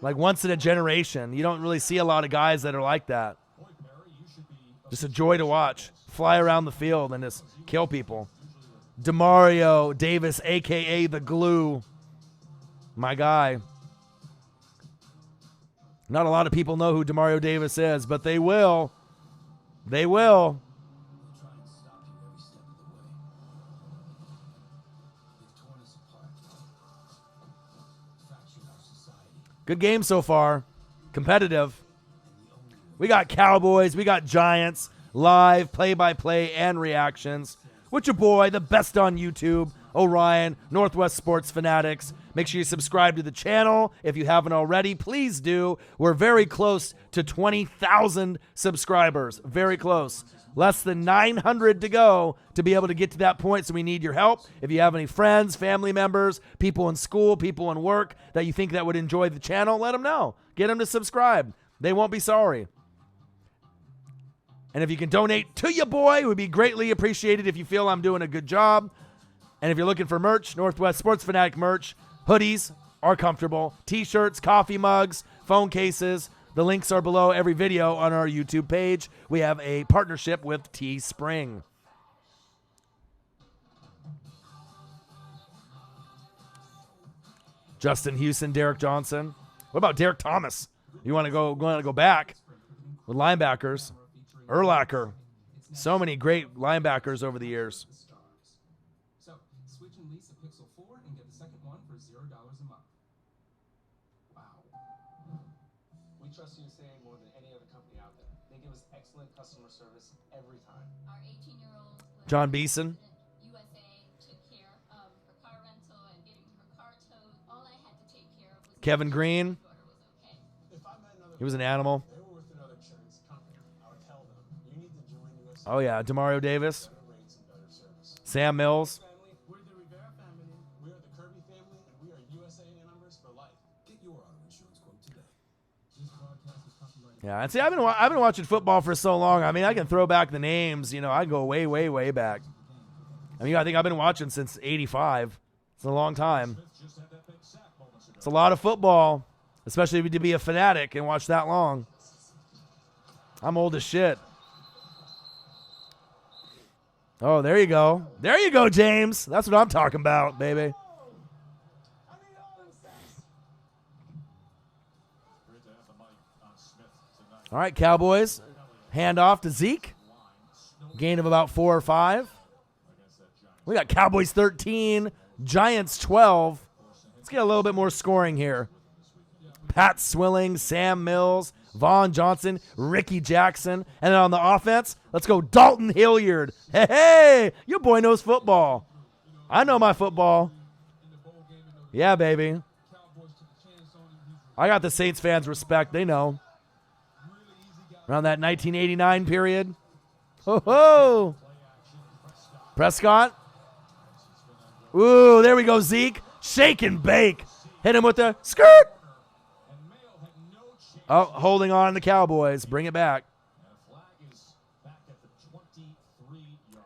Like once in a generation. You don't really see a lot of guys that are like that. Just a joy to watch. Fly around the field and just kill people. Demario Davis, a.k.a. the Glue. My guy. Not a lot of people know who Demario Davis is, but they will. They will. Good game so far. Competitive. We got Cowboys. We got Giants. Live, play-by-play, and reactions. With your boy, the best on YouTube, Orion, Northwest Sports Fanatics. Make sure you subscribe to the channel if you haven't already. Please do. We're very close to 20,000 subscribers. Very close. Less than 900 to go to be able to get to that point, so we need your help. If you have any friends, family members, people in school, people in work that you think that would enjoy the channel, let them know. Get them to subscribe. They won't be sorry. And if you can donate to your boy, it would be greatly appreciated if you feel I'm doing a good job. And if you're looking for merch, Northwest Sports Fanatic merch, hoodies are comfortable, t-shirts, coffee mugs, phone cases. The links are below every video on our YouTube page. We have a partnership with Teespring. Justin Houston, Derek Johnson. What about Derek Thomas? You want to go back with linebackers? Urlacher. So many great linebackers over the years. So, switch and lease a Pixel 4 and get the second one for $0 a month. Wow. We trust you to say more than any other company out there. They give us excellent customer service every time. Our 18-year-old John Beeson. USA took care of her car rental and getting her car towed. All I had to take care of was Kevin Green. my daughter was okay. If I met another He was an animal. they were with another insurance company, I would tell them, you need to join USA Oh, yeah. Demario Davis. better rates and better service. Sam Mills. Family, we're the Rivera family, we are the Kirby family, and we are USA numbers for life. Get your auto insurance quote today. This broadcast is copyrighted. Yeah, and see, I've been watching football for so long. I mean, I can throw back the names. You know, I go way, way, way back. I mean, I think I've been watching since '85. It's a long time. Just had that big sack moments ago. It's a lot of football, especially to be a fanatic and watch that long. I'm old as shit. Oh, there you go. There you go, James. That's what I'm talking about, baby. I need all them sacks. Great to have the mic on Smith tonight. All right, Cowboys. Hand off to Zeke. Gain of about 4 or 5. We got Cowboys 13, Giants 12. Let's get a little bit more scoring here. Pat Swilling, Sam Mills, Vaughn Johnson, Ricky Jackson. And then on the offense, let's go Dalton Hilliard. Hey, your boy knows football. I know my football. Yeah, baby. I got the Saints fans' respect. They know. Around that 1989 period. Ho-ho! Prescott. Ooh, there we go, Zeke. Shake and bake. Hit him with the skirt. Oh, holding on the Cowboys. Bring it back.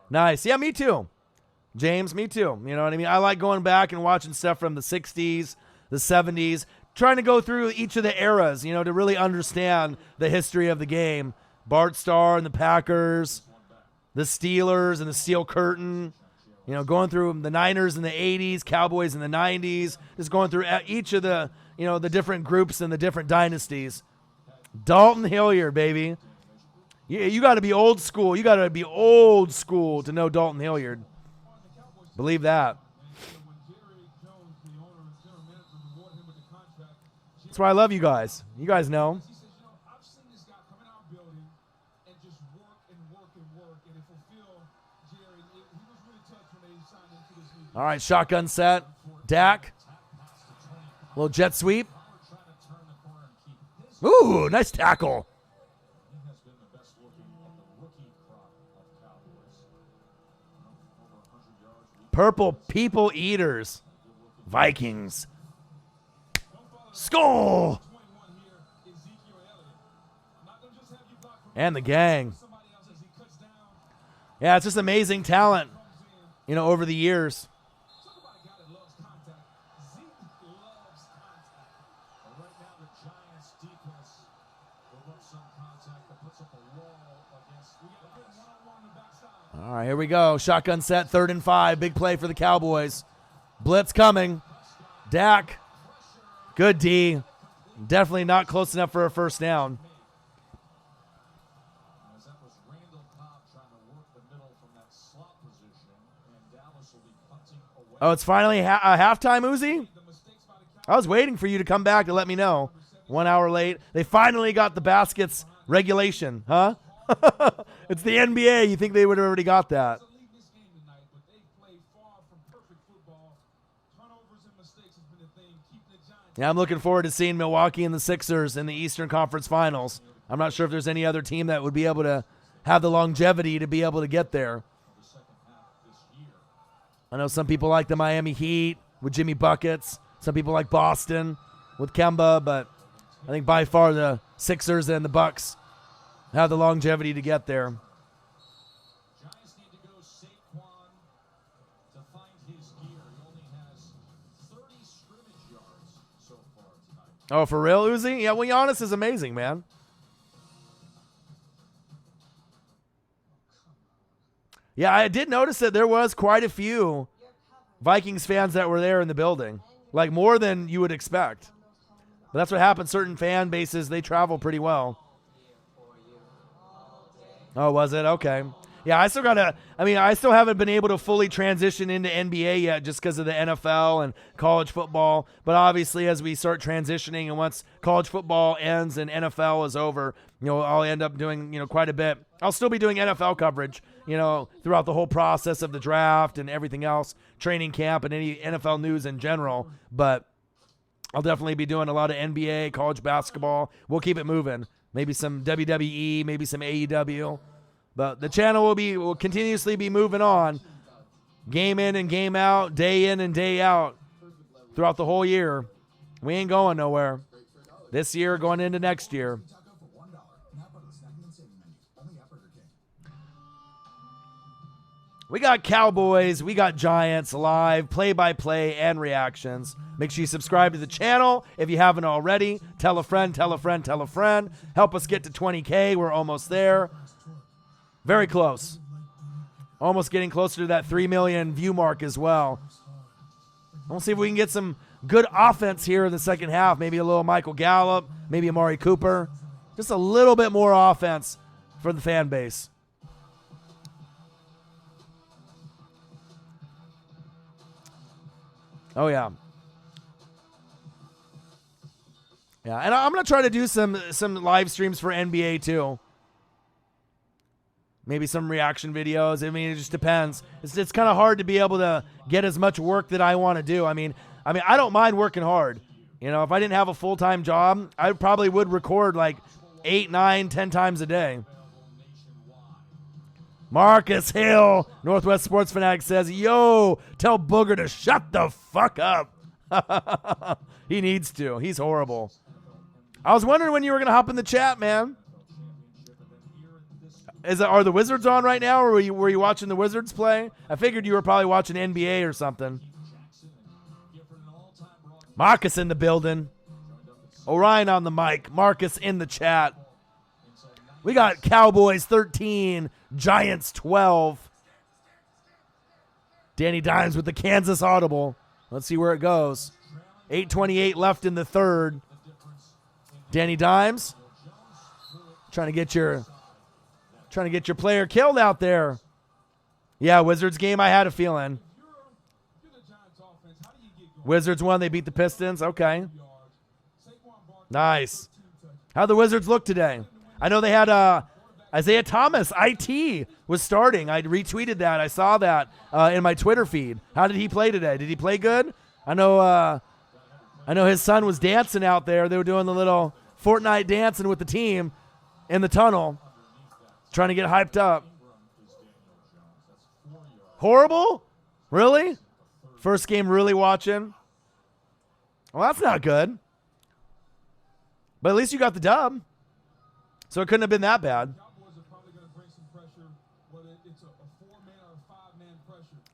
Nice. Yeah, me too. James, me too. You know what I mean? I like going back and watching stuff from the 60s, the 70s, trying to go through each of the eras, you know, to really understand the history of the game. Bart Starr and the Packers, the Steelers and the Steel Curtain. You know, going through the Niners in the 80s, Cowboys in the 90s, just going through each of the, you know, the different groups and the different dynasties. Dalton Hilliard, baby. You got to be old school. You got to be old school to know Dalton Hilliard. Believe that. That's why I love you guys. You guys know. He says, you know, I've seen this guy come in our building and just work and work and work and fulfill Jerry. He was really touched when they signed him to this new All right, shotgun set. Dak. Little jet sweep. Ooh, nice tackle. He has been the best looking of the rookie crop of Cowboys. Over 100 yards. Purple people eaters. Vikings. Skull. 21 here, Ezekiel Elliott. Not gonna just have you block from And the gang. somebody else as he cuts down. Yeah, it's just amazing talent, you know, over the years. Talk about a guy that loves contact. Zeke loves contact. But right now, the Giants' defense will love some contact that puts up a wall against We got a good one-on-one on the backside. All right, here we go. Shotgun set, 3rd and 5. Big play for the Cowboys. Blitz coming. Dak. Good D. Definitely not close enough for a first down. as that was Randall Cobb trying to work the middle from that slot position, and Dallas will be punting away. Oh, it's finally a halftime, Uzi? The mistakes by the I was waiting for you to come back to let me know. 1 hour late. They finally got the baskets regulation, huh? It's the NBA. You think they would have already got that? To lead this game tonight, but they play far from perfect football. Turnovers and mistakes has been a thing, keeping the Giants. Yeah, I'm looking forward to seeing Milwaukee and the Sixers in the Eastern Conference Finals. I'm not sure if there's any other team that would be able to have the longevity to be able to get there. The second half this year. I know some people like the Miami Heat with Jimmy Buckets. Some people like Boston with Kemba, but I think by far the Sixers and the Bucks have the longevity to get there. Giants need to go Saquon to find his gear. He only has 30 scrimmage yards so far tonight. Oh, for real, Uzi? Yeah, well, Giannis is amazing, man. Yeah, I did notice that there was quite a few Vikings fans that were there in the building. Like more than you would expect. But that's what happens. Certain fan bases, they travel pretty well. Oh, was it? Okay. Yeah, I still haven't been able to fully transition into NBA yet just because of the NFL and college football. But obviously, as we start transitioning and once college football ends and NFL is over, I'll end up doing, quite a bit. I'll still be doing NFL coverage, throughout the whole process of the draft and everything else, training camp and any NFL news in general. But I'll definitely be doing a lot of NBA, college basketball. We'll keep it moving. Maybe some WWE, maybe some AEW. But the channel will continuously be moving on. Game in and game out, day in and day out throughout the whole year. We ain't going nowhere. This year, going into next year. We got Cowboys, we got Giants live, play-by-play, and reactions. Make sure you subscribe to the channel if you haven't already. Tell a friend, tell a friend, tell a friend. Help us get to 20K. We're almost there. Very close. Almost getting closer to that 3 million view mark as well. We'll see if we can get some good offense here in the second half. Maybe a little Michael Gallup, maybe Amari Cooper. Just a little bit more offense for the fan base. Oh, yeah. Yeah, and I'm going to try to do some live streams for NBA, too. Maybe some reaction videos. I mean, it just depends. It's kind of hard to be able to get as much work that I want to do. I mean, I don't mind working hard. If I didn't have a full-time job, I probably would record like 8, 9, 10 times a day. Marcus Hill, Northwest Sports Fanatic says, yo, tell Booger to shut the fuck up. He needs to. He's horrible. I was wondering when you were going to hop in the chat, man. Are the Wizards on right now, or were you watching the Wizards play? I figured you were probably watching NBA or something. Marcus in the building. Orion on the mic. Marcus in the chat. We got Cowboys 13, Giants 12. Danny Dimes with the Kansas audible. Let's see where it goes. 8:28 left in the third. Danny Dimes trying to get your player killed out there. Yeah, Wizards game, I had a feeling. Wizards won, they beat the Pistons. Okay. Nice. How'd the Wizards look today? I know they had Isaiah Thomas, IT, was starting. I retweeted that. I saw that in my Twitter feed. How did he play today? Did he play good? I know his son was dancing out there. They were doing the little Fortnite dancing with the team in the tunnel, trying to get hyped up. Horrible? Really? First game really watching? Well, that's not good. But at least you got the dub. So it couldn't have been that bad.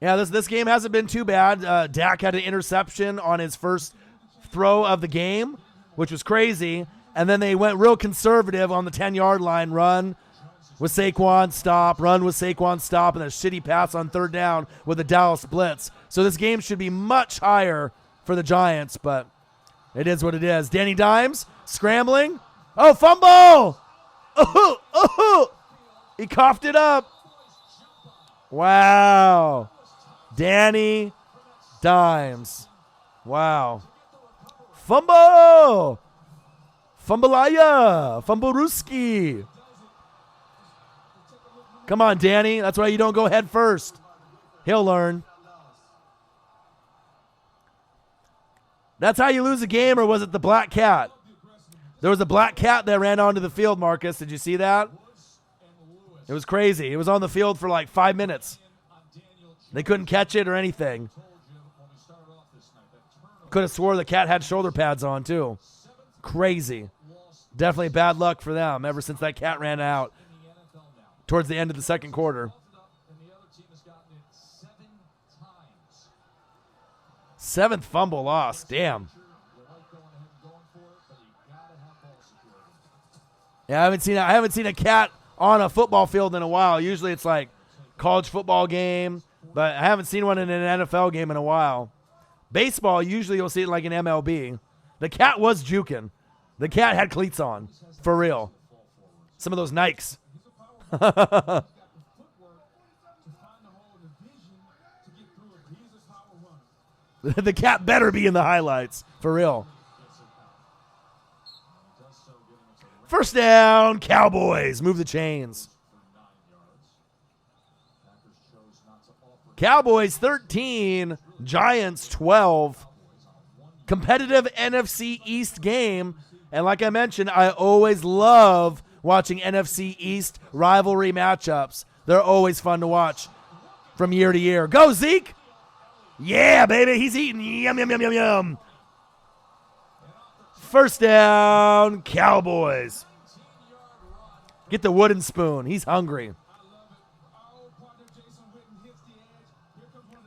Yeah, this game hasn't been too bad. Dak had an interception on his first throw of the game, which was crazy. And then they went real conservative on the 10-yard line, run with Saquon, stop, run with Saquon, stop, and a shitty pass on third down with the Dallas blitz. So this game should be much higher for the Giants, but it is what it is. Danny Dimes scrambling. Oh, fumble! He coughed it up. Wow. Danny Dimes. Wow. Fumble! Fumbleaya! Fumbleruski! Come on, Danny. That's why you don't go head first. He'll learn. That's how you lose a game, or was it the black cat? There was a black cat that ran onto the field, Marcus. Did you see that? It was crazy. It was on the field for like 5 minutes. They couldn't catch it or anything. Could have swore the cat had shoulder pads on, too. Crazy. Definitely bad luck for them ever since that cat ran out towards the end of the second quarter. 7th fumble loss. Damn. Yeah, I haven't seen a cat on a football field in a while. Usually it's like college football game, but I haven't seen one in an NFL game in a while. Baseball, usually you'll see it like an MLB. The cat was juking. The cat had cleats on, for real. Some of those Nikes. The cat better be in the highlights, for real. First down, Cowboys. Move the chains. Cowboys 13, Giants 12. Competitive NFC East game. And like I mentioned, I always love watching NFC East rivalry matchups. They're always fun to watch from year to year. Go, Zeke. Yeah, baby. He's eating. Yum, yum, yum, yum, yum. First down, Cowboys. Get the wooden spoon. He's hungry.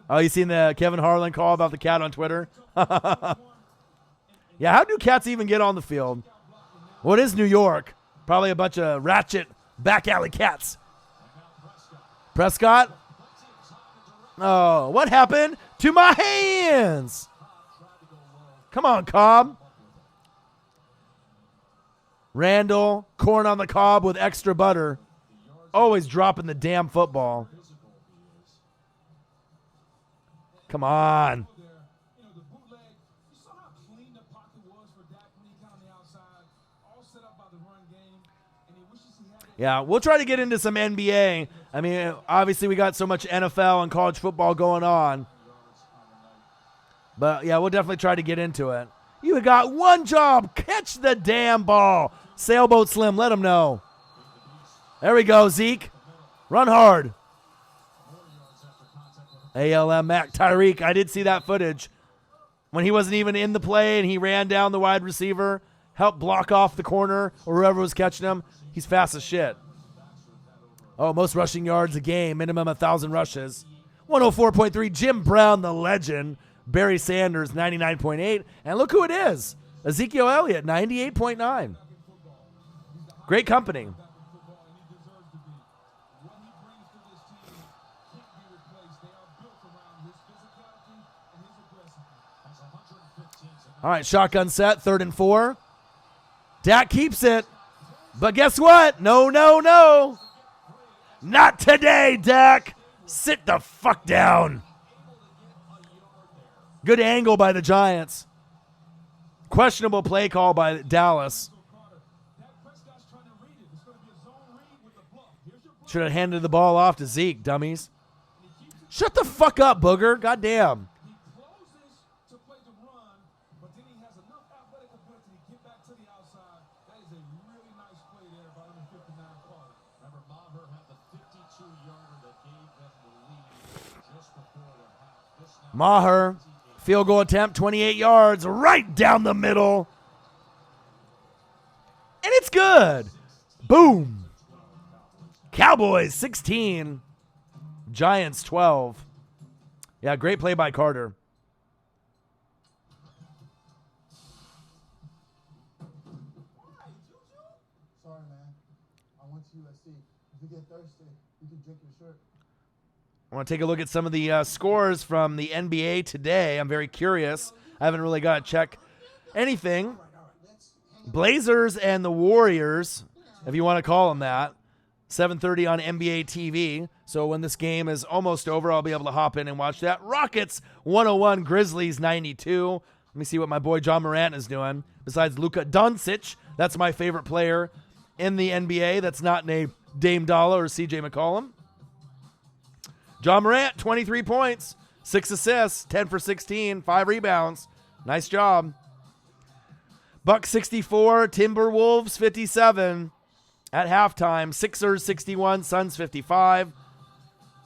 Oh, you seen the Kevin Harlan call about the cat on Twitter? Yeah, how do cats even get on the field? Well, it is New York. Probably a bunch of ratchet back alley cats. Prescott? Oh, what happened to my hands? Come on, Cobb. Randall, corn on the cob with extra butter. Always dropping the damn football. Come on. Yeah, we'll try to get into some NBA. I mean, obviously we got so much NFL and college football going on. But, yeah, we'll definitely try to get into it. You got one job. Catch the damn ball. Sailboat Slim, let him know. There we go, Zeke. Run hard. ALM Mac Tyreek, I did see that footage. When he wasn't even in the play and he ran down the wide receiver, helped block off the corner or whoever was catching him. He's fast as shit. Oh, most rushing yards a game, minimum 1,000 rushes. 104.3, Jim Brown, the legend. Barry Sanders, 99.8. And look who it is. Ezekiel Elliott, 98.9. Great company. All right, shotgun set, 3rd and 4. Dak keeps it. But guess what? No, no, no. Not today, Dak. Sit the fuck down. Good angle by the Giants. Questionable play call by Dallas. Should have handed the ball off to Zeke, dummies. Shut the fuck up, Booger. Goddamn. Maher, field goal attempt, 28 yards, right down the middle. And it's good. Boom. Cowboys 16, Giants 12. Yeah, great play by Carter. Sorry, man. I went to USC. If you get thirsty, you can drink your shirt. I want to take a look at some of the scores from the NBA today. I'm very curious. I haven't really got to check anything. Blazers and the Warriors, if you want to call them that. 7:30 on NBA TV. So when this game is almost over, I'll be able to hop in and watch that. Rockets 101, Grizzlies 92. Let me see what my boy John Morant is doing. Besides Luka Doncic, that's my favorite player in the NBA. That's not named Dame Dollar or CJ McCollum. John Morant, 23 points, 6 assists, 10 for 16, 5 rebounds. Nice job. Bucks 64, Timberwolves 57 at halftime. Sixers 61, Suns 55.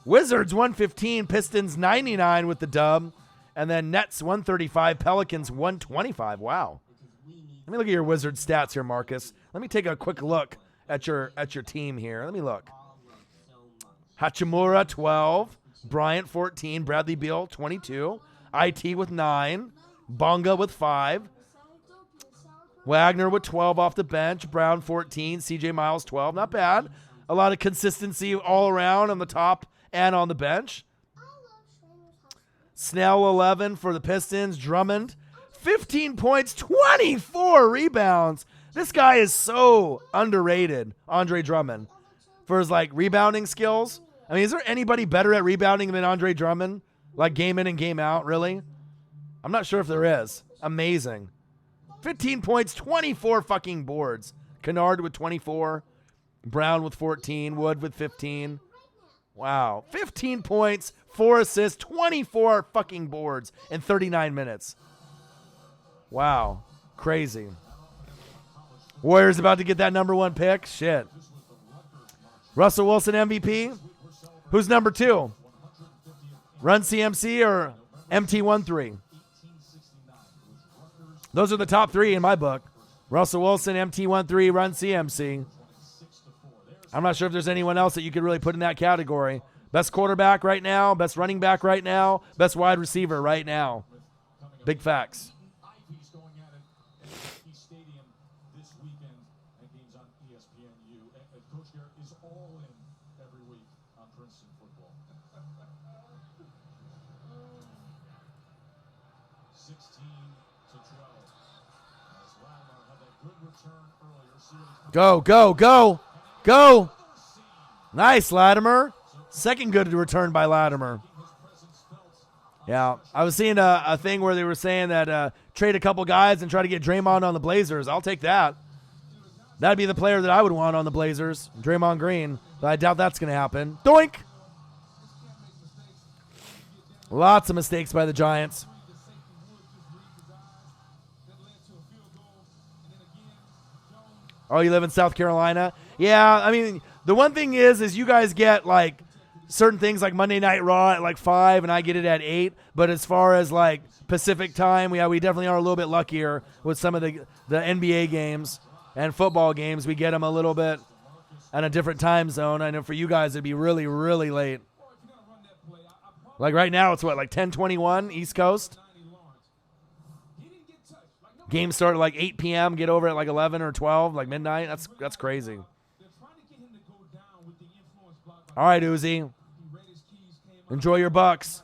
Wizards 115, Pistons 99 with the dub. And then Nets 135, Pelicans 125. Wow. Let me look at your Wizards stats here, Marcus. Let me take a quick look at your team here. Let me look. Hachimura 12, Bryant 14, Bradley Beal 22, IT with 9, Bonga with 5, Wagner with 12 off the bench, Brown 14, CJ Miles 12. Not bad. A lot of consistency all around on the top and on the bench. Snell 11 for the Pistons, Drummond 15 points, 24 rebounds. This guy is so underrated, Andre Drummond, for his rebounding skills. I mean, is there anybody better at rebounding than Andre Drummond? Like game in and game out, really? I'm not sure if there is. Amazing. 15 points, 24 fucking boards. Kennard with 24. Brown with 14. Wood with 15. Wow. 15 points, 4 assists, 24 fucking boards in 39 minutes. Wow. Crazy. Warriors about to get that number 1 pick. Shit. Russell Wilson MVP. Who's number 2? Run CMC or MT13? Those are the top 3 in my book. Russell Wilson, MT13, Run CMC. I'm not sure if there's anyone else that you could really put in that category. Best quarterback right now, best running back right now, best wide receiver right now. Big facts. Ivy's going at it at Yankee Stadium this weekend. That game's on ESPNU. And Coach Garrett is all in every week on Princeton football. 16 to 12. As Lamar had that good return earlier. See what he Go, go, go, go. Nice, Latimer. Second good return by Latimer. Yeah, I was seeing a thing where they were saying that trade a couple guys and try to get Draymond on the Blazers. I'll take that. That'd be the player that I would want on the Blazers, Draymond Green. But I doubt that's going to happen. Doink! Lots of mistakes by the Giants. Oh, you live in South Carolina? Yeah, I mean, the one thing is you guys get certain things like Monday Night Raw at 5 and I get it at 8. But as far as Pacific time, we definitely are a little bit luckier with some of the NBA games and football games. We get them a little bit at a different time zone. I know for you guys it'd be really, really late. Like right now it's 10:21 East Coast. Games start at 8 p.m. Get over at 11 or 12, midnight. That's crazy. All right, Uzi. Enjoy your Bucks.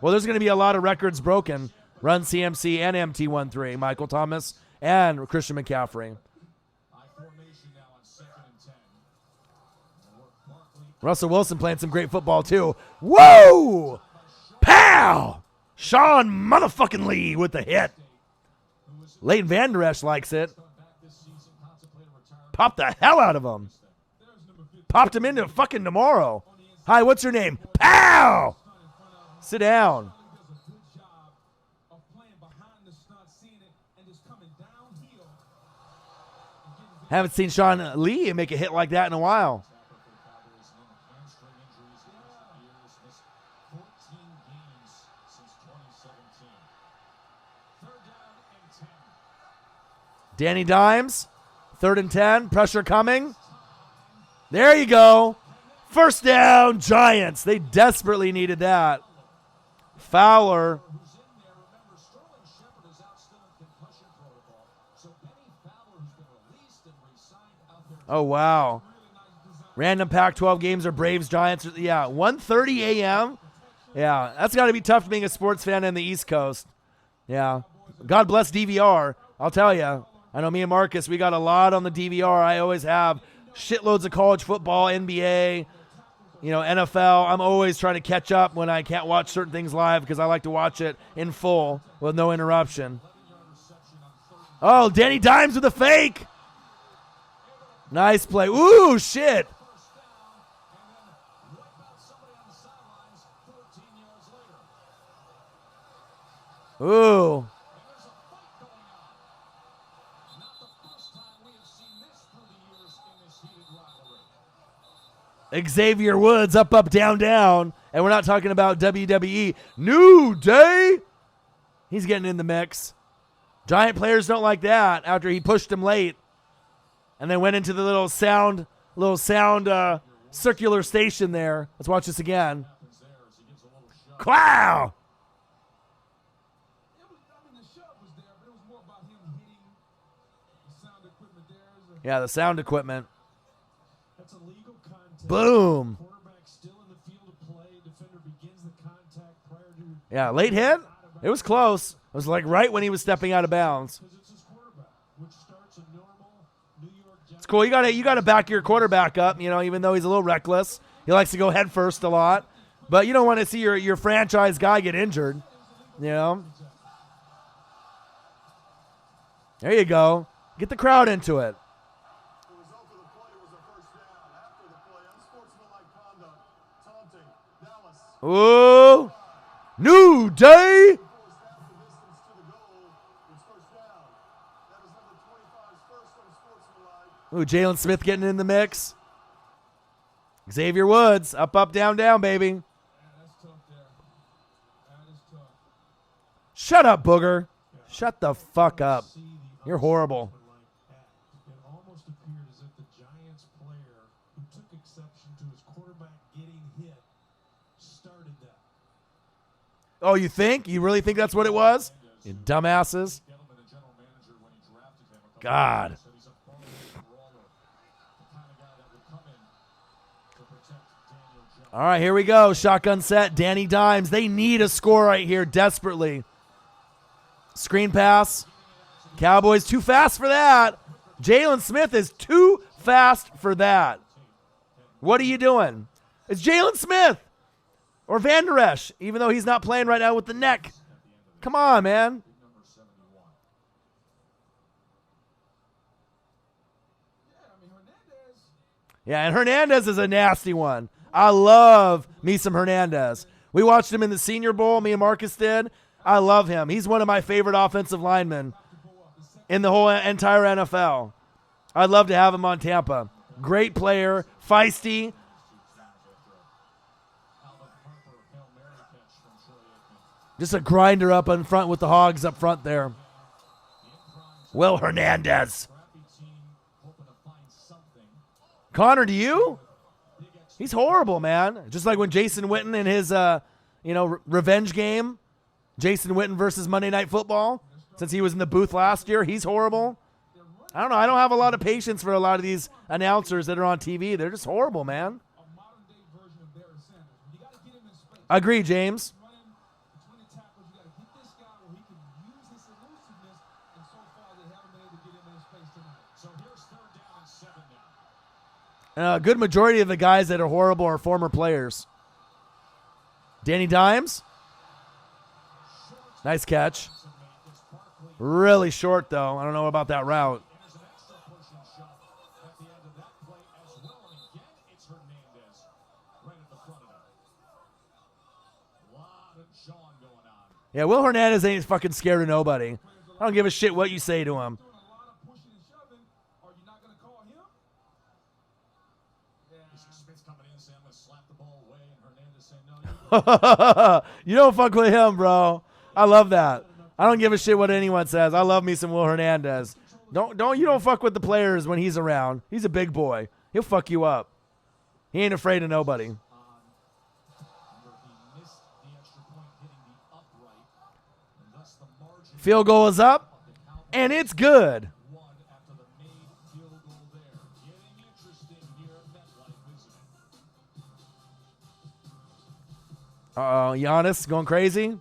Well, there's going to be a lot of records broken. Run CMC and MT13, Michael Thomas and Christian McCaffrey. Russell Wilson playing some great football too. Whoa! Pow! Sean motherfucking Lee with the hit. Leighton Vander Esch likes it. Popped the hell out of him. Popped him into fucking tomorrow. Hi, what's your name? Pow! Sit down. Haven't seen Sean Lee make a hit like that in a while. Danny Dimes, 3rd and 10, pressure coming. There you go. First down, Giants. They desperately needed that. Fowler. Oh, wow. Random Pac-12 games are Braves, Giants. Yeah, 1:30 a.m. Yeah, that's got to be tough being a sports fan in the East Coast. Yeah. God bless DVR. I'll tell you. I know me and Marcus, we got a lot on the DVR. I always have shitloads of college football, NBA, you know, NFL. I'm always trying to catch up when I can't watch certain things live because I like to watch it in full with no interruption. Oh, Danny Dimes with a fake. Nice play. Ooh, shit. Ooh. Xavier Woods up, down, down. And we're not talking about WWE. New Day. He's getting in the mix. Giant players don't like that after he pushed him late. And then went into the little sound circular station there. Let's watch this again. Wow. Yeah, the sound equipment. Boom. Yeah, late hit. It was close. It was like right when he was stepping out of bounds. It's cool. You gotta back your quarterback up, you know, even though he's a little reckless. He likes to go head first a lot. But you don't want to see your franchise guy get injured. You know? There you go. Get the crowd into it. The result of the play was a first down. After the play, unsportsmanlike conduct, taunting, Dallas. Ooh. New Day. Forced half the distance to the goal. It's first down. That is number 25's first unsportsmanlike. Ooh, Jalen Smith getting in the mix. Xavier Woods, up, down, down, baby. Yeah, that's tough there. That is tough. Shut up, Booger. Shut the fuck up. You're horrible. It almost appeared as if the Giants player who took exception to his quarterback getting hit started that. Oh, you think? You really think that's what it was? You dumbasses. Gettleman, the general manager, when he drafted him a couple God. years ago, said he's a born brawler, the kind of guy that would come in to protect Daniel Jones. All right, here we go. Shotgun set. Danny Dimes. They need a score right here desperately. Screen pass. Cowboys too fast for that. Jalen Smith is too fast for that. What are you doing? It's Jalen Smith or Van Der Esch, even though he's not playing right now with the neck. Come on, man. Number 71. Yeah, I mean, Hernandez. Yeah, and Hernandez is a nasty one. I love me some Hernandez. We watched him in the Senior Bowl. Me and Marcus did. I love him. He's one of my favorite offensive linemen in the whole entire NFL. I'd love to have him on Tampa. Great player, feisty. Just a grinder up in front with the Hogs up front there. Will Hernandez. Connor, do you? He's horrible, man. Just like when Jason Witten in his revenge game, Jason Witten versus Monday Night Football, since he was in the booth last year, he's horrible. I don't know. I don't have a lot of patience for a lot of these announcers that are on TV. They're just horrible, man. Agree, James. A good majority of the guys that are horrible are former players. Danny Dimes. Nice catch. Really short, though. I don't know about that route. Yeah, Will Hernandez ain't fucking scared of nobody. I don't give a shit what you say to him. You don't fuck with him, bro. I love that. I don't give a shit what anyone says. I love me some Will Hernandez. You don't fuck with the players when he's around. He's a big boy. He'll fuck you up. He ain't afraid of nobody. Field goal is up, and it's good. Uh-oh, Giannis going crazy.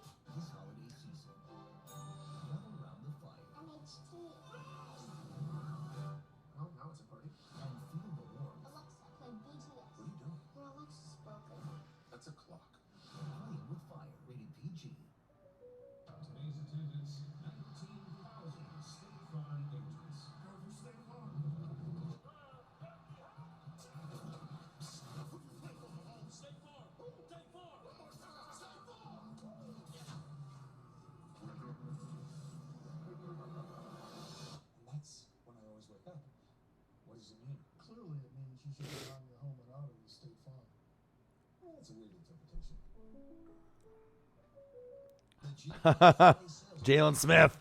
you should be on your home and auto with State Farm. That's a weird interpretation. Jalen Smith.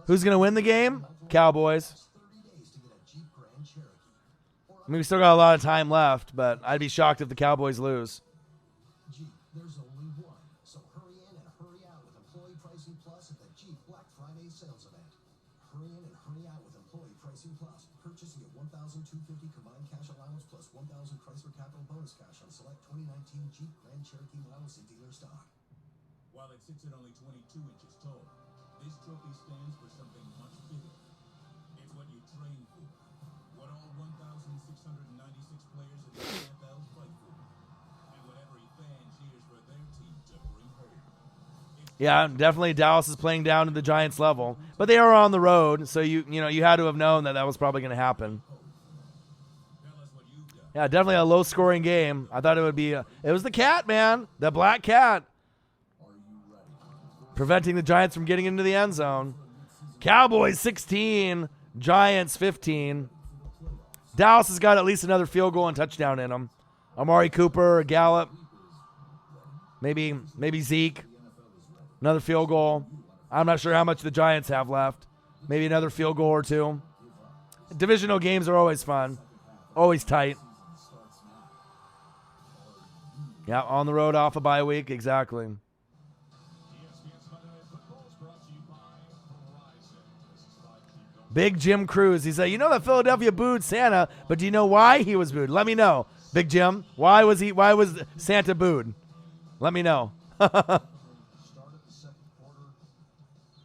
Who's going to win the game? Cowboys. I mean, we still got a lot of time left, but I'd be shocked if the Cowboys lose. Jeep, there's only one. So hurry in and hurry out with Employee Pricing Plus at the Jeep Black Friday sales event. Hurry in and hurry out with Employee Pricing Plus. Purchasing at $1,250 combined cash allowance plus $1,000 Chrysler Capital bonus cash on select 2019 Jeep Grand Cherokee models in dealer stock. While it sits at only 22 inches tall, this trophy stands for something much bigger. It's what you train for. What all 1,696 players in the NFL fight for. And what every fan cheers for their team to bring home. Yeah, definitely Dallas is playing down to the Giants level, but they are on the road, so you had to have known that was probably going to happen. Yeah, definitely a low-scoring game. I thought it would be. It was the cat, man, the black cat, preventing the Giants from getting into the end zone. Cowboys 16, Giants 15. Dallas has got at least another field goal and touchdown in them. Amari Cooper, Gallup, maybe Zeke, another field goal. I'm not sure how much the Giants have left. Maybe another field goal or two. Divisional games are always fun, always tight. Yeah, on the road off a bye week, exactly. Big Jim Cruz. He said, you know that Philadelphia booed Santa, but do you know why he was booed? Let me know. Big Jim, why was Santa booed? Let me know. Started the second quarter.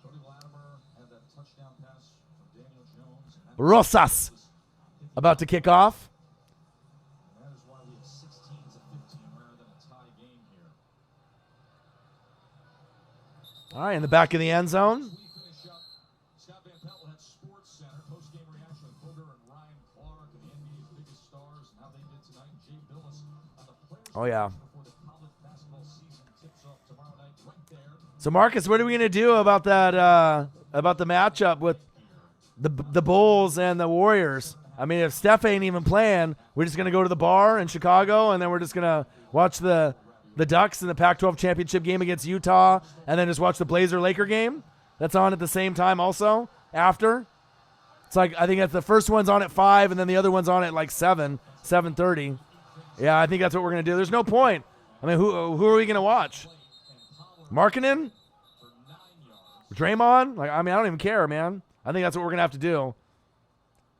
Cody Latimer had that touchdown pass from Daniel Jones. And Rosas about to kick off. that is why we have 16-15 rather than a tie game here. All right, in the back of the end zone. We finish up. Scott Van Pelt will have Sports Center post-game reaction with Booger and Ryan Clark and the NBA's biggest stars and how they did tonight. And Jay Billis on the players' Oh, yeah. before the college basketball season tips off tomorrow night right there. So, Marcus, what are we going to do about that, about the matchup with the Bulls and the Warriors? I mean, if Steph ain't even playing, we're just going to go to the bar in Chicago, and then we're just going to watch the Ducks in the Pac-12 championship game against Utah, and then just watch the Blazer-Laker game. That's on at the same time also, after. It's like, I think that's the first one's on at 5, and then the other one's on at like 7:30. Yeah, I think that's what we're going to do. There's no point. I mean, who are we going to watch? Markkanen? Draymond? Like, I mean, I don't even care, man. I think that's what we're going to have to do.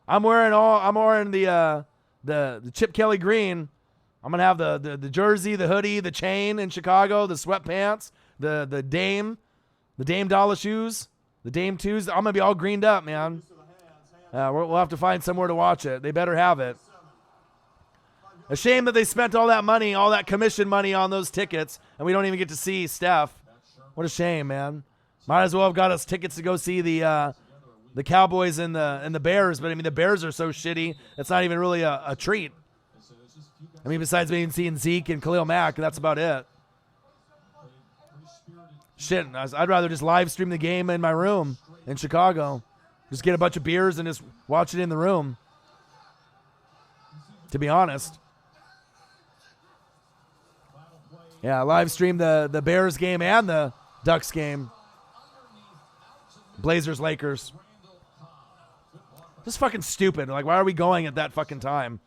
I'm wearing the Chip Kelly green. I'm going to have the jersey, the hoodie, the chain in Chicago, the sweatpants, the Dame Dollar shoes, the Dame 2s. I'm going to be all greened up, man. We'll have to find somewhere to watch it. They better have it. A shame that they spent all that money, all that commission money on those tickets, and we don't even get to see Steph. What a shame, man. Might as well have got us tickets to go see the Cowboys and the Bears, but I mean the Bears are so shitty, it's not even really a treat. I mean, besides maybe seeing Zeke and Khalil Mack, that's about it. Shit, I'd rather just live stream the game in my room in Chicago. Just get a bunch of beers and just watch it in the room. To be honest. Yeah, live stream the Bears game and the Ducks game. Blazers, Lakers. Just fucking stupid. Like, why are we going at that fucking time?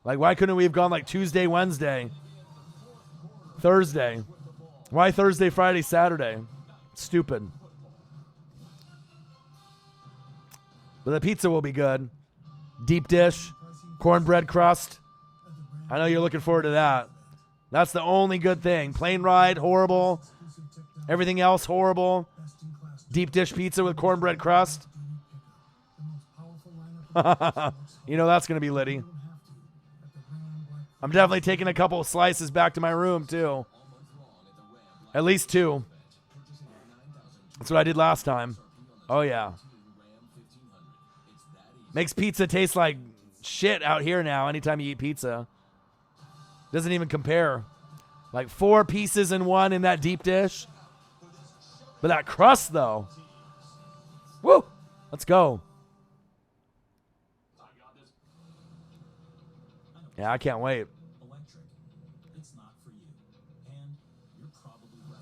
Like, why couldn't we have gone like Tuesday, Wednesday, Thursday? Why Thursday, Friday, Saturday? Stupid. But the pizza will be good. Deep dish, cornbread crust. I know you're looking forward to that. That's the only good thing. Plane ride, horrible. Everything else, horrible. Deep dish pizza with cornbread crust. You know that's going to be litty. I'm definitely taking a couple of slices back to my room, too. At least 2. That's what I did last time. Oh, yeah. Makes pizza taste like shit out here now anytime you eat pizza. Doesn't even compare. Like 4 pieces in one in that deep dish. But that crust, though. Woo! Let's go. Yeah, I can't wait. Electric. It's not for you. And you're probably right.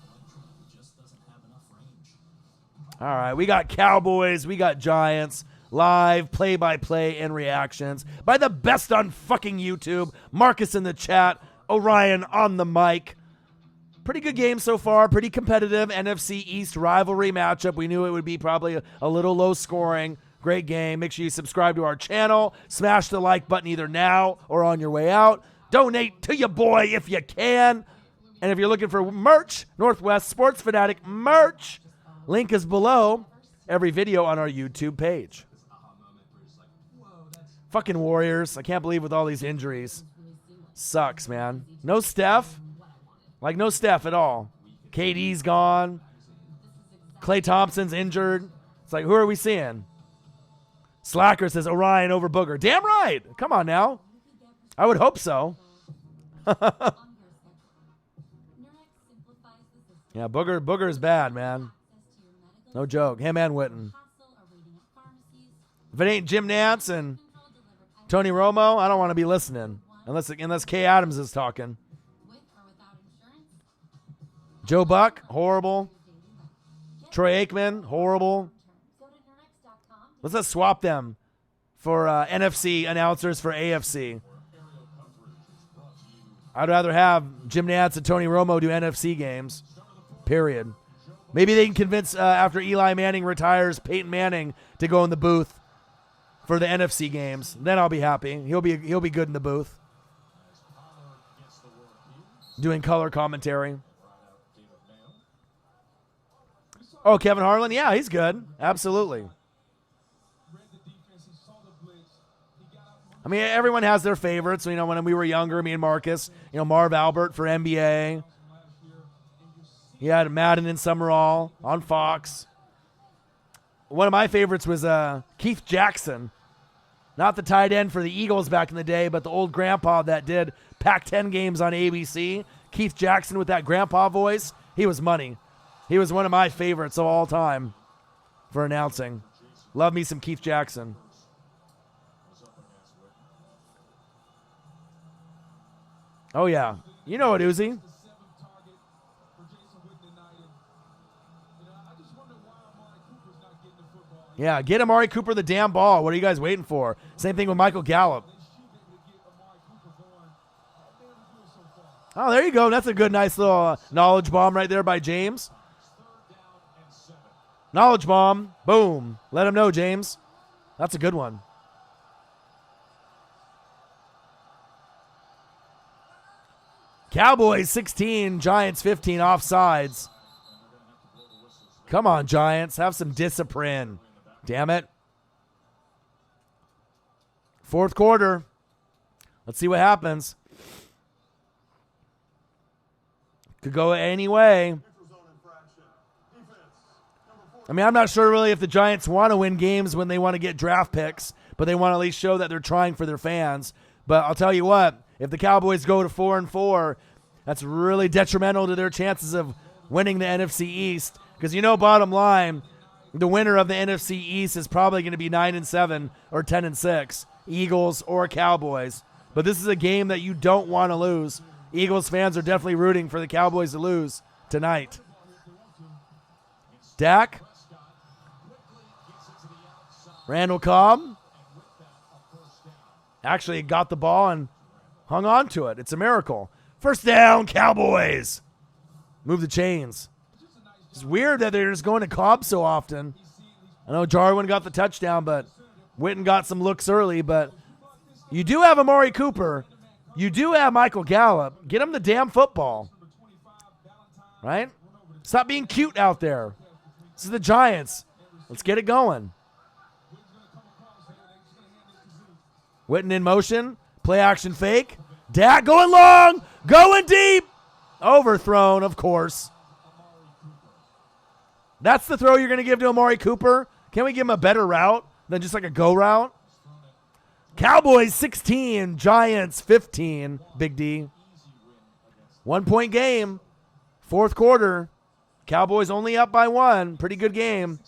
Electric just doesn't have enough range. All right, we got Cowboys, we got Giants, live play-by-play and reactions by the best on fucking YouTube. Marcus in the chat, Orion on the mic. Pretty good game so far, pretty competitive NFC East rivalry matchup. We knew it would be probably a little low scoring. Great game. Make sure you subscribe to our channel. Smash the like button either now or on your way out. Donate to your boy if you can. And if you're looking for merch, Northwest Sports Fanatic merch, link is below every video on our YouTube page. Fucking Warriors. I can't believe with all these injuries. Sucks, man. No Steph. Like, no Steph at all. KD's gone. Klay Thompson's injured. It's like, who are we seeing? Slacker says Orion over Booger. Damn right. Come on now. I would hope so. Yeah, Booger is bad, man. No joke. Him and Witten. If it ain't Jim Nance and Tony Romo, I don't want to be listening. Unless Kay Adams is talking. Joe Buck, horrible. Troy Aikman, horrible. Let's swap them for NFC announcers for AFC. I'd rather have Jim Nance and Tony Romo do NFC games, period. Maybe they can convince, after Eli Manning retires, Peyton Manning to go in the booth for the NFC games. Then I'll be happy. He'll be good in the booth. Doing color commentary. Oh, Kevin Harlan? Yeah, he's good. Absolutely. I mean, everyone has their favorites. You know, when we were younger, me and Marcus, Marv Albert for NBA. He had Madden and Summerall on Fox. One of my favorites was Keith Jackson. Not the tight end for the Eagles back in the day, but the old grandpa that did Pac-10 games on ABC. Keith Jackson with that grandpa voice. He was money. He was one of my favorites of all time for announcing. Love me some Keith Jackson. Oh, yeah. You know it, Uzi. Yeah, get Amari Cooper the damn ball. What are you guys waiting for? Same thing with Michael Gallup. Oh, there you go. That's a good, nice little knowledge bomb right there by James. Knowledge bomb. Boom. Let him know, James. That's a good one. Cowboys 16, Giants 15, offsides. Come on, Giants. Have some discipline. Damn it. Fourth quarter. Let's see what happens. Could go any way. I mean, I'm not sure really if the Giants want to win games when they want to get draft picks, but they want to at least show that they're trying for their fans. But I'll tell you what, if the Cowboys go to 4-4, that's really detrimental to their chances of winning the NFC East. Because bottom line, the winner of the NFC East is probably going to be 9-7 or 10-6, Eagles or Cowboys. But this is a game that you don't want to lose. Eagles fans are definitely rooting for the Cowboys to lose tonight. Dak. Randall Cobb. Actually got the ball and hung on to it. It's a miracle. First down, Cowboys. Move the chains. It's weird that they're just going to Cobb so often. I know Jarwin got the touchdown, but Witten got some looks early. But you do have Amari Cooper. You do have Michael Gallup. Get him the damn football. Right? Stop being cute out there. This is the Giants. Let's get it going. Witten in motion. Play action fake. Dak going long. Going deep. Overthrown, of course. That's the throw you're going to give to Amari Cooper? Can we give him a better route than just like a go route? Cowboys 16, Giants 15, Big D. 1 point game. Fourth quarter. Cowboys only up by 1. Pretty good game.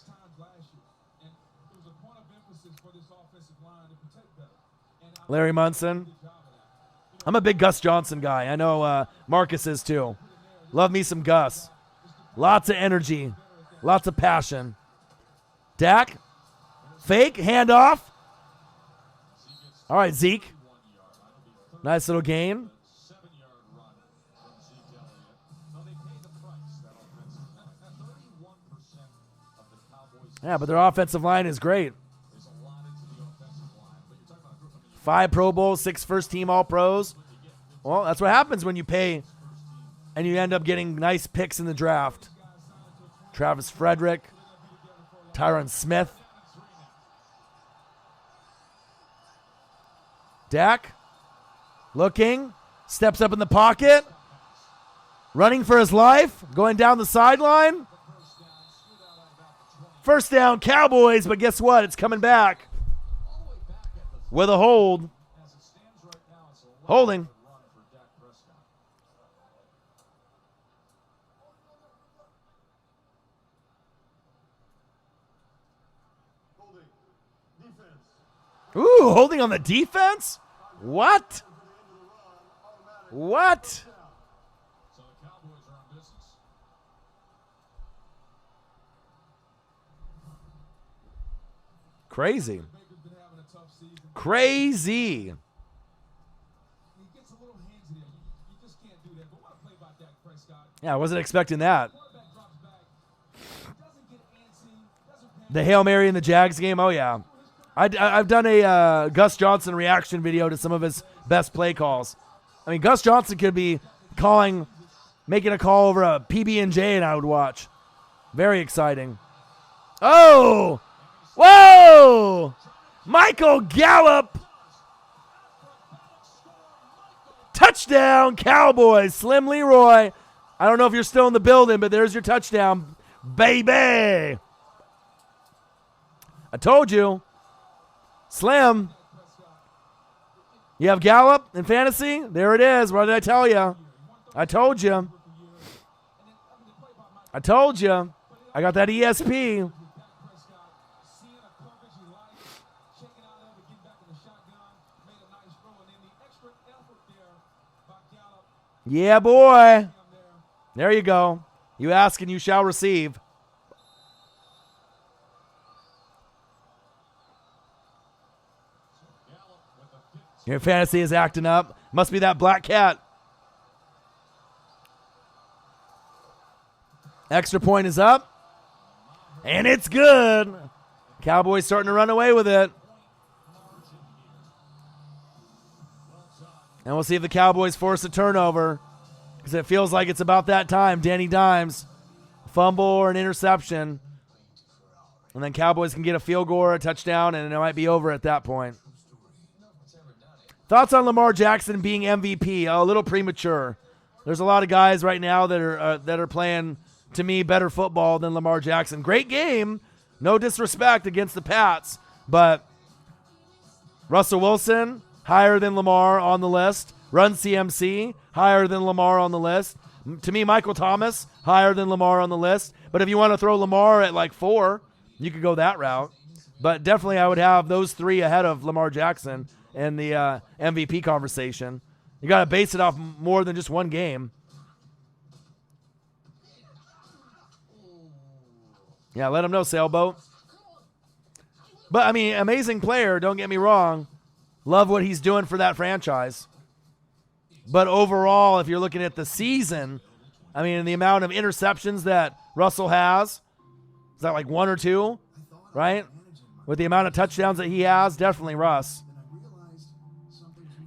Larry Munson. I'm a big Gus Johnson guy. I know Marcus is too. Love me some Gus. Lots of energy. Lots of passion. Dak. Fake. Handoff. All right, Zeke. Nice little gain. 7-yard run from Zeke Elliott. No, they pay the price, that offensive line. 31% of the Cowboys. Yeah, but their offensive line is great. There's a lot into the offensive line, but you're talking about a group of 5 Pro Bowls, 6 first-team All-Pros. Well, that's what happens when you pay and you end up getting nice picks in the draft. Travis Frederick, Tyron Smith. Dak, looking, steps up in the pocket, running for his life, going down the sideline. First down, Cowboys, but guess what? It's coming back with a hold. Holding. Holding. Defense. Ooh, holding on the defense? What? What? So the Cowboys are on business. Crazy. Baker's been having a tough season. Crazy. He gets a little handsy there. You just can't do that. But what a play by Dak Prescott. Yeah, I wasn't expecting that. Quarterback drops back. Doesn't get antsy. Doesn't panic. The Hail Mary in the Jags game, oh yeah. I've done a Gus Johnson reaction video to some of his best play calls. I mean, Gus Johnson could be making a call over a PB&J and I would watch. Very exciting. Oh! Whoa! Michael Gallup! Touchdown, Cowboys. Slim Leroy. I don't know if you're still in the building, but there's your touchdown, baby. I told you. Slim. You have Gallup in fantasy? There it is. What did I tell you? I told you. I told you. I got that ESP. Seeing a coverage he liked, checking out of it, getting back in the shotgun, made a nice throw, and then the extra effort there by Gallup Yeah, boy. him there. There you go. You ask and you shall receive. Gallup with a 15. Your fantasy is acting up. Must be that black cat. Extra point is up. And it's good. Cowboys starting to run away with it. And we'll see if the Cowboys force a turnover. Because it feels like it's about that time. Danny Dimes. Fumble or an interception. And then Cowboys can get a field goal or a touchdown, and it might be over at that point. Thoughts on Lamar Jackson being MVP? A little premature. There's a lot of guys right now that are playing, to me, better football than Lamar Jackson. Great game. No disrespect against the Pats. But Russell Wilson, higher than Lamar on the list. Run CMC, higher than Lamar on the list. To me, Michael Thomas, higher than Lamar on the list. But if you want to throw Lamar at like 4, you could go that route. But definitely I would have those 3 ahead of Lamar Jackson in the MVP conversation. You got to base it off more than just one game. Yeah, let him know, Sailboat. But, I mean, amazing player, don't get me wrong. Love what he's doing for that franchise. But overall, if you're looking at the season, I mean, the amount of interceptions that Russell has, is that like 1 or 2, right? With the amount of touchdowns that he has, definitely Russ.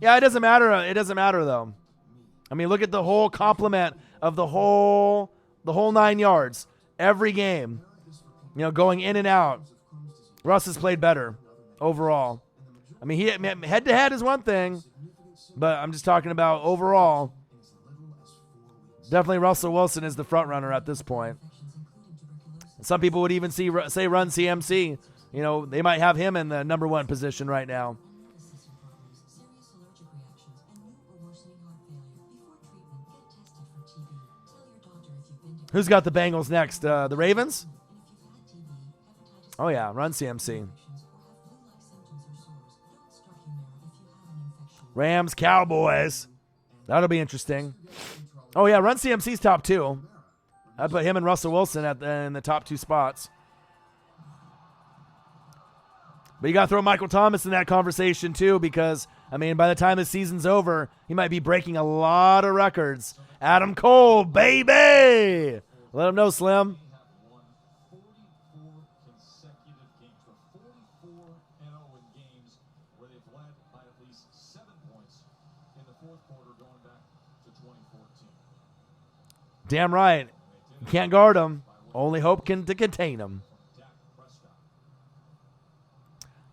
Yeah, it doesn't matter. It doesn't matter, though. I mean, look at the whole complement of the whole 9 yards. Every game, going in and out. Russ has played better overall. I mean, head-to-head is one thing, but I'm just talking about overall. Definitely Russell Wilson is the front runner at this point. Some people would even say run CMC. They might have him in the number 1 position right now. Who's got the Bengals next? The Ravens? Oh, yeah, run CMC. Rams, Cowboys. That'll be interesting. Oh, yeah, Run CMC's top 2. I put him and Russell Wilson in the top 2 spots. But you got to throw Michael Thomas in that conversation, too, because, I mean, by the time the season's over, he might be breaking a lot of records. Adam Cole, baby! Let him know, Slim. They have won 44 consecutive games. They're 44-0 in games where they've led by at least 7 points in the fourth quarter going back to 2014. Damn right. You can't guard him. Only hope to contain him. Dak Prescott.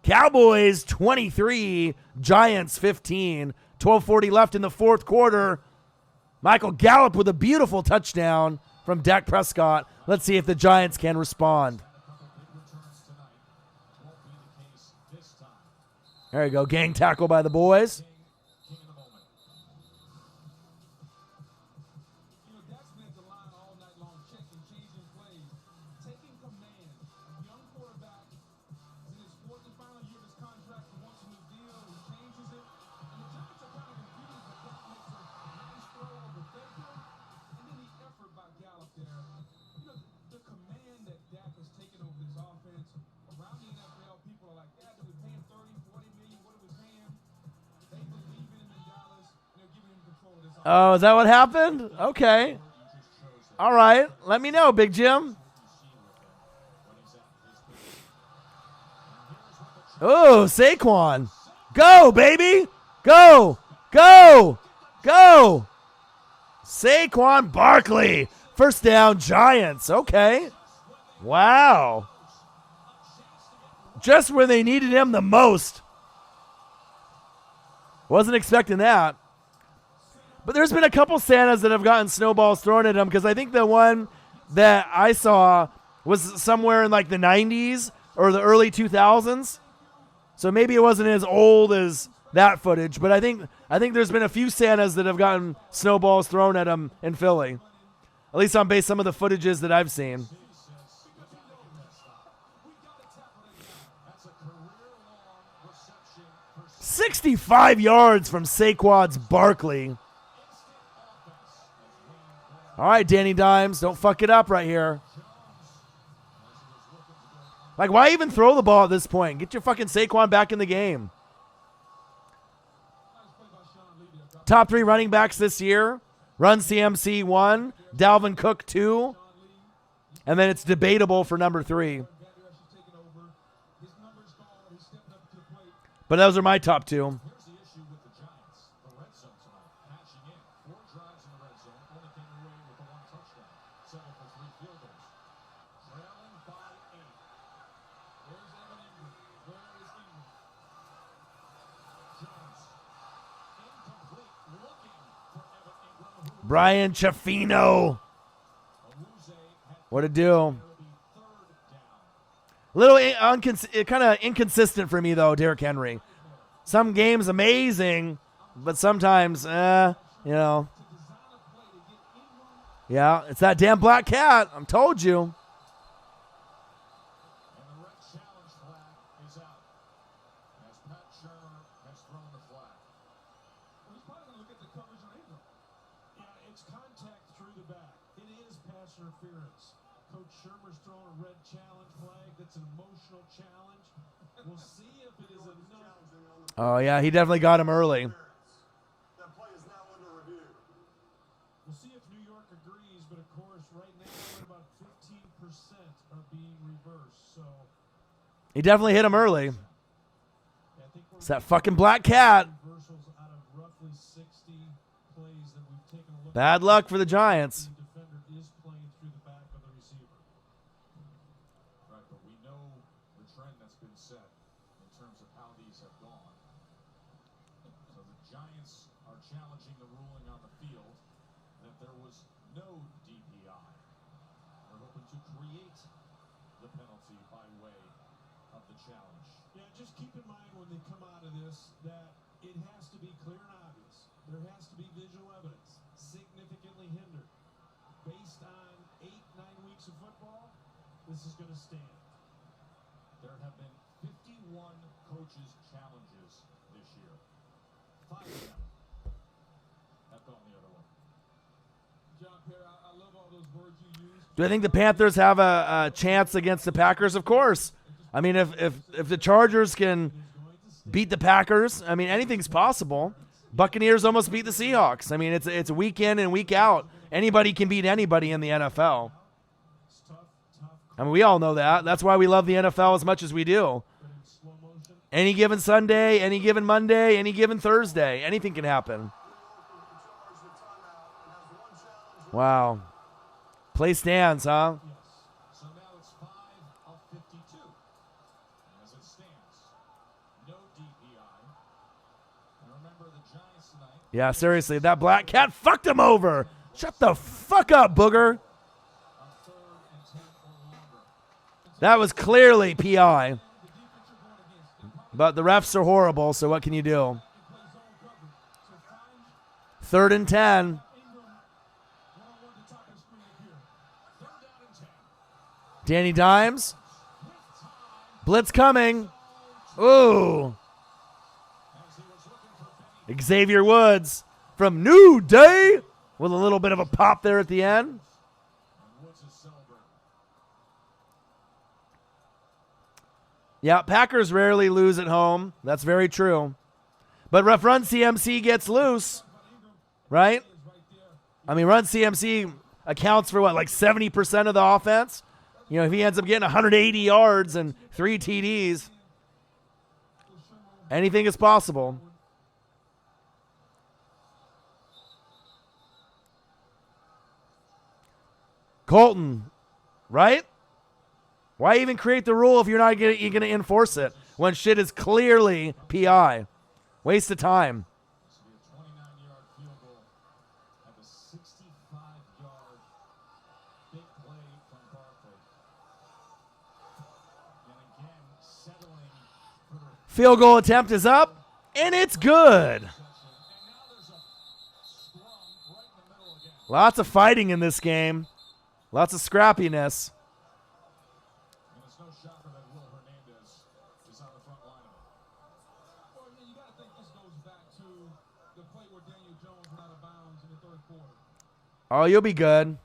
Cowboys 23, Giants 15. 12:40 left in the fourth quarter. Michael Gallup with a beautiful touchdown from Dak Prescott. Let's see if the Giants can respond. There you go. Gang tackle by the boys. Oh, is that what happened? Okay. All right. Let me know, Big Jim. Oh, Saquon. Go, baby. Go. Go. Go. Saquon Barkley. First down, Giants. Okay. Wow. Just where they needed him the most. Wasn't expecting that. But there's been a couple Santas that have gotten snowballs thrown at them, because I think the one that I saw was somewhere in like the 90s or the early 2000s. So maybe it wasn't as old as that footage, but I think there's been a few Santas that have gotten snowballs thrown at them in Philly. At least on base some of the footages that I've seen. 65 yards from Saquon's Barkley. All right, Danny Dimes, don't fuck it up right here. Like, why even throw the ball at this point? Get your fucking Saquon back in the game. Top 3 running backs this year. Run CMC 1, Dalvin Cook 2, and then it's debatable for number 3. But those are my top 2. Brian Chaffino. What a do. Little kind of inconsistent for me, though, Derrick Henry. Some games amazing, but sometimes, you know. Yeah, it's that damn black cat. I'm told you. Oh, yeah, he definitely got him early. That play is now under review. We'll see if New York agrees, but of course, right now, about 15% are being reversed. So he definitely hit him early. It's that fucking black cat. Bad luck for the Giants. This is going to stand. There have been 51 coaches' challenges this year. 5 of them have gone the other way. John Perry, I love all those words you use. Do I think the Panthers have a chance against the Packers? Of course. I mean, if the Chargers can beat the Packers, I mean, anything's possible. Buccaneers almost beat the Seahawks. I mean, it's week in and week out. Anybody can beat anybody in the NFL. I mean, we all know that. That's why we love the NFL as much as we do. Any given Sunday, any given Monday, any given Thursday, anything can happen. Wow. Play stands, huh? So now it's 5 of 52. As it stands, no DPI. And remember the Giants tonight. Yeah, seriously, that black cat fucked him over. Shut the fuck up, booger. On 3rd and 10 or longer. That was clearly PI. The defense you're going against. But the refs are horrible, so what can you do? Play zone coverage. So 3rd find and 10. Ingram. 1-on-1 to top of the screen here. 3rd down and 10. Danny Dimes. Blitz coming. Ooh. As he was looking for Benny. Xavier Woods from New Day with a little bit of a pop there at the end. And Woods is celebrating. Yeah, Packers rarely lose at home. That's very true. But Run CMC gets loose, right? I mean, Run CMC accounts for what, like 70% of the offense? You know, if he ends up getting 180 yards and 3 TDs, anything is possible. Colton, right? Why even create the rule if you're not going to enforce it when shit is clearly PI? Waste of time. This will be a 29-yard field goal at the 65-yard big play from Barkley. And again, settling for the Field goal attempt is up, and it's good. possession. And now there's a scrum right in the middle again. Lots of fighting in this game. Lots of scrappiness. And it's no shocker that Will Hernandez is on the front line of it. Well, you got to think this goes back to the play where Daniel Jones went out of bounds in the 3rd quarter. Oh, you'll be good.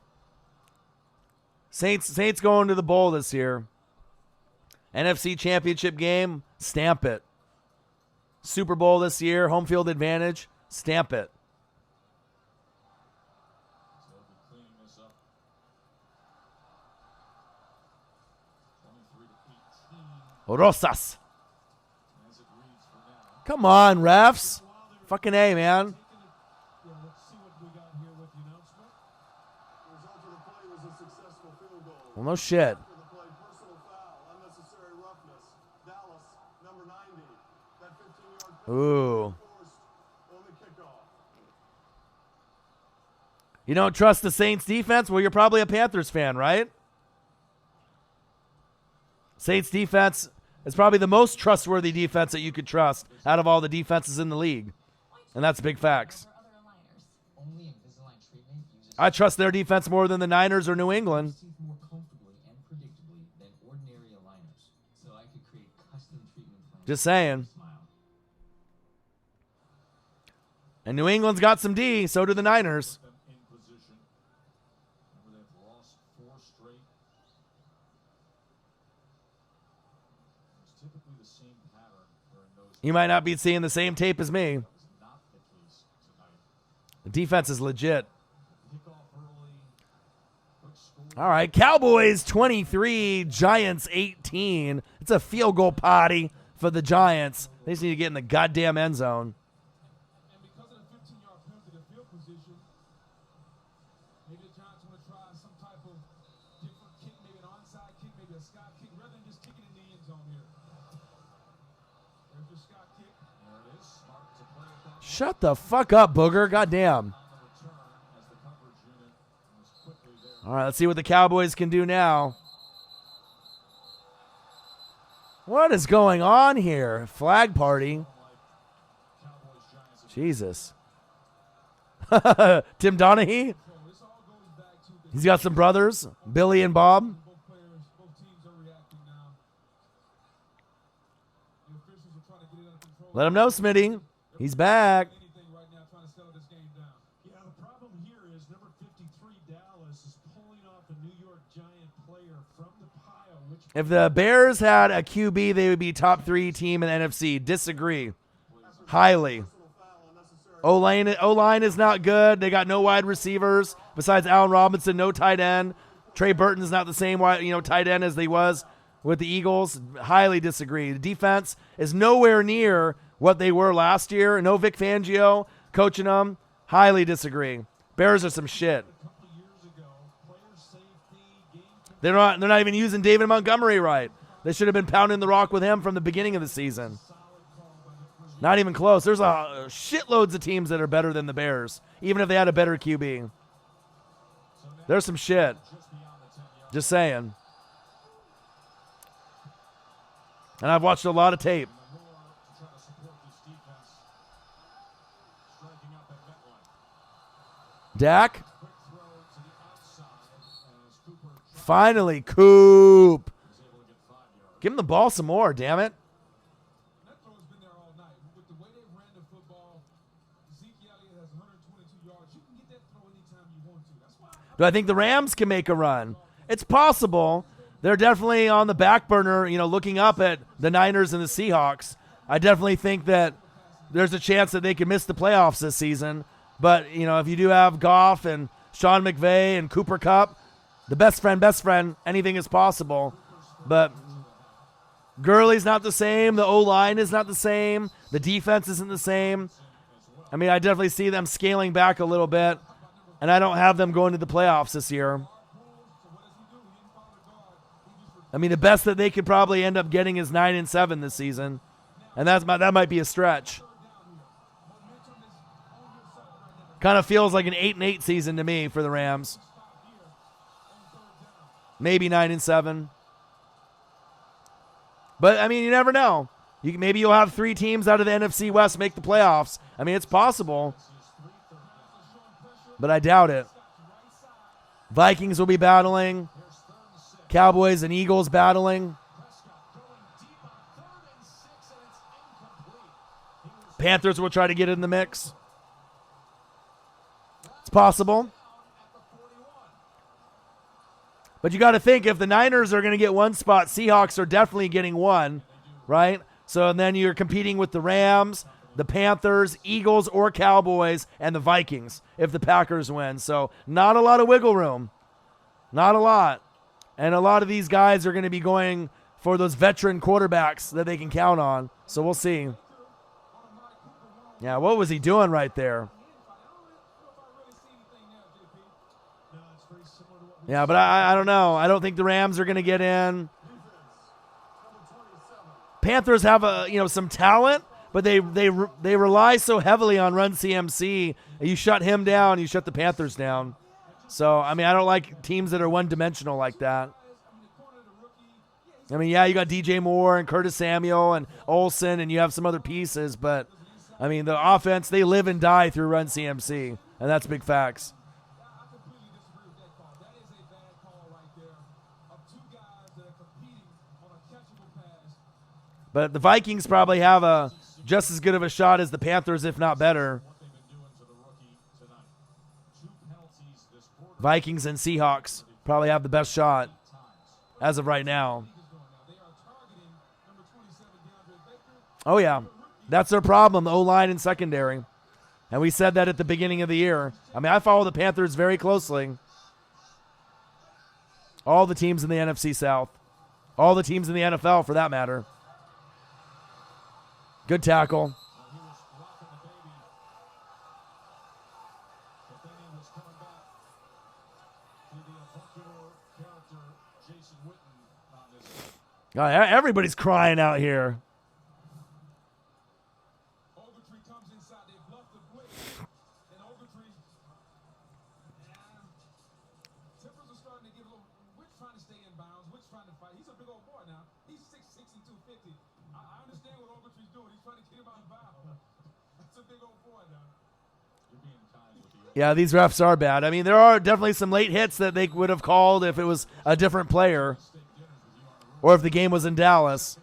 Saints going to the bowl this year. NFC Championship game, stamp it. Super Bowl this year, home field advantage, stamp it. So they'll be cleaning this up. 23-18 Rosas. as it reads for now. Come on, refs. Fucking A, man. Yeah, let's see what we got here with the announcement. The result of the play was a successful field goal. Well, no shit. After the play, personal foul, unnecessary roughness. Dallas, number 90. That 15-yard penalty Ooh. forced on the kickoff. You don't trust the Saints defense? Well, you're probably a Panthers fan, right? Saints defense is probably the most trustworthy defense that you could trust out of all the defenses in the league. And that's big facts. Only Invisalign treatment uses I trust their defense more than the Niners or New England. teeth more comfortably and predictably than ordinary aligners, so I could create custom treatment plans. Just saying. Smile. And New England's got some D, so do the Niners. Them in position. Remember they've lost 4 straight. It's typically the same pattern during those. You might not be seeing the same tape as me. That was not the case tonight. The defense is legit. Kickoff early. Quick score. All right, Cowboys 23, Giants 18. It's a field goal party for the Giants. They just need to get in the goddamn end zone. And because of the 15-yard penalty, the field position, maybe the Giants want to try some type of different kick, maybe an onside kick, maybe a sky kick, rather than just kicking in the end zone here. There's your sky kick. There it is. Smart to play at that Shut the fuck up, booger. Goddamn. on the return as the coverage unit was quickly there. All right, let's see what the Cowboys can do now. What is going on here? Flag party. Cowboys, Giants. Jesus. Tim Donaghy? So this all goes back to the He's got some brothers, Billy and Bob. both players, both teams are reacting now. The officials are trying to get it under control. Let him know, Smitty. He's back. Any Dallas is pulling off a New York Giant player from the pile. Which If the Bears had a QB, they would be top 3 team in the NFC. Disagree. Highly. O-line is not good. They got no wide receivers besides Allen Robinson, no tight end. Trey Burton's not the same tight end as he was with the Eagles. Highly disagree. The defense is nowhere near what they were last year. No Vic Fangio coaching them. Highly disagree. Bears are some shit. They're not even using David Montgomery right. They should have been pounding the rock with him from the beginning of the season. Not even close. There's shitloads of teams that are better than the Bears, even if they had a better QB. There's some shit. Just saying. And I've watched a lot of tape. Dak. Finally, Coop. Give him the ball some more, damn it. that throw's been there all night. With the way they ran the football, Zeke Elliott has 122 yards. You can get that throw anytime you want to. That's why Do I think the Rams can make a run? It's possible. They're definitely on the back burner, looking up at the Niners and the Seahawks. I definitely think that there's a chance that they could miss the playoffs this season. But, if you do have Goff and Sean McVay and Cooper Kupp, the best friend, anything is possible. But Gurley's not the same. The O-line is not the same. The defense isn't the same. I definitely see them scaling back a little bit. And I don't have them going to the playoffs this year. The best that they could probably end up getting is 9-7 this season. And that might be a stretch. Kind of feels like an 8-8 season to me for the Rams. Maybe 9-7. But, you never know. Maybe you'll have 3 teams out of the NFC West make the playoffs. It's possible. But I doubt it. Vikings will be battling. Cowboys and Eagles battling. Panthers will try to get in the mix. It's possible. But you got to think, if the Niners are going to get 1 spot, Seahawks are definitely getting 1, right? So then you're competing with the Rams, the Panthers, Eagles, or Cowboys, and the Vikings if the Packers win. So not a lot of wiggle room. Not a lot. And a lot of these guys are going to be going for those veteran quarterbacks that they can count on. So we'll see. Yeah, what was he doing right there? Yeah, but I don't know. I don't think the Rams are going to get in. Panthers have some talent, but they rely so heavily on Run CMC. You shut him down, you shut the Panthers down. So, I don't like teams that are one-dimensional like that. You got DJ Moore and Curtis Samuel and Olsen, and you have some other pieces, but, the offense, they live and die through Run CMC, and that's big facts. But the Vikings probably have just as good of a shot as the Panthers, if not better. Vikings and Seahawks probably have the best shot as of right now. Oh, yeah. That's their problem, the O-line and secondary. And we said that at the beginning of the year. I follow the Panthers very closely. All the teams in the NFC South. All the teams in the NFL, for that matter. Good tackle. God, everybody's crying out here. Ogletree comes inside, they bluff the blitz, and Ogletree, tempers are starting to get a little. Which trying to stay in bounds, which trying to fight. He's a big old boy now. He's 6'6" and 250. I understand what Ogletree's doing. He's trying to get him out of bounds. That's a big old boy now. You're being kind with the. Yeah, these refs are bad. There are definitely some late hits that they would have called if it was a different player. Or if the game was in Dallas.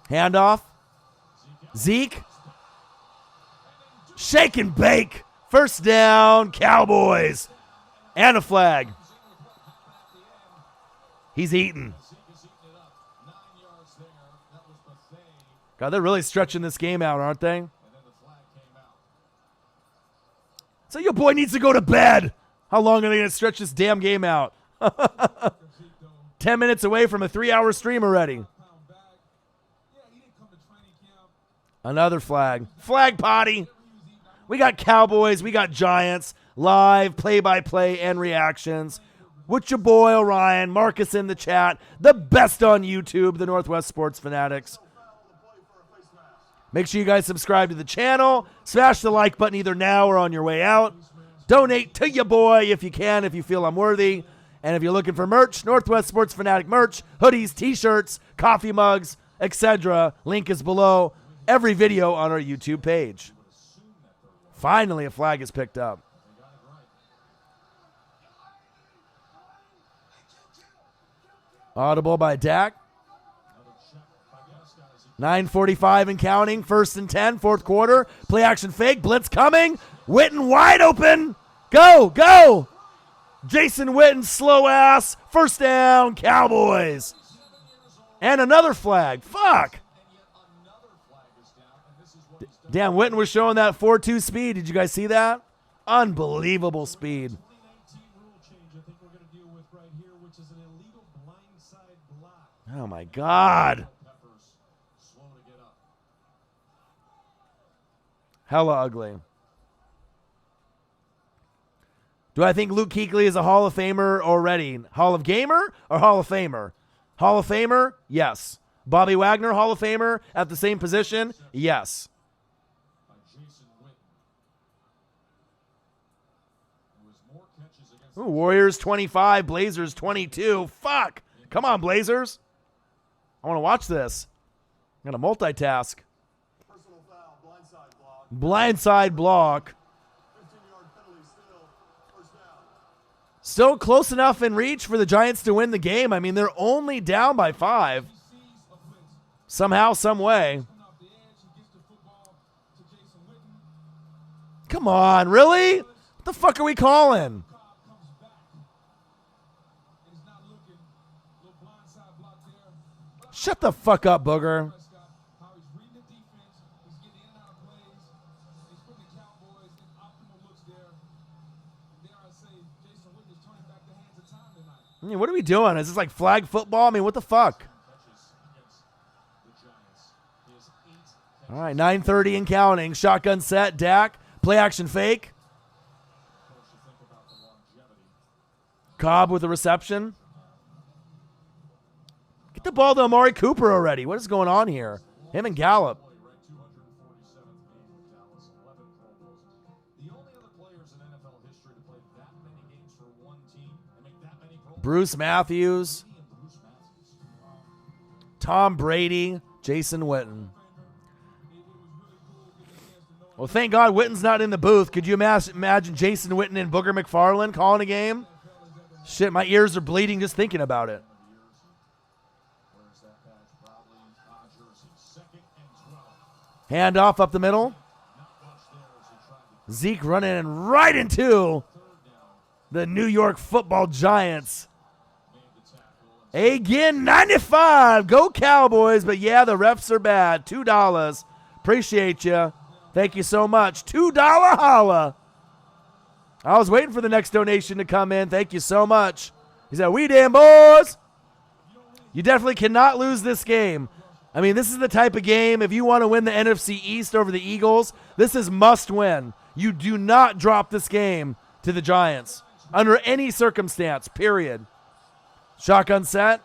Handoff. Zeke. Shake and bake First down, Cowboys. And a flag. He's eating. God, they're really stretching this game out, aren't they? So your boy needs to go to bed. How long are they going to stretch this damn game out? 10 minutes away from a 3-hour stream already. Another flag. Flag potty. We got Cowboys. We got Giants. Live, play-by-play, and reactions. With your boy Orion. Marcus in the chat. The best on YouTube, the Northwest Sports Fanatics. Make sure you guys subscribe to the channel. Smash the like button either now or on your way out. Donate to your boy if you can, if you feel I'm worthy. And if you're looking for merch, Northwest Sports Fanatic merch, hoodies, t-shirts, coffee mugs, etc. Link is below every video on our YouTube page. Finally, a flag is picked up. Audible by Dak. 9:45 and counting. 1st and 10, 4th quarter. Play action fake. Blitz coming. Witten wide open. Go, go. Jason Witten, slow ass. First down, Cowboys. And another flag. Fuck. Damn, Witten was showing that 4.2 speed. Did you guys see that? Unbelievable speed. Oh, my God. Hella ugly. Do I think Luke Kuechly is a Hall of Famer already? Hall of Gamer or Hall of Famer? Hall of Famer? Yes. Bobby Wagner, Hall of Famer at the same position? Yes. Ooh, Warriors 25, Blazers 22. Fuck. Come on, Blazers. I want to watch this. I'm going to multitask. Personal foul, blindside block. Blindside block. 15-yard penalty still. First down. Still close enough in reach for the Giants to win the game. I mean, they're only down by 5. Somehow, some way. Come on, really? What the fuck are we calling? Shut the fuck up, Booger. I mean, what are we doing? Is this like flag football? I mean, what the fuck? All right, 9:30 and counting. Shotgun set, Dak. Play action fake. Cobb with the reception. Get the ball to Amari Cooper already. What is going on here? Him and Gallup. Bruce Matthews. Tom Brady. Jason Witten. Well, thank God Witten's not in the booth. Could you imagine Jason Witten and Booger McFarland calling a game? Shit, my ears are bleeding just thinking about it. Handoff up the middle. Zeke running right into the New York Football Giants. Again, 95. Go Cowboys. But yeah, the refs are bad. $2. Appreciate you. Thank you so much. $2 holla. I was waiting for the next donation to come in. Thank you so much. He said, we damn boys. You definitely cannot lose this game. I mean, this is the type of game, if you want to win the NFC East over the Eagles, this is must win. You do not drop this game to the Giants under any circumstance, period. Shotgun set.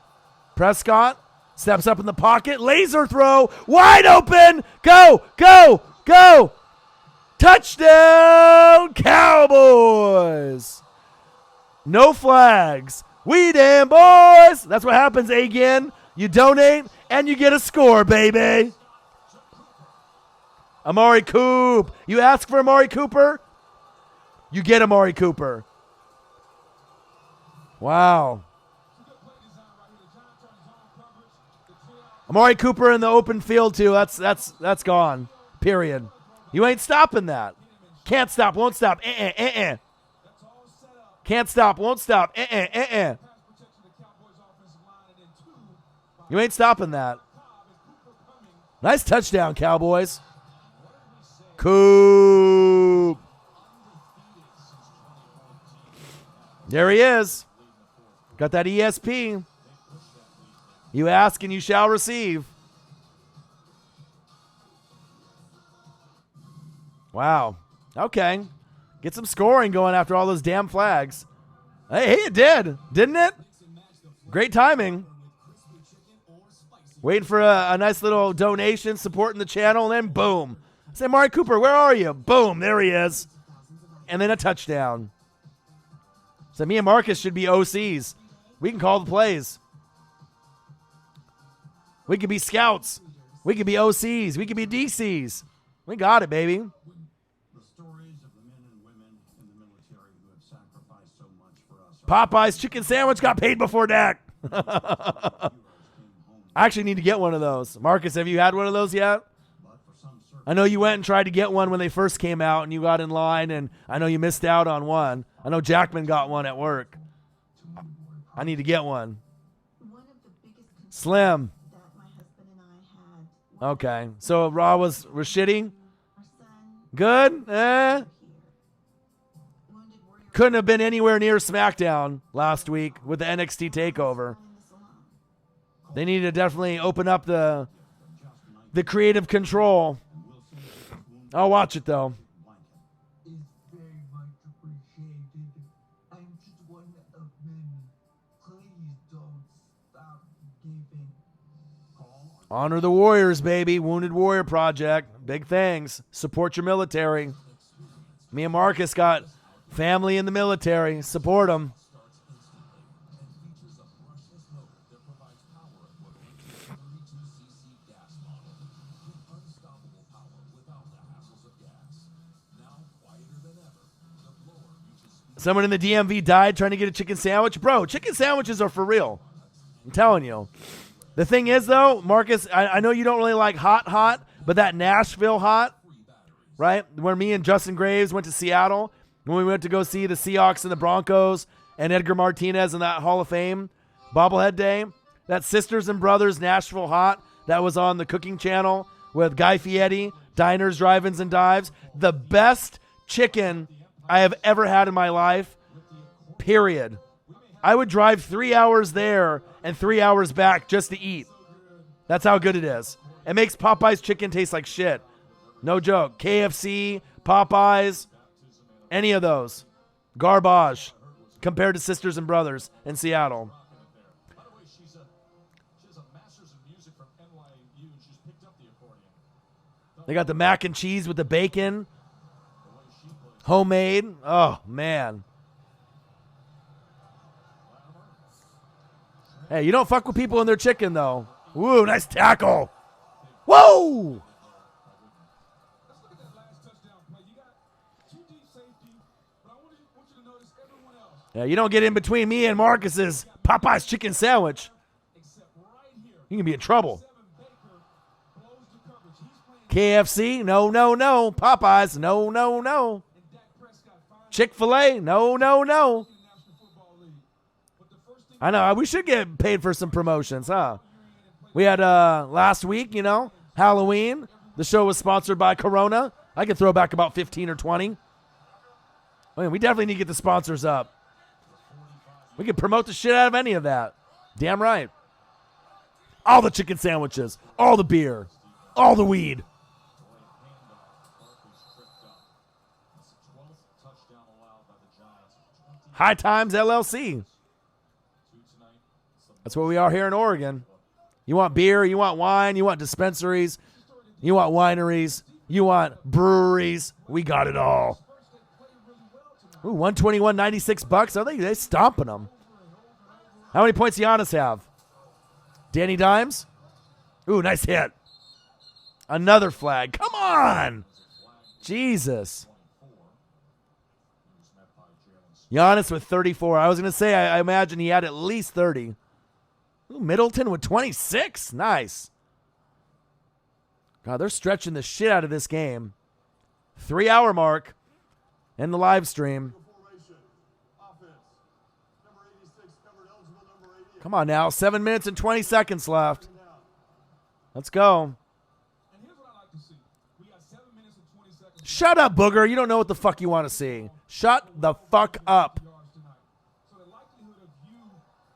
Prescott steps up in the pocket. Laser throw. Wide open. Go, go, go. Touchdown, Cowboys. No flags. We damn boys. That's what happens again. You donate, and you get a score, baby. Amari Coop. You ask for Amari Cooper, you get Amari Cooper. Wow. Amari Cooper in the open field, too. That's gone, period. You ain't stopping that. Can't stop, won't stop. That's all set up. Can't stop, won't stop. Pass protection to the Cowboys offensive line, and then 2 by You ain't stopping that. Cobb and Cooper coming. Nice touchdown, Cowboys. What did we say? Coop. Undefeated since 2014. There he is. Got that ESP. You ask and you shall receive. Wow. Okay. Get some scoring going after all those damn flags. Hey, it did. Didn't it? Great timing. Waiting for a nice little donation, supporting the channel, and then boom. Say, Amari Cooper, where are you? Boom, there he is. And then a touchdown. So me and Marcus should be OCs. We can call the plays. We could be scouts. We could be OCs. We could be DCs. We got it, baby. The stories of the men and women in the military who have sacrificed so much for us. Popeye's chicken sandwich got paid before Dak. I actually need to get one of those. Marcus, have you had one of those yet? I know you went and tried to get one when they first came out and you got in line, and I know you missed out on one. I know Jackman got one at work. I need to get one. One of the biggest concerns Slim. that my husband and I had Okay. So Raw was shitty? our son Good? here. Wounded warrior Couldn't have been anywhere near SmackDown last week with the NXT takeover. in the salon. They need to definitely open up the creative control. I'll watch it though. Is very much appreciated. I'm just one of many. Please don't stop giving. Honor the Warriors, baby. Wounded Warrior Project. Big things. Support your military. Me and Marcus got family in the military. Support them. Someone in the DMV died trying to get a chicken sandwich. Bro, chicken sandwiches are for real. I'm telling you. The thing is, though, Marcus, I know you don't really like hot, but that Nashville hot, right? Where me and Justin Graves went to Seattle, when we went to go see the Seahawks and the Broncos and Edgar Martinez in that Hall of Fame bobblehead day. That Sisters and Brothers Nashville hot that was on the cooking channel with Guy Fieri, Diners, Drive-Ins, and Dives. The best chicken I have ever had in my life, period. I would drive 3 hours there and 3 hours back just to eat. That's how good it is. It makes Popeye's chicken taste like shit. No joke. KFC, Popeyes, any of those. Garbage compared to Sisters and Brothers in Seattle. By the way, she has a master's in music from NYU, and she's picked up the accordion. They got the mac and cheese with the bacon. Homemade. Oh, man. Hey, you don't fuck with people and their chicken, though. Woo, nice tackle. Whoa! Let's look at that last touchdown play. You got 2 deep safety, but I want you to notice everyone else, Yeah, you don't get in between me and Marcus's Popeye's chicken sandwich. except right here. You can be in trouble. 7 Baker blows the coverage. He's playing KFC, no, no, no. Popeyes, no, no, no. and Dak Prescott finally Chick-fil-A, no, no, no. in the National Football League. But the first thing I know, we should get paid for some promotions, huh? We had last week, Halloween. The show was sponsored by Corona. I could throw back about 15 or 20. I mean, we definitely need to get the sponsors up. We could promote the shit out of any of that. Damn right. All the chicken sandwiches, all the beer, all the weed. High Times LLC. That's what we are here in Oregon. You want beer, you want wine, you want dispensaries, you want wineries, you want breweries. We got it all. Ooh, 121, 96 bucks. Are they stomping them? How many points Giannis have? Danny Dimes? Ooh, nice hit. Another flag. Come on. Jesus. Giannis with 34. I was going to say, I imagine he had at least 30. Ooh, Middleton with 26. Nice. God, they're stretching the shit out of this game. 3 hour mark. in the live stream. Formation. Offense. Number 86 covered eligible number 80. Come on now. 7 minutes and 20 seconds left. Let's go. And here's what I like to see. We got 7 minutes and 20 seconds. Shut up, Booger. You don't know what the fuck you want to see. Shut the fuck up. Yards tonight. So the likelihood of you.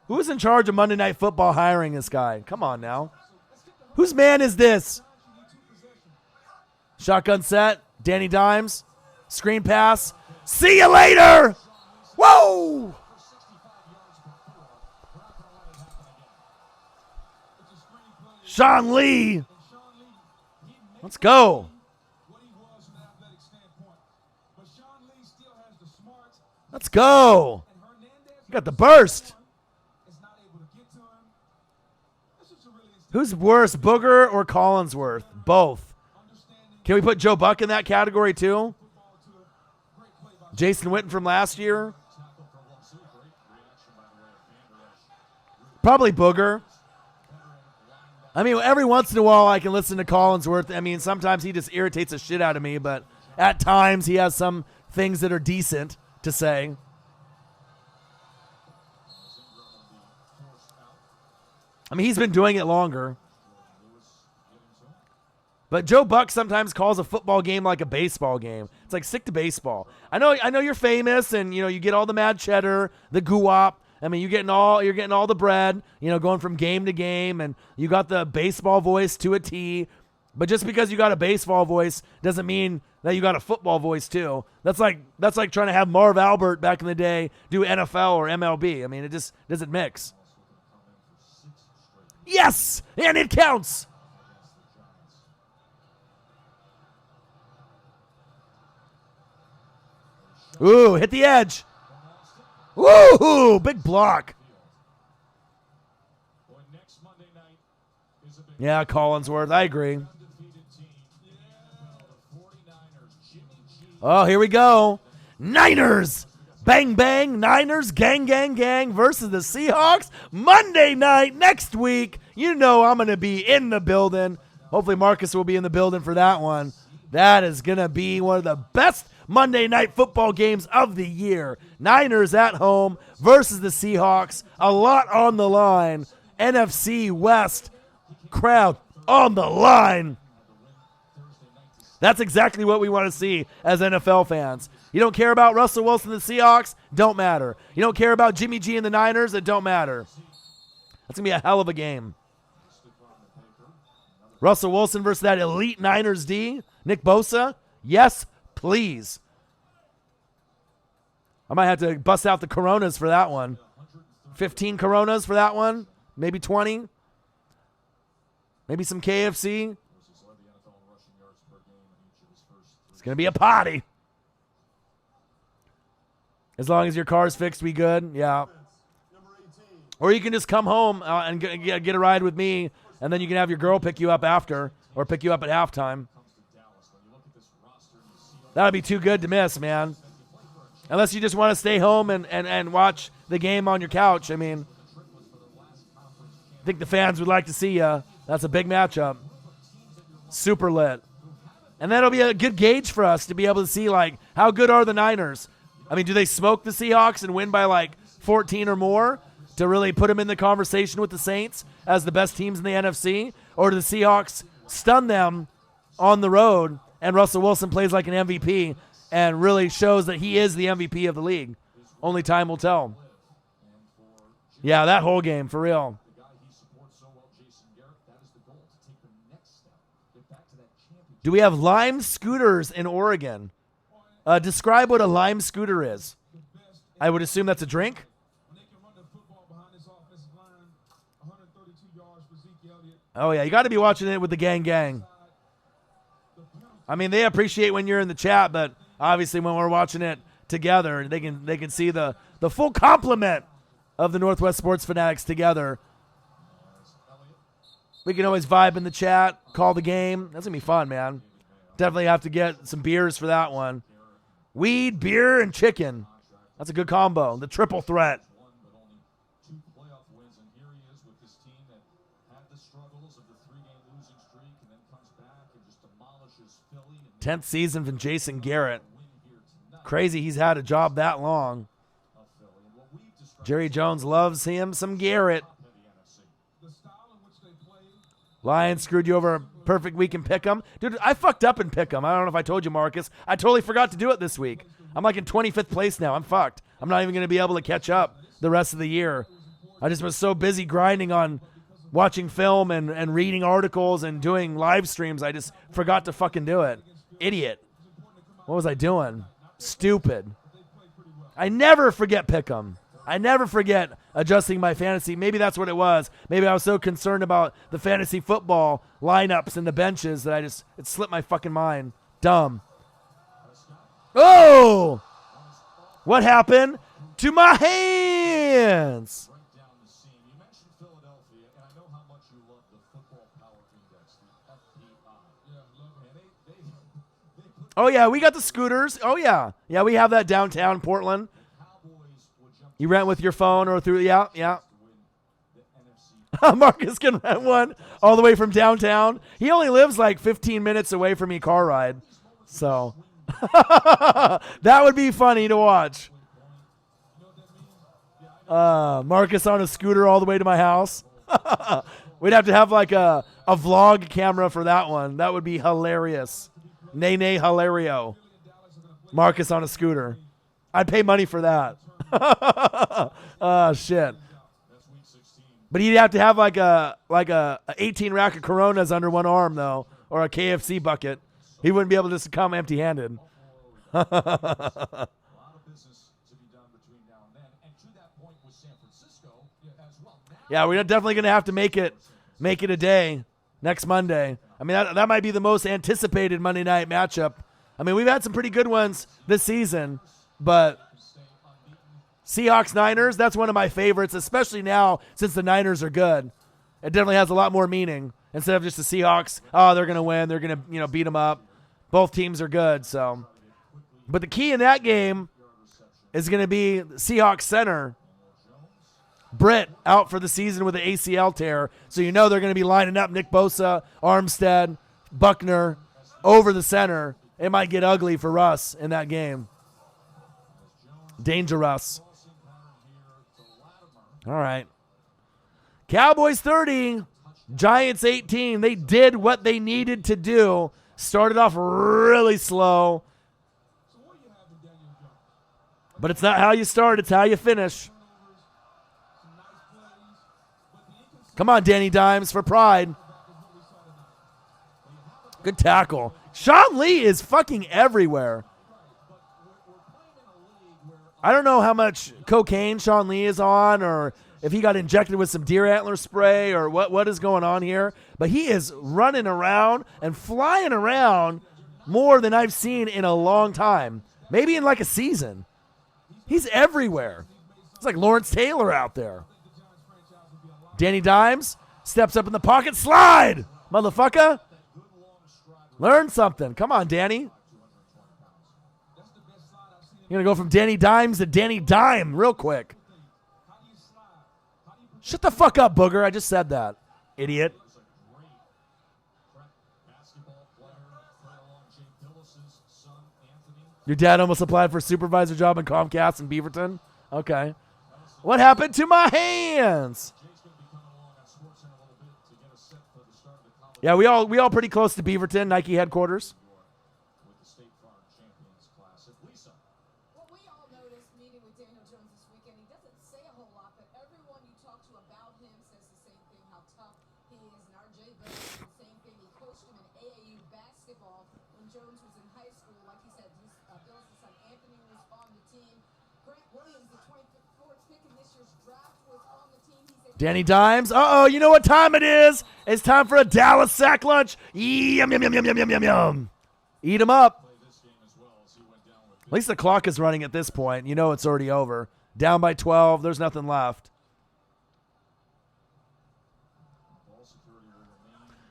Who's in charge of Monday Night Football hiring this guy? Come on now. Whose man is this? Shotgun set. Danny Dimes. Screen pass. See you later. Whoa. Sean Lee. Let's go. What he was from an athletic standpoint. But Sean Lee still has the smarts. Let's go. And Hernandez You got the burst. is not able to get to him. This is a really Who's worse, Booger or Collinsworth? Both. understanding Can we put Joe Buck in that category too? football to a great play by Jason Witten from last year? Probably Booger. I mean, every once in a while I can listen to Collinsworth. I mean, sometimes he just irritates the shit out of me, but at times he has some things that are decent to say. I mean, he's been doing it longer. But Joe Buck sometimes calls a football game like a baseball game. It's like, stick to baseball. I know you're famous and you get all the mad cheddar, the guwap. I mean, you're getting all the bread, going from game to game, and you got the baseball voice to a T. But just because you got a baseball voice doesn't mean that you got a football voice too. That's like trying to have Marv Albert back in the day do NFL or MLB. I mean, it just doesn't mix. Yes, and it counts. Ooh, hit the edge. Woo-hoo, big block. Boy, next Monday night is a big Yeah, Collinsworth, I agree. undefeated team. The 49ers, Jimmy G. Oh, here we go. Niners. Bang, bang. Niners, gang, gang, gang versus the Seahawks. Monday night next week. I'm going to be in the building. Hopefully Marcus will be in the building for that one. That is going to be one of the best Monday Night Football games of the year. Niners at home versus the Seahawks. A lot on the line. NFC West crowd on the line. That's exactly what we want to see as NFL fans. You don't care about Russell Wilson and the Seahawks? Don't matter. You don't care about Jimmy G and the Niners? It don't matter. That's going to be a hell of a game. Russell Wilson versus that elite Niners D. Nick Bosa? Yes, please. I might have to bust out the Coronas for that one. 15 Coronas for that one. Maybe 20. Maybe some KFC. It's going to be a party. As long as your car's fixed, we good? Yeah. Or you can just come home and get a ride with me, and then you can have your girl pick you up after or pick you up at halftime. That would be too good to miss, man. Unless you just want to stay home and watch the game on your couch. I mean, I think the fans would like to see you. That's a big matchup. Super lit. And that'll be a good gauge for us to be able to see, like, how good are the Niners? I mean, do they smoke the Seahawks and win by, like, 14 or more to really put them in the conversation with the Saints as the best teams in the NFC? Or do the Seahawks stun them on the road and Russell Wilson plays like an MVP and really shows that he is the MVP of the league? Only time will tell. Yeah, that whole game, for real. Do we have Lime scooters in Oregon? Describe what a Lime scooter is. I would assume that's a drink. Oh, yeah, you got to be watching it with the gang gang. I mean, they appreciate when you're in the chat, but obviously when we're watching it together, they can see the full complement of the Northwest Sports Fanatics together. We can always vibe in the chat, call the game. That's going to be fun, man. Definitely have to get some beers for that one. Weed, beer, and chicken. That's a good combo. The triple threat. 10th season from Jason Garrett. Crazy he's had a job that long. Jerry Jones loves him some Garrett. Lions screwed you over a perfect week in Pick'em. Dude, I fucked up in Pick'em. I don't know if I told you, Marcus. I totally forgot to do it this week. I'm like in 25th place now. I'm fucked. I'm not even going to be able to catch up the rest of the year. I just was so busy grinding on watching film and reading articles and doing live streams. I just forgot to fucking do it. Idiot. What was I doing? Stupid. I never forget Pick'em. I never forget adjusting my fantasy. Maybe that's what it was. Maybe I was so concerned about the fantasy football lineups and the benches that it slipped my fucking mind. Dumb. Oh! What happened to my hands? Oh, yeah, we got the scooters. Oh, yeah. Yeah, we have that downtown Portland. You rent with your phone or through, yeah. Marcus can rent one all the way from downtown. He only lives like 15 minutes away from me car ride. So that would be funny to watch. Marcus on a scooter all the way to my house. We'd have to have like a vlog camera for that one. That would be hilarious. Nay, hilario. Marcus on a scooter. I'd pay money for that. Oh, shit. But he'd have to have like a 18 rack of Coronas under one arm, though, or a KFC bucket. He wouldn't be able to just come empty-handed. Yeah, we're definitely going to have to make it a day next Monday. I mean, that might be the most anticipated Monday night matchup. I mean, we've had some pretty good ones this season, but Seahawks-Niners, that's one of my favorites, especially now since the Niners are good. It definitely has a lot more meaning instead of just the Seahawks. Oh, they're going to win. They're going to, beat them up. Both teams are good. So, but the key in that game is going to be Seahawks center Britt out for the season with an ACL tear. So they're going to be lining up Nick Bosa, Armstead, Buckner over the center. It might get ugly for Russ in that game. Dangerous. All right. Cowboys 30, Giants 18. They did what they needed to do. Started off really slow. But it's not how you start, it's how you finish. Come on, Danny Dimes, for pride. Good tackle. Sean Lee is fucking everywhere. I don't know how much cocaine Sean Lee is on or if he got injected with some deer antler spray or what is going on here. But he is running around and flying around more than I've seen in a long time. Maybe in like a season. He's everywhere. It's like Lawrence Taylor out there. Danny Dimes steps up in the pocket. Slide, motherfucker. Learn something. Come on, Danny. You're going to go from Danny Dimes to Danny Dime real quick. Shut the fuck up, Booger. I just said that. Idiot. Your dad almost applied for a supervisor job in Comcast in Beaverton? Okay. What happened to my hands? Yeah, we all pretty close to Beaverton, Nike headquarters. What we all noticed meeting with Daniel Jones this weekend, he doesn't say a whole lot, but everyone you talk to about him says the same thing, how tough he is. And RJ Bell said the same thing. He coached him in AAU basketball when Jones was in high school. Like he said, Bill's son Anthony was on the team. Grant Williams, the 24th pick in this year's draft, was on the team. He said, Danny Dimes. Uh-oh, you know what time it is? It's time for a Dallas sack lunch. Yum, yum, yum, yum, yum, yum, yum, yum. Eat them up. At least the clock is running at this point. You know it's already over. Down by 12. There's nothing left.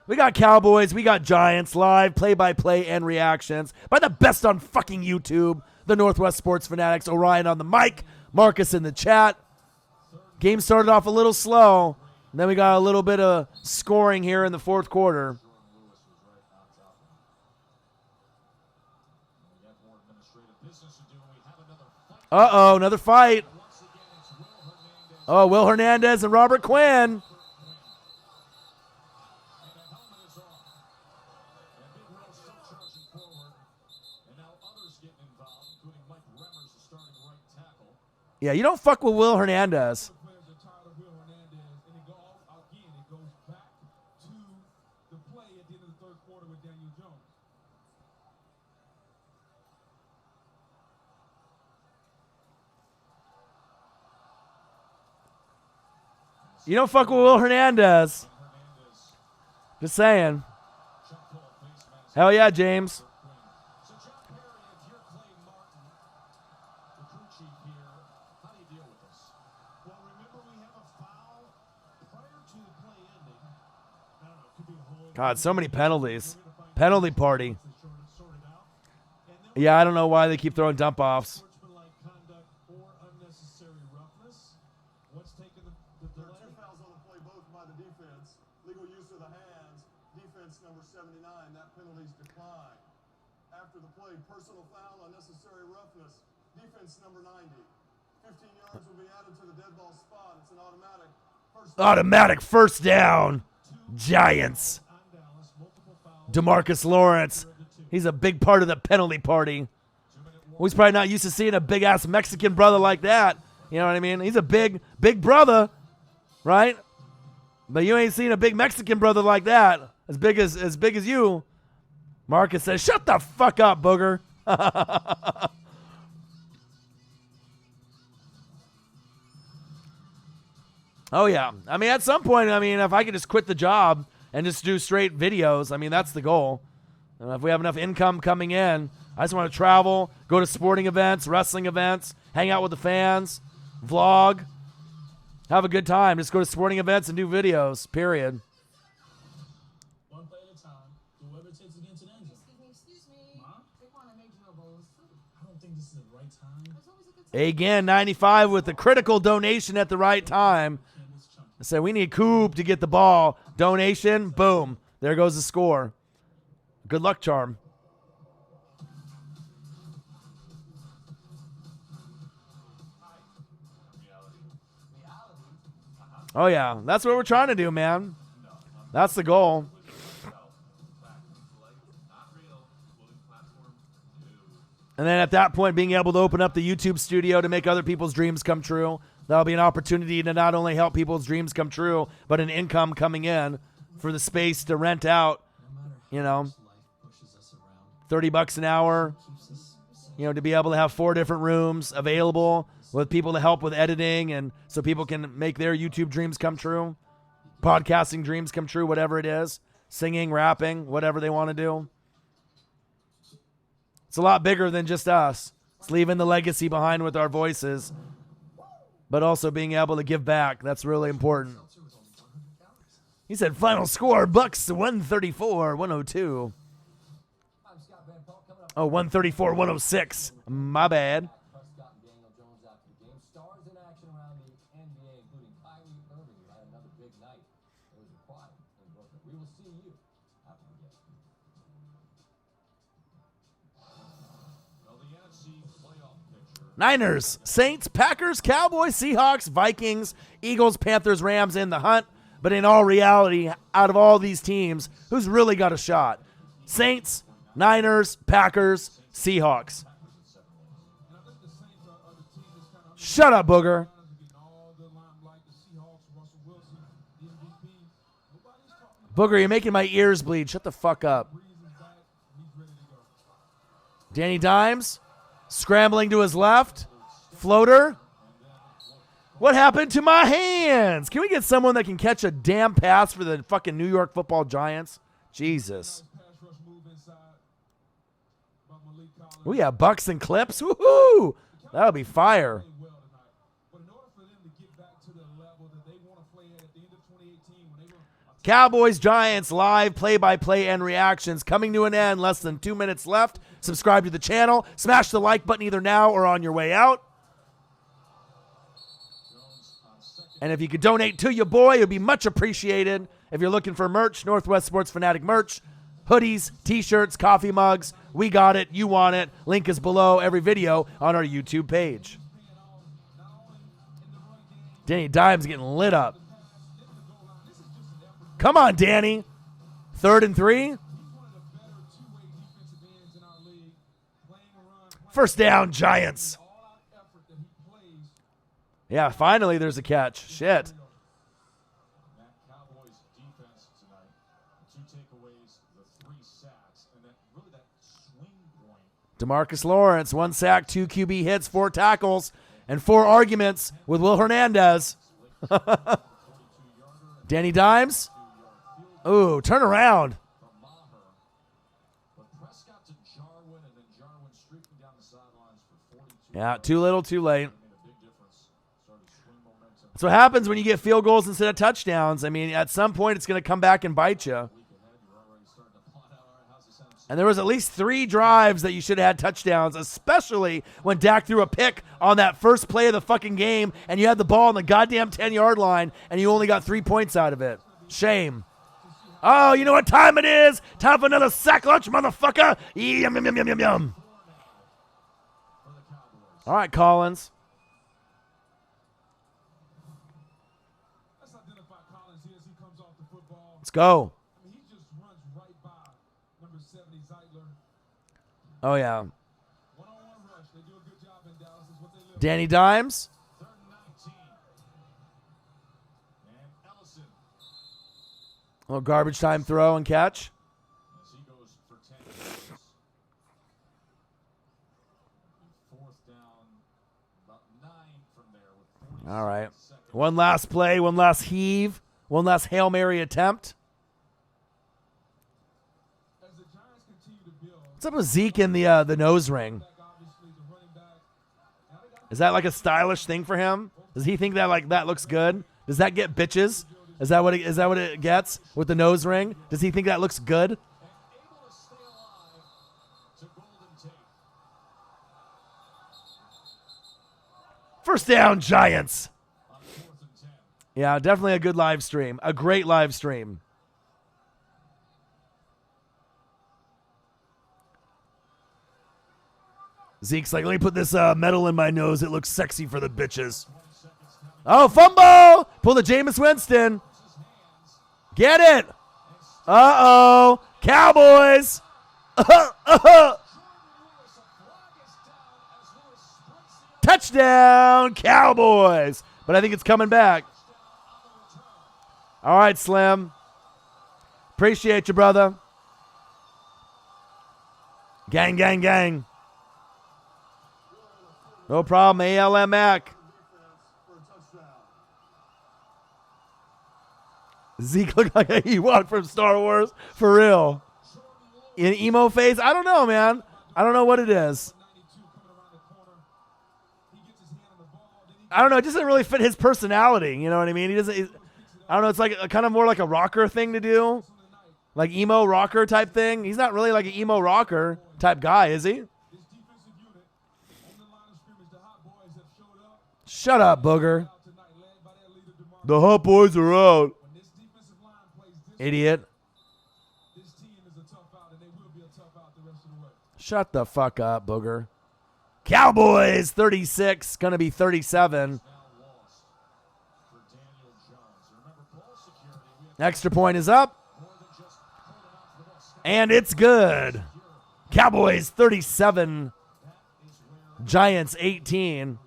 We got Cowboys. We got Giants live, play-by-play, and reactions by the best on fucking YouTube. The Northwest Sports Fanatics. Orion on the mic. Marcus in the chat. Game started off a little slow. And then we got a little bit of scoring here in the fourth quarter. Uh-oh, another fight. Oh, Will Hernandez and Robert Quinn. Yeah, you don't fuck with Will Hernandez. You don't fuck with Will Hernandez. Just saying. Hell yeah, James. God, so many penalties. Penalty party. Yeah, I don't know why they keep throwing dump-offs. Personal foul, unnecessary roughness. Defense number 90. 15 yards will be added to the dead ball spot. It's an automatic first down. Giants. DeMarcus Lawrence. He's a big part of the penalty party. Well, he's probably not used to seeing a big-ass Mexican brother like that. You know what I mean? He's a big brother, right? But you ain't seen a big Mexican brother like that. As big as you. Marcus says, shut the fuck up, booger. Oh, yeah. I mean, at some point, if I could just quit the job and just do straight videos, that's the goal. If we have enough income coming in, I just want to travel, go to sporting events, wrestling events, hang out with the fans, vlog, have a good time. Just go to sporting events and do videos, period. One play at a time. Whoever takes it into the end zone. Excuse me. Mom? They want to make no bowls too. I don't think this is the right time. It's always a good time. Again, 95 with the critical donation at the right time. I said, we need Coop to get the ball. Donation, boom. There goes the score. Good luck charm. Oh, yeah. That's what we're trying to do, man. That's the goal. And then at that point, being able to open up the YouTube studio to make other people's dreams come true. That'll be an opportunity to not only help people's dreams come true, but an income coming in for the space to rent out, $30 an hour, to be able to have 4 different rooms available with people to help with editing and so people can make their YouTube dreams come true, podcasting dreams come true, whatever it is, singing, rapping, whatever they want to do. It's a lot bigger than just us. It's leaving the legacy behind with our voices, but also being able to give back. That's really important. He said final score, Bucks 134-102. Oh, 134-106. My bad. Niners, Saints, Packers, Cowboys, Seahawks, Vikings, Eagles, Panthers, Rams in the hunt. But in all reality, out of all these teams, who's really got a shot? Saints, Niners, Packers, Seahawks. Shut up, Booger. Booger, you're making my ears bleed. Shut the fuck up. Danny Dimes. Scrambling to his left. Floater. What happened to my hands? Can we get someone that can catch a damn pass for the fucking New York Football Giants? Jesus. Oh, yeah, Bucks and Clips. Woohoo! That'll be fire. Cowboys, Giants, live play-by-play and reactions coming to an end. Less than 2 minutes left. Subscribe to the channel. Smash the like button either now or on your way out. And if you could donate to your boy, it would be much appreciated. If you're looking for merch, Northwest Sports Fanatic merch, hoodies, t-shirts, coffee mugs. We got it. You want it. Link is below every video on our YouTube page. Danny Dimes getting lit up. Come on, Danny. 3rd and 3. First down, Giants. Yeah, finally there's a catch. Shit. That Cowboys defense tonight, 2 takeaways, the 3 sacks, and that swing point. DeMarcus Lawrence, 1 sack, 2 QB hits, 4 tackles, and 4 arguments with Will Hernandez. Danny Dimes. Ooh, turn around. From Maher, but Prescott to Jarwin, and then Jarwin streaking down the sidelines for 42. Yeah, too little, too late. Made a big difference. Started swing momentum. That's what happens when you get field goals instead of touchdowns. I mean, at some point, it's going to come back and bite you. Week ahead, you're already starting to plot out, all right, how's this end? And there was at least 3 drives that you should have had touchdowns, especially when Dak threw a pick on that first play of the fucking game, and you had the ball on the goddamn 10-yard line, and you only got 3 points out of it. Shame. Oh, you know what time it is? Time for another sack lunch, motherfucker. Yum, yum, yum, yum, yum, yum. All right, Collins. Let's identify Collins here as he comes off the football. Let's go. I mean, he just runs right by number 70, Zeitler. Oh, yeah. One-on-one rush. They do a good job in Dallas. Is what they live. Danny Dimes. 3rd and 19. And Ellison A little garbage time throw and catch. as he goes for 10 yards. 4th down, about 9 from there with 40 All right. seconds. One last play, one last heave, one last Hail Mary attempt. As the Giants continue to build, What's up with Zeke in the nose ring? obviously the running back. Now they got Is that like a stylish thing for him? Does he think that like that looks good? Does that get bitches? Is that what it gets with the nose ring? Does he think that looks good? able to stay alive to Golden Tate. First down, Giants. On 4th and 10. Yeah, definitely a good live stream. A great live stream. Zeke's like, let me put this metal in my nose. It looks sexy for the bitches. Oh, fumble! Pull the Jameis Winston. Get it. Uh-oh. Cowboys. Touchdown, Cowboys. But I think it's coming back. All right, Slim. Appreciate you, brother. Gang, gang, gang. No problem, ALM Mac. For a touchdown. Zeke looked like a Ewok from Star Wars. For real. In emo phase? I don't know, man. I don't know what it is. 92 coming around the corner. He gets his hand on the ball. Then he I don't know. It doesn't really fit his personality. You know what I mean? I don't know. It's like kind of more like a rocker thing to do. Like emo rocker type thing. He's not really like an emo rocker type guy, is he? this defensive unit on the line of scrimmage, the Hot Boys have showed up Shut up, booger. out tonight, led by their leader DeMar. The Hot Boys are out. When this defensive line plays this, Idiot. this team is a tough out, and they will be a tough out the rest of the way. Shut the fuck up, booger. Cowboys 36, gonna be 37. Now lost for Daniel Jones. Remember, ball security. We have Extra point is up, more than just holding on to the ball. Scott and it's good. Cowboys 37, is where Giants 18.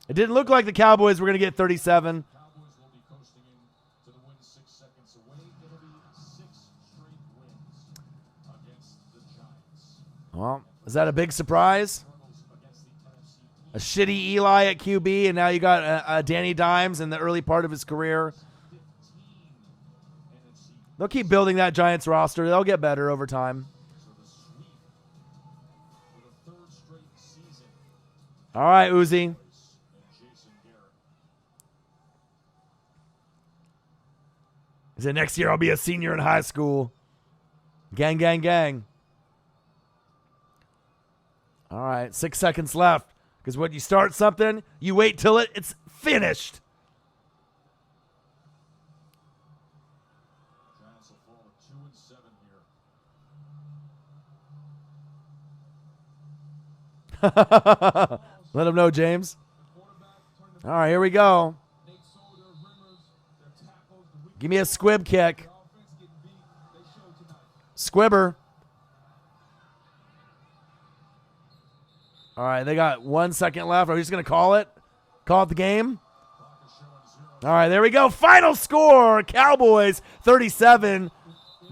It didn't look like the Cowboys were gonna get 37. Cowboys will be coasting in to the win 6 seconds away. It'll be 6 straight wins against the Giants. Well, is that a big surprise? Struggles against the NFC A shitty Eli at QB, and now you got Danny Dimes in the early part of his career. 15 NFC. They'll keep building that Giants roster. They'll get better over time. So the sweep for the 3rd straight season. All right, Uzi. And Jason Garrett. He said, next year I'll be a senior in high school. Gang, gang, gang. All right, 6 seconds left. Because when you start something, you wait till it's finished. Giants will fall to 2-7 here. Let them know, James. All right, here we go. Give me a squib kick. Squibber. All right, they got 1 second left. Are we just going to call it? Call it the game? All right, there we go. Final score, Cowboys 37,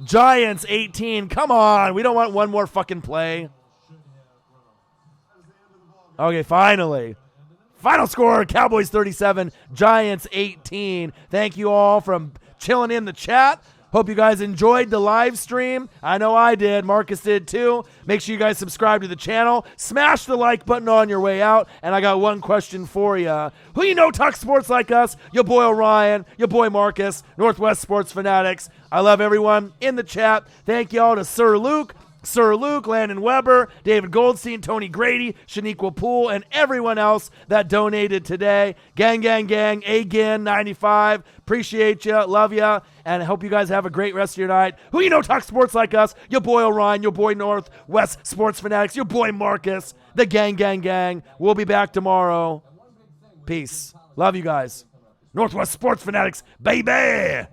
Giants 18. Come on, we don't want one more fucking play. Okay, finally. Final score, Cowboys 37, Giants 18. Thank you all for chilling in the chat. Hope you guys enjoyed the live stream. I know I did. Marcus did too. Make sure you guys subscribe to the channel. Smash the like button on your way out. And I got one question for you. Who you know talks sports like us? Your boy Orion, your boy Marcus, Northwest Sports Fanatics. I love everyone in the chat. Thank y'all to Sir Luke, Landon Weber, David Goldstein, Tony Grady, Shaniqua Poole, and everyone else that donated today. Gang, gang, gang, again, 95. Appreciate you, love you, and I hope you guys have a great rest of your night. Who you know talks sports like us? Your boy Orion, your boy Northwest Sports Fanatics, your boy Marcus, the gang, gang, gang. We'll be back tomorrow. Peace. Love you guys. Northwest Sports Fanatics, baby!